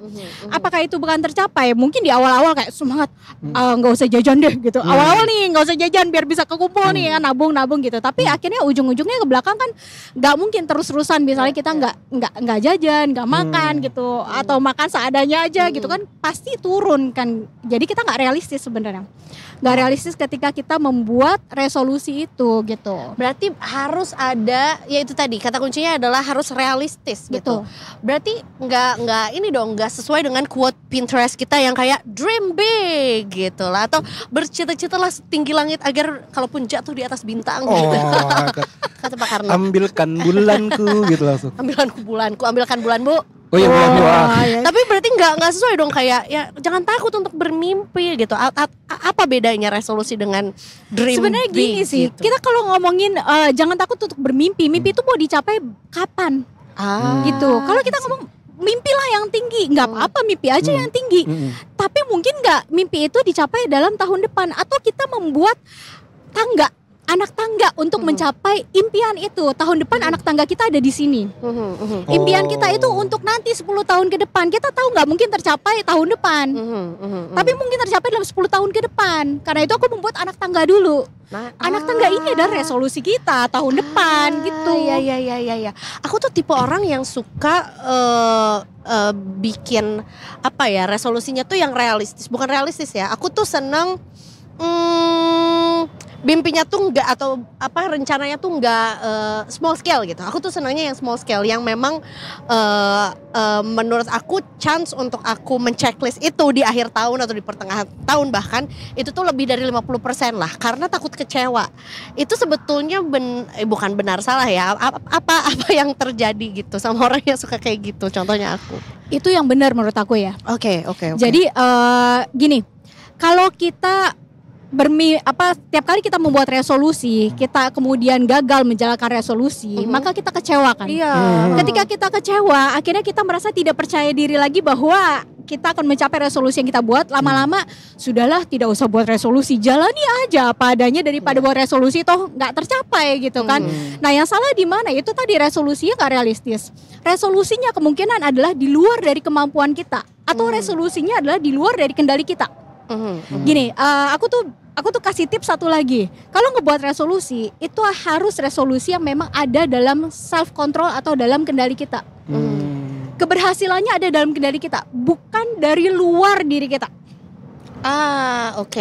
Apakah itu bukan tercapai? Mungkin di awal-awal kayak semangat, nggak usah jajan deh gitu. Awal-awal nih nggak usah jajan biar bisa kekumpul nih kan, nabung gitu. Tapi akhirnya ujung-ujungnya ke belakang kan nggak mungkin terus-terusan. Misalnya kita nggak jajan, nggak makan gitu, atau makan seadanya aja gitu kan, pasti turun kan. Jadi kita nggak realistis sebenarnya. Nggak realistis ketika kita membuat resolusi itu gitu. Berarti harus ada, ya itu tadi kata kuncinya adalah harus realistis gitu. Berarti nggak ini dong, nggak sesuai dengan quote Pinterest kita yang kayak dream big gitu lah, atau bercita-citalah setinggi langit agar kalaupun jatuh di atas bintang gitu. Kata Pak Karno. Ambilkan bulanku gitu langsung. Ambilkan bulanmu. Oh iya bulan Ya. Tapi berarti nggak sesuai dong, kayak ya jangan takut untuk bermimpi gitu. Apa bedanya resolusi dengan dream Sebenarnya gini big sih, gitu? kita kalau ngomongin jangan takut untuk bermimpi, mimpi itu mau dicapai kapan gitu. Kalau kita ngomong mimpilah yang tinggi, nggak apa-apa mimpi aja yang tinggi. Tapi mungkin nggak mimpi itu dicapai dalam tahun depan, atau kita membuat tangga anak tangga untuk mencapai impian itu. Tahun depan anak tangga kita ada di sini. Impian kita itu untuk nanti 10 tahun ke depan. Kita tahu nggak mungkin tercapai tahun depan. Tapi mungkin tercapai dalam 10 tahun ke depan. Karena itu aku membuat anak tangga dulu. Anak tangga ini adalah resolusi kita tahun depan gitu. Iya. Aku tuh tipe orang yang suka bikin apa ya, resolusinya tuh yang realistis. Bukan realistis ya. Aku tuh seneng mimpinya tuh enggak, atau apa, rencananya tuh enggak small scale gitu. Aku tuh senangnya yang small scale, yang memang menurut aku chance untuk aku men-checklist itu di akhir tahun atau di pertengahan tahun bahkan itu tuh lebih dari 50% lah, karena takut kecewa. Itu sebetulnya bukan benar salah ya, apa yang terjadi gitu sama orang yang suka kayak gitu, contohnya aku. Itu yang benar menurut aku ya. Oke. Jadi gini, kalau kita tiap kali kita membuat resolusi, kita kemudian gagal menjalankan resolusi, maka kita kecewa kan. Ketika kita kecewa, akhirnya kita merasa tidak percaya diri lagi bahwa kita akan mencapai resolusi yang kita buat. Lama-lama sudahlah, tidak usah buat resolusi, jalani aja apa adanya daripada buat resolusi toh nggak tercapai gitu kan. Nah, yang salah di mana? Itu tadi resolusinya nggak realistis. Resolusinya kemungkinan adalah di luar dari kemampuan kita, atau resolusinya adalah di luar dari kendali kita. Gini, aku tuh kasih tips satu lagi. Kalau ngebuat resolusi, itu harus resolusi yang memang ada dalam self control atau dalam kendali kita. Keberhasilannya ada dalam kendali kita, bukan dari luar diri kita. Oke.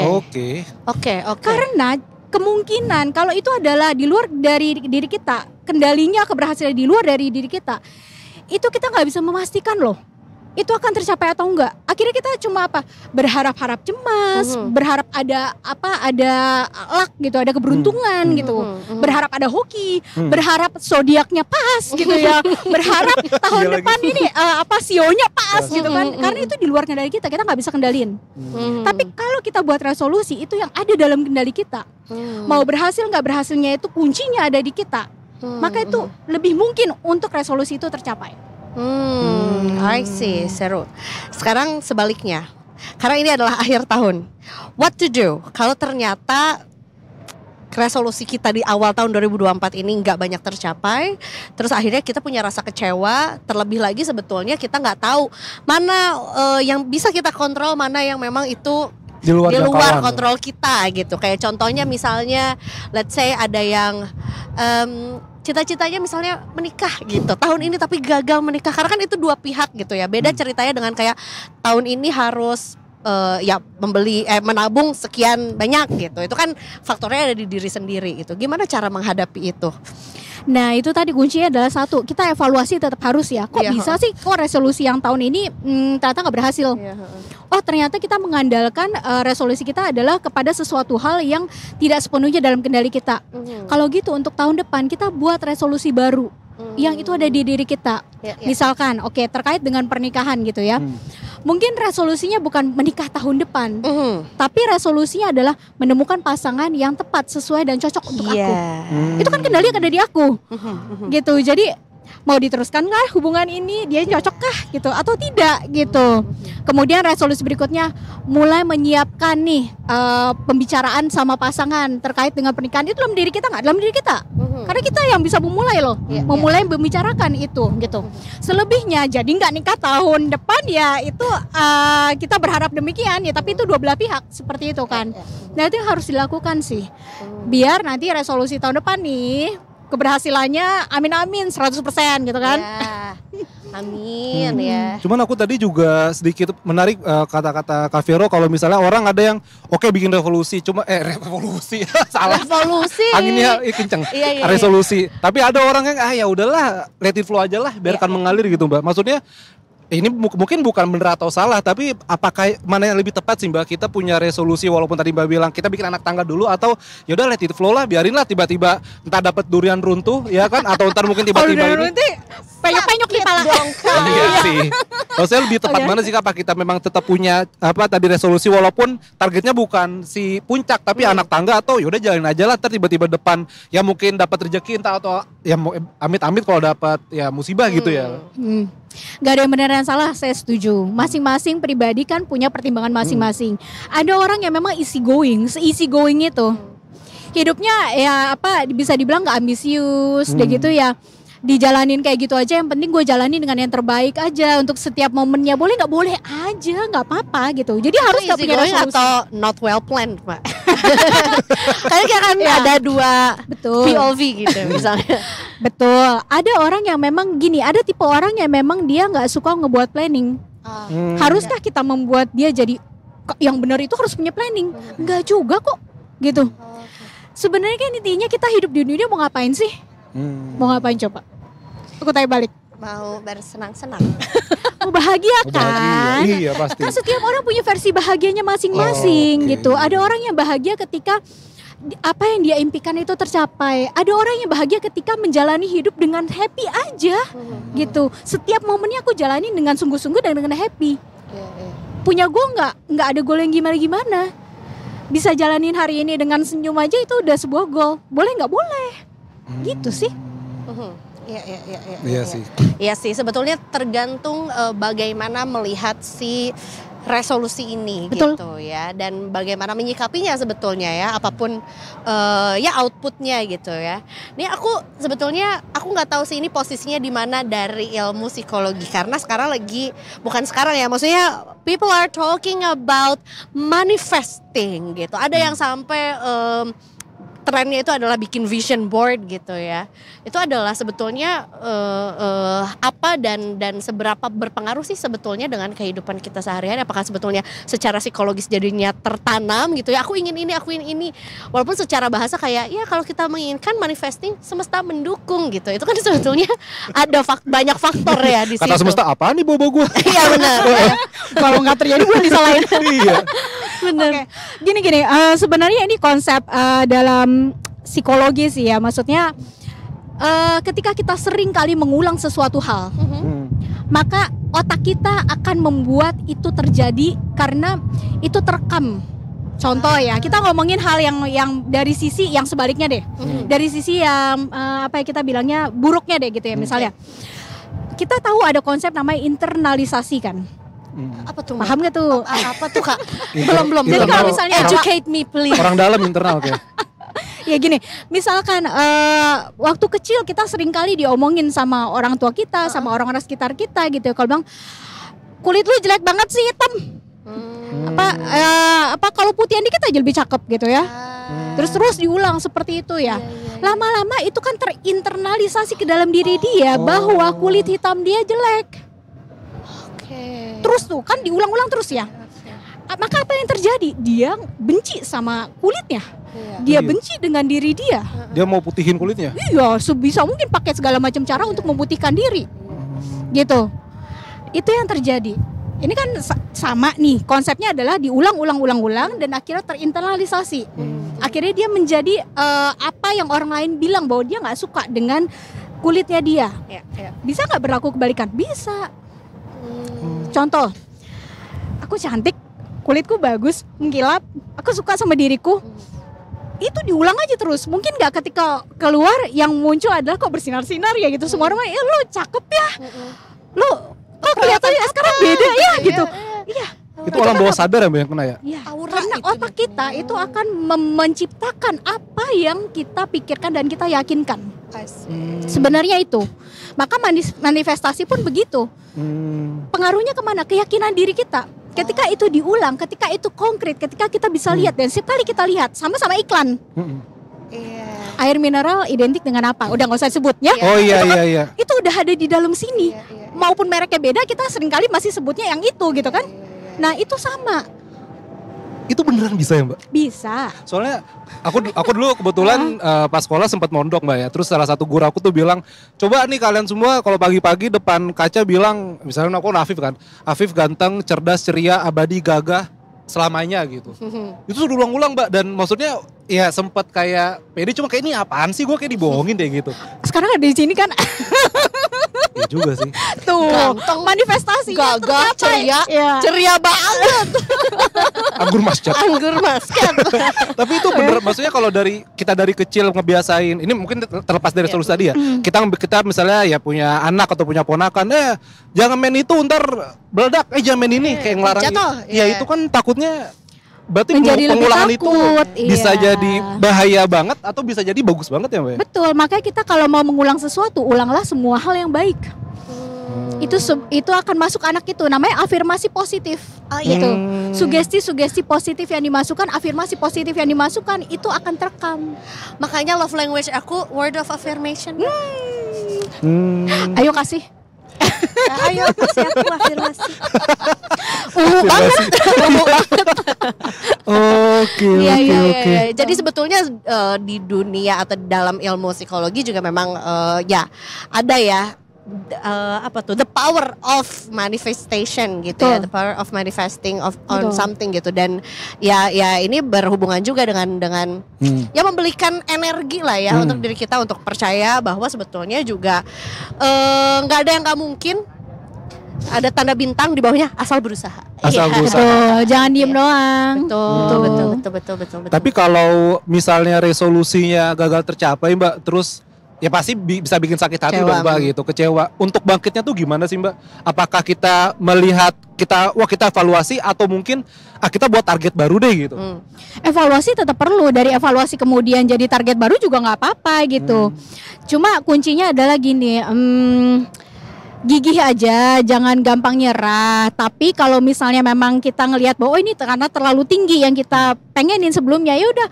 Karena kemungkinan kalau itu adalah di luar dari diri kita, kendalinya keberhasilan di luar dari diri kita, itu kita nggak bisa memastikan loh itu akan tercapai atau enggak. Akhirnya kita cuma berharap-harap cemas, berharap ada luck gitu, ada keberuntungan gitu. Berharap ada hoki, berharap zodiaknya pas gitu ya. Berharap tahun depan ini sionya pas gitu kan. Karena itu di luar kendali kita nggak bisa kendalin. Tapi kalau kita buat resolusi, itu yang ada dalam kendali kita. Mau berhasil nggak berhasilnya itu kuncinya ada di kita. Maka itu lebih mungkin untuk resolusi itu tercapai. I see, seru. Sekarang sebaliknya, karena ini adalah akhir tahun. What to do kalau ternyata resolusi kita di awal tahun 2024 ini nggak banyak tercapai, terus akhirnya kita punya rasa kecewa. Terlebih lagi sebetulnya kita nggak tahu mana yang bisa kita kontrol, mana yang memang itu di luar kontrol kita gitu. Kayak contohnya misalnya, let's say ada yang cita-citanya misalnya menikah gitu tahun ini tapi gagal menikah, karena kan itu dua pihak gitu ya. Beda ceritanya dengan kayak tahun ini harus menabung sekian banyak gitu. Itu kan faktornya ada di diri sendiri gitu. Gimana cara menghadapi itu? Nah, itu tadi kuncinya adalah satu, kita evaluasi tetap harus ya. Kok bisa sih resolusi yang tahun ini ternyata nggak berhasil? Oh, ternyata kita mengandalkan resolusi kita adalah kepada sesuatu hal yang tidak sepenuhnya dalam kendali kita. Kalau gitu untuk tahun depan kita buat resolusi baru yang itu ada di diri kita. Misalkan, terkait dengan pernikahan gitu ya. Mungkin resolusinya bukan menikah tahun depan, tapi resolusinya adalah menemukan pasangan yang tepat, sesuai dan cocok untuk aku. Itu kan kendali yang ada di aku, gitu. Jadi mau diteruskan kah hubungan ini, dia cocok kah gitu atau tidak gitu. Kemudian resolusi berikutnya mulai menyiapkan nih pembicaraan sama pasangan terkait dengan pernikahan. Itu dalam diri kita nggak? Dalam diri kita. Karena kita yang bisa memulai loh, memulai membicarakan itu gitu. Selebihnya jadi nggak nikah tahun depan ya itu kita berharap demikian ya, tapi itu dua belah pihak seperti itu kan. Nah, itu yang harus dilakukan sih. Biar nanti resolusi tahun depan nih keberhasilannya amin 100% gitu kan. Amin ya. Cuman aku tadi juga sedikit menarik kata-kata Kak Vero, kalau misalnya orang ada yang bikin revolusi, revolusi salah. Revolusi. Anginnya kenceng. Resolusi. Tapi ada orang yang ya udahlah, let it flow aja lah, biarkan mengalir gitu, Mbak. Maksudnya ini mungkin bukan benar atau salah, tapi apakah mana yang lebih tepat sih, Mbak? Kita punya resolusi, walaupun tadi Mbak bilang kita bikin anak tangga dulu, atau ya udah let it flow lah, biarinlah tiba-tiba entah dapat durian runtuh ya kan, atau ntar mungkin tiba-tiba ini penyok-penyok di pala. Iya sih. Maksudnya lebih tepat mana sih, apa kita memang tetap punya tadi resolusi, walaupun targetnya bukan si puncak tapi anak tangga, atau yaudah jalanin aja lah, ntar tiba-tiba depan ya mungkin dapat rezeki entah, atau ya amit-amit kalau dapat ya musibah gitu ya. Gak ada yang benar dan salah, saya setuju. Masing-masing pribadi kan punya pertimbangan masing-masing. Ada orang yang memang easy going itu. hidupnya ya apa bisa dibilang nggak ambisius, udah gitu ya dijalanin kayak gitu aja. Yang penting gue jalanin dengan yang terbaik aja untuk setiap momennya. Boleh nggak boleh aja, nggak apa-apa gitu. Jadi harus nggak punya resolusi atau not well planned, Pak. Kayaknya kan ada dua POV gitu misalnya. Betul. Ada orang yang memang gini, ada tipe orang yang memang dia nggak suka ngebuat planning. Haruskah kita membuat dia jadi yang benar itu harus punya planning? Enggak juga kok, gitu. Sebenarnya kan intinya kita hidup di dunia mau ngapain sih? Mau ngapain coba? Aku tanya balik. Mau bersenang-senang. Mau bahagia kan? Iya pasti. Kan setiap orang punya versi bahagianya masing-masing gitu. Ada orang yang bahagia ketika apa yang dia impikan itu tercapai. Ada orang yang bahagia ketika menjalani hidup dengan happy aja gitu. Setiap momennya aku jalanin dengan sungguh-sungguh dan dengan happy. Punya gue nggak ada goal yang gimana-gimana. Bisa jalanin hari ini dengan senyum aja itu udah sebuah goal. Boleh nggak boleh? Gitu sih. Iya sih. Iya sih, sebetulnya tergantung bagaimana melihat si resolusi ini. Betul. Gitu ya, dan bagaimana menyikapinya sebetulnya ya, apapun ya outputnya gitu ya. Ini aku sebetulnya aku nggak tahu sih ini posisinya di mana dari ilmu psikologi, karena sekarang lagi bukan sekarang ya, maksudnya people are talking about manifesting gitu. Ada yang sampai trennya itu adalah bikin vision board gitu ya. Itu adalah sebetulnya apa dan seberapa berpengaruh sih sebetulnya dengan kehidupan kita sehari-hari. Apakah sebetulnya secara psikologis jadinya tertanam gitu ya. Aku ingin ini. Walaupun secara bahasa kayak ya kalau kita menginginkan manifesting semesta mendukung gitu. Itu kan sebetulnya ada banyak faktor ya di situ. Kata semesta apa nih bobo gue? Iya benar. Kalau nggak terjadi boleh disalahin. Iya. Bener. Gini, sebenarnya ini konsep dalam psikologi sih ya. Maksudnya ketika kita sering kali mengulang sesuatu hal, maka otak kita akan membuat itu terjadi karena itu terekam. Contoh ya, kita ngomongin hal yang dari sisi yang sebaliknya deh. Dari sisi yang apa ya kita bilangnya buruknya deh gitu ya. Misalnya kita tahu ada konsep namanya internalisasi kan. Apa tuh? Paham gak tuh? Apa tuh Kak? Belum. Jadi kalau misalnya Educate me please. Orang dalam internal kayak. Ya gini, misalkan waktu kecil kita sering kali diomongin sama orang tua kita, sama orang-orang sekitar kita gitu. Kalau bilang kulit lu jelek banget sih, hitam. Apa kalau putihan dikit aja lebih cakep gitu ya. Terus diulang seperti itu ya. Lama-lama itu kan terinternalisasi ke dalam diri dia bahwa kulit hitam dia jelek. Terus tuh kan diulang-ulang terus ya. Maka apa yang terjadi? Dia benci sama kulitnya. Dia benci dengan diri dia. Dia mau putihin kulitnya? Iya, sebisa mungkin pakai segala macam cara untuk memutihkan diri. Gitu. Itu yang terjadi. Ini kan sama nih, konsepnya adalah diulang-ulang dan akhirnya terinternalisasi. Akhirnya dia menjadi apa yang orang lain bilang bahwa dia nggak suka dengan kulitnya dia. Bisa nggak berlaku kebalikan? Bisa. Contoh, aku cantik, kulitku bagus, mengkilap, aku suka sama diriku. Itu diulang aja terus. Mungkin nggak ketika keluar yang muncul adalah kok bersinar-sinar ya gitu. Semua orang bilang, lo cakep ya, lo kok kelihatannya sekarang beda ya gitu. Iya. Itu alam bawah sadar ya yang kena ya? Iya. Karena otak kita itu akan menciptakan apa yang kita pikirkan dan kita yakinkan. Sebenarnya itu. Maka manifestasi pun begitu. Pengaruhnya kemana? Keyakinan diri kita. Ketika itu diulang, ketika itu konkret, ketika kita bisa lihat dan setiap kali kita lihat sama-sama iklan. Air mineral identik dengan apa? Udah nggak usah sebut ya. Oh iya. Itu udah ada di dalam sini. Maupun mereknya beda, kita seringkali masih sebutnya yang itu gitu kan. Nah itu sama. Itu beneran bisa ya Mbak? Bisa. Soalnya aku dulu kebetulan pas sekolah sempat mondok Mbak ya. Terus salah satu guru aku tuh bilang, coba nih kalian semua kalau pagi-pagi depan kaca bilang, misalnya aku Afif kan, Afif ganteng, cerdas, ceria, abadi, gagah selamanya gitu. Itu sudah ulang-ulang Mbak, dan maksudnya ya sempat kayak pede, cuma kayak ini apaan sih, gue kayak dibohongin deh gitu. Sekarang ada di sini kan. Ya juga sih. Tuh, ganteng, manifestasinya gagah, ceria, ceria banget. Anggur mascat. Tapi itu bener, maksudnya kalau kita dari kecil ngebiasain, ini mungkin terlepas dari solusi tadi ya. Kita misalnya ya punya anak atau punya ponakan, jangan main itu ntar meledak, jangan main ini, kayak ngelarang. Jatuh, ya itu kan takutnya berarti menjadi lebih pengolahan itu takut. bisa Iya. jadi bahaya banget atau bisa jadi bagus banget ya Mbak? Ya? Betul, makanya kita kalau mau mengulang sesuatu, ulanglah semua hal yang baik. Itu akan masuk anak itu, namanya afirmasi positif. Gitu. Sugesti-sugesti positif yang dimasukkan, afirmasi positif yang dimasukkan itu akan terekam. Makanya love language aku word of affirmation. Ayo kasih. Ayo kasih aku afirmasi. Oke. Jadi sebetulnya di dunia atau dalam ilmu psikologi juga memang ya ada ya the power of manifestation gitu ya, the power of manifesting on something gitu, dan ya ini berhubungan juga dengan ya memberikan energi lah ya untuk diri kita untuk percaya bahwa sebetulnya juga nggak ada yang nggak mungkin. Ada tanda bintang di bawahnya, asal berusaha. Betul, jangan diem doang. Betul. Tapi kalau misalnya resolusinya gagal tercapai Mbak, terus ya pasti bisa bikin sakit hati dong Mbak gitu, kecewa. Untuk bangkitnya tuh gimana sih Mbak? Apakah kita melihat kita evaluasi atau mungkin kita buat target baru deh gitu? Evaluasi tetap perlu, dari evaluasi kemudian jadi target baru juga nggak apa-apa gitu. Cuma kuncinya adalah gini, gigih aja, jangan gampang nyerah. Tapi kalau misalnya memang kita ngelihat bahwa ini karena terlalu tinggi yang kita pengenin sebelumnya, ya udah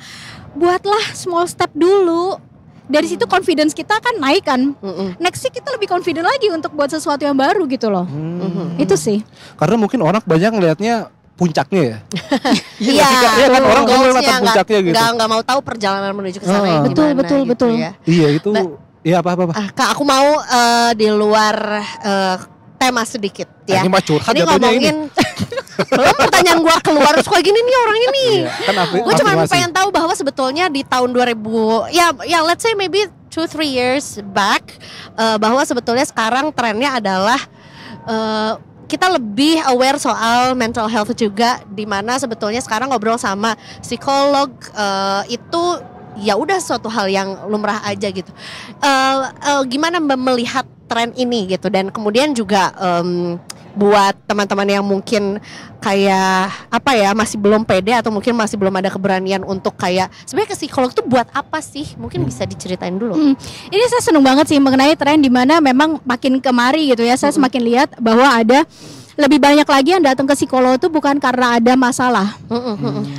buatlah small step dulu. Dari situ confidence kita kan naik kan. Next kita lebih confident lagi untuk buat sesuatu yang baru gitu loh. Itu sih. Karena mungkin orang banyak ngelihatnya puncaknya ya. Iya, kan orang ngelihat puncaknya gitu. Nggak mau tahu perjalanan menuju ke sana yang betul, gimana betul. gitu ya. Iya itu. Iya apa. Kak, aku mau di luar tema sedikit ya. Ini mah curhat ini jatuhnya ngomongin belum pertanyaan gue keluar terus kayak gini nih orang ini. Kan Gue cuma pengen tahu bahwa sebetulnya di tahun 2000 ya let's say maybe 2-3 years back bahwa sebetulnya sekarang trennya adalah kita lebih aware soal mental health juga, di mana sebetulnya sekarang ngobrol sama psikolog itu ya udah suatu hal yang lumrah aja gitu. Gimana melihat tren ini gitu, dan kemudian juga buat teman-teman yang mungkin kayak apa ya masih belum pede atau mungkin masih belum ada keberanian untuk kayak sebenarnya ke psikolog tuh buat apa sih? Mungkin bisa diceritain dulu. Ini saya seneng banget sih mengenai tren di mana memang makin kemari gitu ya, saya semakin lihat bahwa ada lebih banyak lagi yang datang ke psikolog itu bukan karena ada masalah.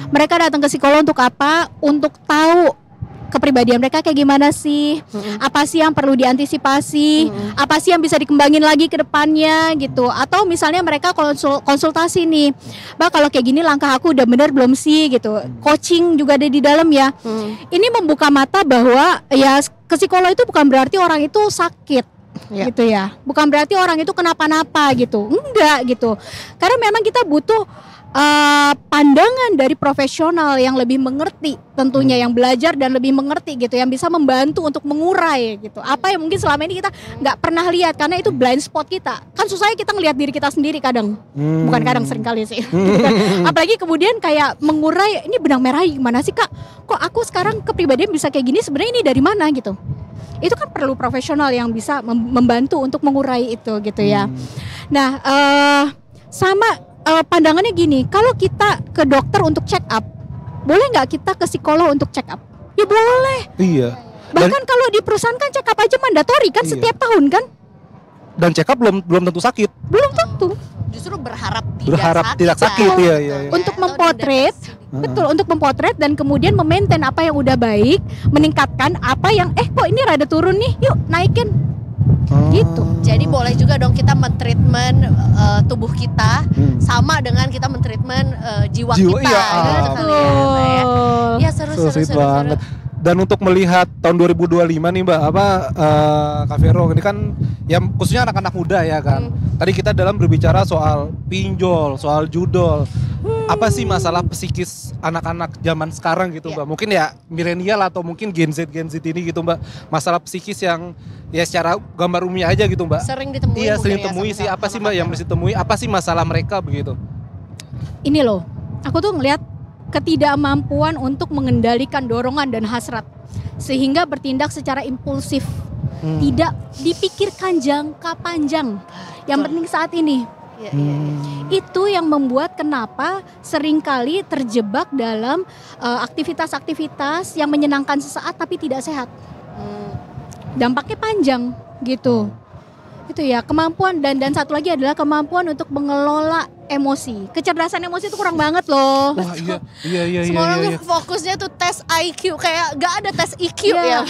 Mereka datang ke psikolog untuk apa? Untuk tahu kepribadian mereka kayak gimana sih, apa sih yang perlu diantisipasi, apa sih yang bisa dikembangin lagi ke depannya gitu. Atau misalnya mereka konsultasi nih, Mbak kalau kayak gini langkah aku udah bener belum sih gitu. Coaching juga ada di dalam ya. Ini membuka mata bahwa ya ke psikolog itu bukan berarti orang itu sakit gitu ya, bukan berarti orang itu kenapa-napa gitu, enggak gitu. Karena memang kita butuh pandangan dari profesional yang lebih mengerti tentunya, yang belajar dan lebih mengerti gitu, yang bisa membantu untuk mengurai gitu apa yang mungkin selama ini kita nggak pernah lihat karena itu blind spot kita. Kan susahnya kita ngelihat diri kita sendiri kadang, bukan kadang, sering kali sih. Apalagi kemudian kayak mengurai, ini benang merah gimana sih Kak? Kok aku sekarang kepribadian bisa kayak gini, sebenarnya ini dari mana gitu. Itu kan perlu profesional yang bisa membantu untuk mengurai itu gitu ya. Nah sama pandangannya gini, kalau kita ke dokter untuk check up, boleh nggak kita ke psikolog untuk check up? Ya boleh. Iya. Bahkan kalau di perusahaan kan check up aja mandatori kan, setiap tahun kan. Dan check up belum tentu sakit. Belum tentu. Justru berharap tidak sakit. Iya. Untuk memotret, betul, untuk memotret dan kemudian memaintain apa yang udah baik, meningkatkan apa yang kok ini rada turun nih, yuk naikin. Gitu. Jadi boleh juga dong kita mentreatment tubuh kita sama dengan kita mentreatment jiwa kita. Iya. Gitu kali ya. Ya seru banget. Dan untuk melihat tahun 2025 nih Mbak, Kak Vero, ini kan ya khususnya anak-anak muda ya kan. Tadi kita dalam berbicara soal pinjol, soal judol. Apa sih masalah psikis anak-anak zaman sekarang gitu Mbak? Mungkin ya milenial atau mungkin Gen Z ini gitu Mbak. Masalah psikis yang ya secara gambar umumnya aja gitu Mbak. Sering ditemui. Iya, sering temui sih. Apa sih Mbak yang mesti temui? Apa sih masalah mereka begitu? Ini loh, aku tuh ngelihat ketidakmampuan untuk mengendalikan dorongan dan hasrat sehingga bertindak secara impulsif, tidak dipikirkan jangka panjang. Yang penting saat ini, Iya, iya, iya. Itu yang membuat kenapa seringkali terjebak dalam aktivitas-aktivitas yang menyenangkan sesaat tapi tidak sehat. Dampaknya panjang gitu. Itu ya, kemampuan dan satu lagi adalah kemampuan untuk mengelola emosi. Kecerdasan emosi itu kurang banget loh. Wah iya. Semua orang tuh fokusnya tuh tes IQ, kayak gak ada tes IQ ya.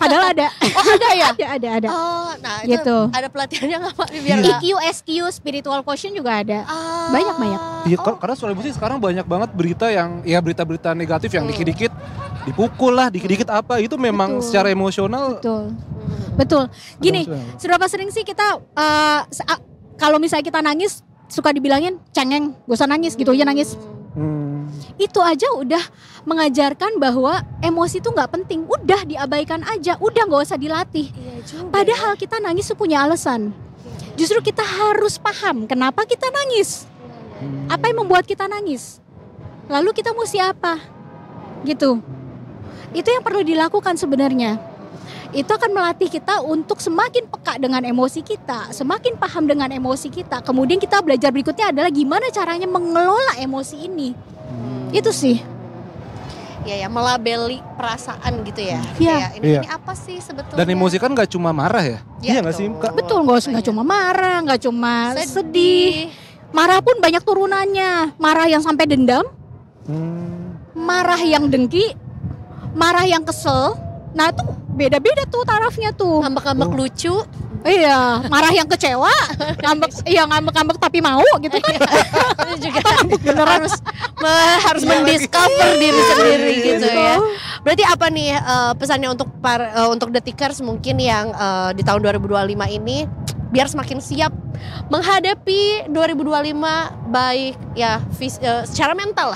Padahal ada. Oh ada ya? ada. Oh, nah itu Gitu. ada pelatihannya nggak Pak? Biar nggak- EQ, SQ, spiritual quotient juga ada. Banyak. Iya, karena soal emosi sekarang banyak banget berita yang ya berita-berita negatif yang dikit-dikit dipukul lah, dikit-dikit apa itu memang Betul. secara emosional. Betul. Gini, emosional. seberapa sering sih kita kalau misalnya kita nangis suka dibilangin cengeng, gak usah nangis gitu aja nangis. Itu aja udah mengajarkan bahwa emosi itu nggak penting, udah diabaikan aja, udah nggak usah dilatih. Padahal kita nangis itu punya alasan. Justru kita harus paham kenapa kita nangis, apa yang membuat kita nangis, lalu kita mesti apa, gitu. Itu yang perlu dilakukan sebenarnya. Itu akan melatih kita untuk semakin peka dengan emosi kita, semakin paham dengan emosi kita. Kemudian kita belajar berikutnya adalah gimana caranya mengelola emosi ini. Itu sih. ya melabeli perasaan gitu ya. Iya. Kayak ini apa sih sebetulnya? Dan emosi kan gak cuma marah ya? Ya, Iya gak sih Kak? Betul, nggak cuma marah, nggak cuma sedih. Marah pun banyak turunannya. Marah yang sampai dendam, marah yang dengki, marah yang kesel. Nah itu beda-beda tuh tarafnya tuh. Ngambek-ngambek lucu. Iya, marah yang kecewa, ngambek tapi mau gitu kan. Itu juga harus mendiscover diri sendiri gitu ya. Berarti apa nih pesannya untuk detikers mungkin yang di tahun 2025 ini biar semakin siap menghadapi 2025 baik ya secara mental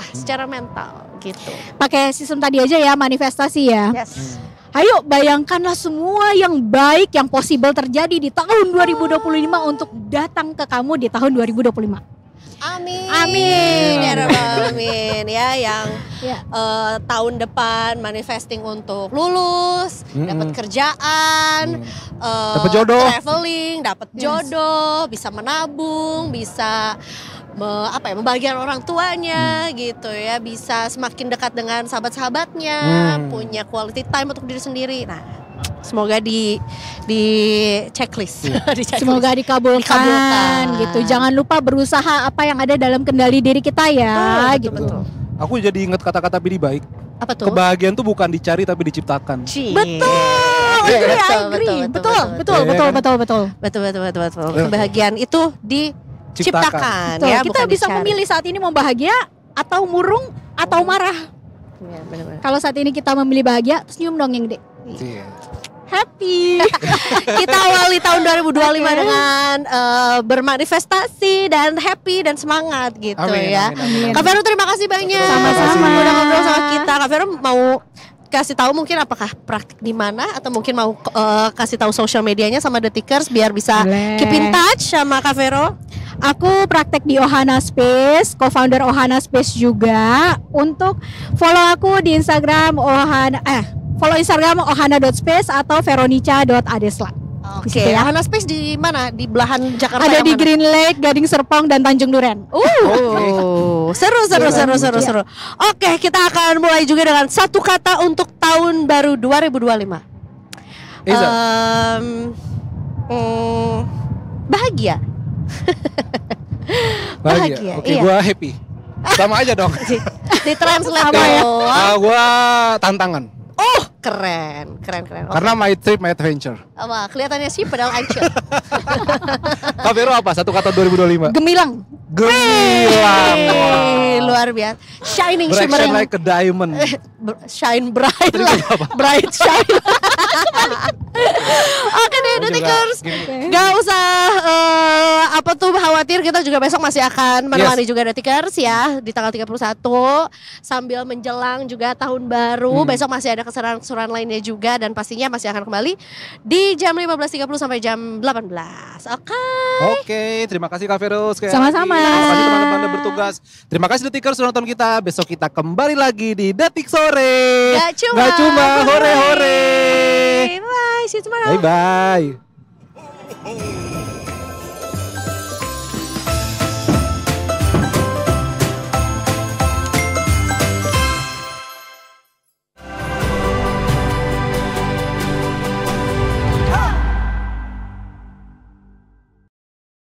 gitu. Pakai sistem tadi aja ya, manifestasi ya. Yes. Ayo bayangkanlah semua yang baik yang possible terjadi di tahun 2025 untuk datang ke kamu di tahun 2025. Amin. Amin. Ya Rabbal Alamin ya yang Ya. tahun depan manifesting untuk lulus, dapat kerjaan, Dapat jodoh. traveling, dapat jodoh, bisa menabung, bisa membahagiakan orang tuanya gitu ya, bisa semakin dekat dengan sahabat-sahabatnya, punya quality time untuk diri sendiri. Nah, semoga di checklist. Di checklist. Semoga dikabulkan gitu. Jangan lupa berusaha apa yang ada dalam kendali diri kita ya, gitu. Betul. Aku jadi inget kata-kata Billy baik. Apa tuh? Kebahagiaan tuh bukan dicari tapi diciptakan. Betul. Betul. Kebahagiaan itu diciptakan Betul, ya, kita bukan bisa dicari. memilih saat ini mau bahagia atau murung atau marah. Ya, benar-benar. Kalau saat ini kita memilih bahagia, senyum dong yang gede. Iya. Happy. Kita awali tahun 2025 dengan bermanifestasi dan happy dan semangat gitu Amin, ya. amin, amin. Kak Vero terima kasih banyak. Sama-sama. Udah ngobrol sama kita. Kak Vero mau kasih tahu mungkin apakah praktik di mana atau mungkin mau kasih tahu social medianya sama Detikers biar bisa Boleh. keep in touch sama Kak Vero. Aku praktek di Ohana Space, co-founder Ohana Space juga. Untuk follow aku di Instagram follow Instagram ohana.space atau veronica.adesla. Oke, situ ya. Ohana Space di mana? Di belahan Jakarta Ada yang di mana? Green Lake, Gading Serpong dan Tanjung Duren. Seru. Oke, kita akan mulai juga dengan satu kata untuk tahun baru 2025. Iza. Bahagia. Bahagia. Oke, iya. gua happy. Sama aja dong. Ditranslate Sama ya. doang. Gua tantangan. Oh, keren. Oke. Karena my trip, my adventure. Wah, kelihatannya sih padahal ancur. Kak Vero apa? Satu kata 2025. Gemilang. Gemilang. Luar biasa. Shining, Bright shimmering. like a diamond. Shine bright lah. Bright shine. Oke deh, Detikers. Gak usah khawatir, kita juga besok masih akan menemani juga Detikers ya di tanggal 31 sambil menjelang juga tahun baru. Besok masih ada keseruan-keseruan lainnya juga dan pastinya masih akan kembali di jam 15.30 sampai jam 18. Oke, terima kasih Kak Vero sekali Sama-sama. lagi. Terima kasih teman-teman yang bertugas. Terima kasih Detikers sudah nonton kita. Besok kita kembali lagi di Detik Sore. Gak cuma hore-hore. Bye, see you tomorrow. Bye-bye.